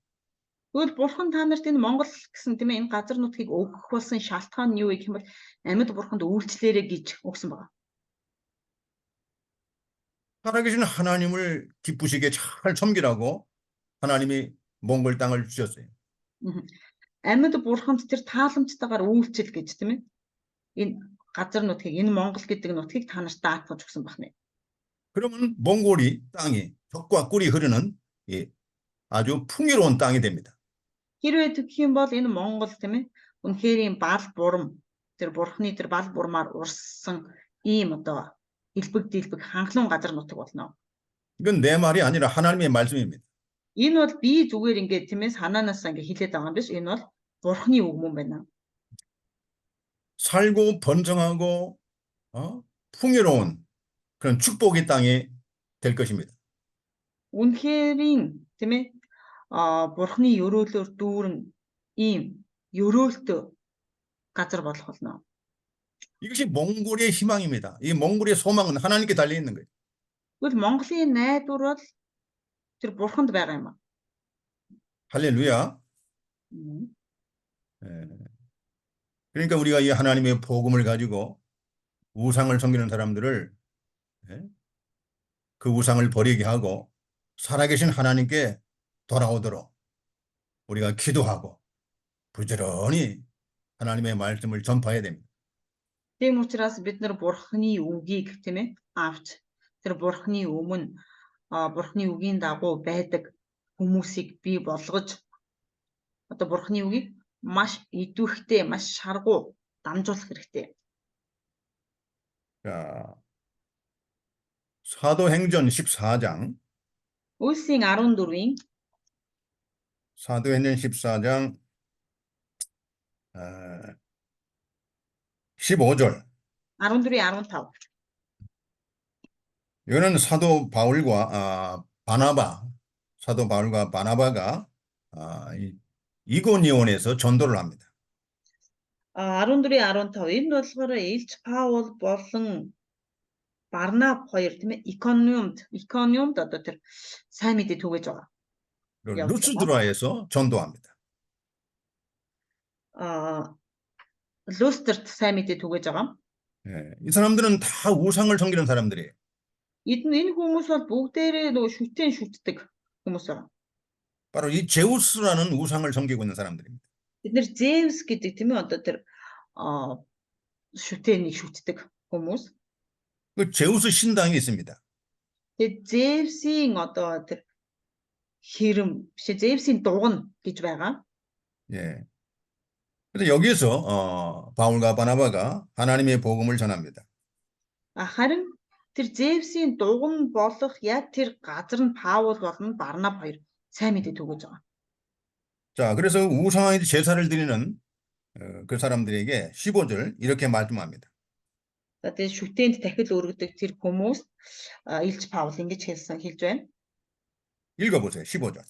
Тэгвэл бурхан та нарт энэ Монгол гэсэн тийм ээ энэ газар нутгийг өгөх болсон шалтгаан нь юу гэх юм бол амьд бурханд үйлчлээрэй гэж өгсөн байна. 살아계신 하나님을 기쁘시게 잘 섬기라고 하나님이 몽골 땅을 주셨어요. Амьд бурханд тэр тааламжтайгаар үйлчил гэж тийм ээ. Энэ газар нутгийг энэ Монгол гэдэг нутгийг та нарт даатгаж өгсөн байна. 그러면 몽골이 땅이 젖과 꿀이 흐르는 아주 풍요로운 땅이 됩니다. Хэрвээ тэгэх юм бол энэ Монгол тийм ээ үнэхээр бал бурам тэр бурхны тэр бал бурмаар урссан ийм одоо илбэг дийлбэг ханхлуун газар нутаг болно. 이건 내 말이 아니라 하나님의 말씀입니다. Энэ бол би зүгээр ингээд тийм ээ санаанаас ингээд хэлээд байгаа юм биш. Энэ бол бурхны үг мөн байна. 살고 번성하고 풍요로운 그런 축복의 땅이 될 것입니다. Үнэхээр тийм ээ бурхны өрөөлөөр дүүрэн ийм өрөөлтөө газар болох болно. 이것이 몽골의 희망입니다. 이 몽골의 소망은 하나님께 달려 있는 거예요. Тэгвэл Монголын найдвар бол тэр бурханд байгаа юм аа. 할렐루야. 그러니까 우리가 이 하나님의 복음을 가지고 우상을 섬기는 사람들을 그 우상을 버리게 하고 살아계신 하나님께 돌아오도록 우리가 기도하고 부지런히 하나님의 말씀을 전파해야 됩니다. Тийм учраас бид нар бурхны үгийг тийм ээ авч тэр бурхны өмнө бурхны үгийн дагуу байдаг хүмүүсийг бий болгож одоо бурхны үгийг маш идэвхтэй, маш шаргуу дамжуулах хэрэгтэй. 자, 사도행전 14장. Үлсийн 14-ийн 사도행전 14장 15절. 14-ийн 15. 이거는 사도 바울과 바나바가 이고니온에서 전도를 합니다. 14-ийн 15. Энэ болохоор Илч Паул болон Барнаб хоёр тийм ээ Икониумд одоо тэр сайн мэдээ түгэж байгаа. 루스드라에서 전도합니다. Люстерт сайн мэдээ түгэж байгаа. 이 사람들은 다 우상을 섬기는 사람들이에요. Энэ хүмүүс бол бүгдээрээ нөгөө шүтэн шүтдэг хүмүүс байна. 바로 이 제우스라는 우상을 섬기고 있는 사람들입니다. Бид нэр Зевс гэдэг тийм ээ одоо тэр шүтэнийг шүтдэг хүмүүс. 그 제우스 신당이 있습니다. Тэгээд Зевсийн одоо тэр хэрэм биш Зевсийн дугна гэж байгаа. 예. 그래서 여기에서 바울과 바나바가 하나님의 복음을 전합니다. Харин тэр Зевсийн дугна болох яг тэр газар нь Паул болон Барнаб хоёр сайн мэдээ түгэж байгаа. 자, 그래서 우상의 제사를 드리는 그 사람들에게 15절 이렇게 말씀합니다. Тэгээд шүтээнд дахил өргөдөг тэр хүмүүс Илч Паул ингэж хэлж байна. 읽어보세요. 15절.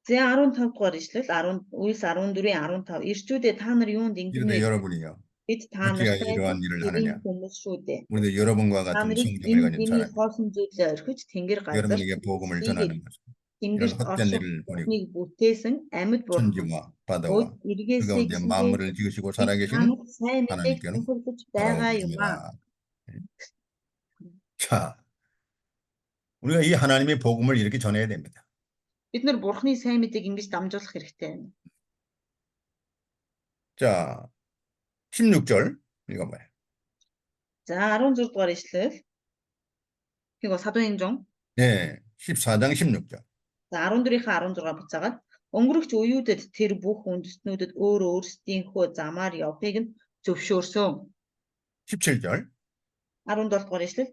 За 15 дугаар ишлэл 14-ийн 15 ирчүүдээ та нар юунд 이르되 ингэнэ 여러분이요. бид та 어찌하여 нартай 이러한 일을 하느냐. хүмүүс шүү дээ. 우리도 여러분과 Та 같은 нарыг 성경을 энэ 가진 гүний 사람, хоосон зүйлээ орхиж тэнгэр газар 여러분에게 복음을 전하는 것. 이런 тэнгэрт 헛된 орших 일을 버리고 бурхныг бүтээсэн амьд бурхан 천지와 바다와 곧 그 эргээсэй 가운데 гэсэн 만물을 지으시고 살아계신 сайн мэдээг 하나님께로 тунхаглаж байгаа юм 돌아오십니다. аа. 자, 우리가 이 하나님의 복음을 이렇게 전해야 됩니다. Бид нар бурхны сайн мэдээг ингэж дамжуулах хэрэгтэй байна. 자, 16절 읽어봐요. За 16 дугаар ишлэл. 이거 사도행전. 네, 14장 16절. За 14-ийнхаа 16 буцаагаад өнгөрөгч үеүүдэд тэр бүх үндэстнүүдэд өөрсдийнхөө замаар явахыг нь зөвшөөрсөн. 17절. 17 дугаар ишлэл.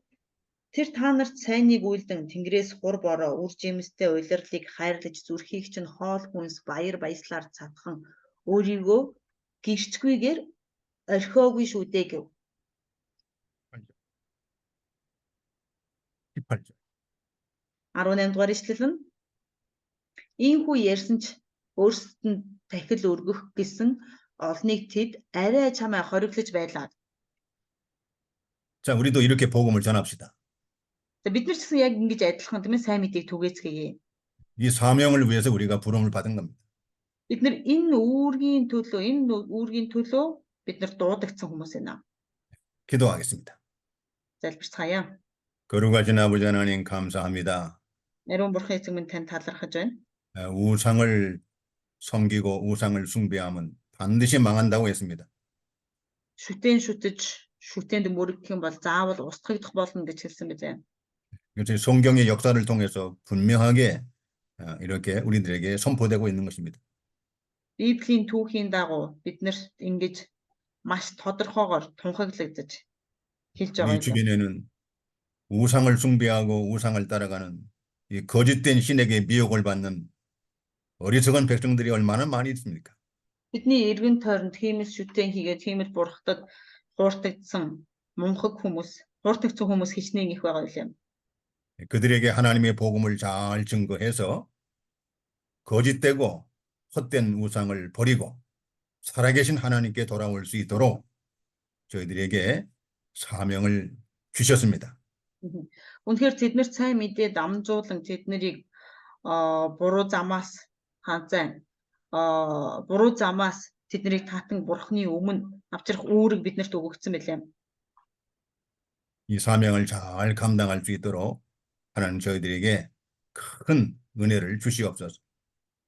Тэр та нарт сайныг үйлдэн тэнгэрээс хур бороо үр жимстэй улирлыг хайрлаж зүрхийг чинь хоол хүнс баяр баясгалаар цатхан өөрийгөө гэрчгүйгээр орхиогүй шүү дээ гэв. 18절. 18 дугаар ишлэл нь ийхүү ярьсан ч өөрсдөд нь дахил өргөх гэсэн олныг тэд арай чамаа хориглож байлаа. 자, 우리도 이렇게 복음을 전합시다. За бид нар ч гэсэн яг ингэж адилхан тийм ээ сайн мэдээг түгээцгээе. 이 사명을 위해서 우리가 부름을 받은 겁니다. Бид нар энэ үүргийн төлөө бид нар дуудагдсан хүмүүс байна. 기도하겠습니다. Залбирцгаая. 거룩하신 아버지 하나님 감사합니다. Ариун бурхан эзэн минь танд талархаж байна. 우상을 섬기고 우상을 숭배하면 반드시 망한다고 했습니다. Шүтэн шүтэж, шүтээнд мөрөгдөх юм бол заавал устгагдах болно гэж хэлсэн биз. 그래서 성경의 역사를 통해서 분명하게 이렇게 우리들에게 선포되고 있는 것입니다. Библийн түүхийн дагуу бид нарт ингэж маш тодорхойгоор тунхаглагдаж хэлж байгаа 우리 юм. 주변에는 우상을 숭배하고 우상을 따라가는 이 거짓된 신에게 미혹을 받는 어리석은 백성들이 얼마나 많이 있습니까? Бидний эргэн тойронд тиймээс шүтэн хийгээд тиймэл бурхтад хууртагдсан хууртагдсан хүмүүс хичнээн их байгаа юм. 그들에게 하나님의 복음을 잘 증거해서 거짓되고 헛된 우상을 버리고 살아계신 하나님께 돌아올 수 있도록 저희들에게 사명을 주셨습니다. Үнэхээр тэднэрт сайн мэдээ дамжуулан тэднийг буруу замаас тэднийг таатан бурхны өмнө авчрах үүрэг биднэрт өгөгдсөн байлаа. 이 사명을 잘 감당할 수 있도록 하나님 저희들에게 큰 은혜를 주시옵소서.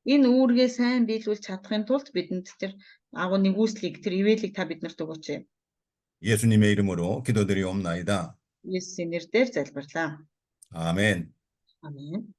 Энэ үүргээ сайн биелүүлж чадахын тулд бидэнд тэр агуу нэгүслийг тэр ивэлийг та биднэрт өгөөч. 예수님의 이름으로 기도드리옵나이다. Есүсийн нэрээр залбирлаа. 아멘. Амен.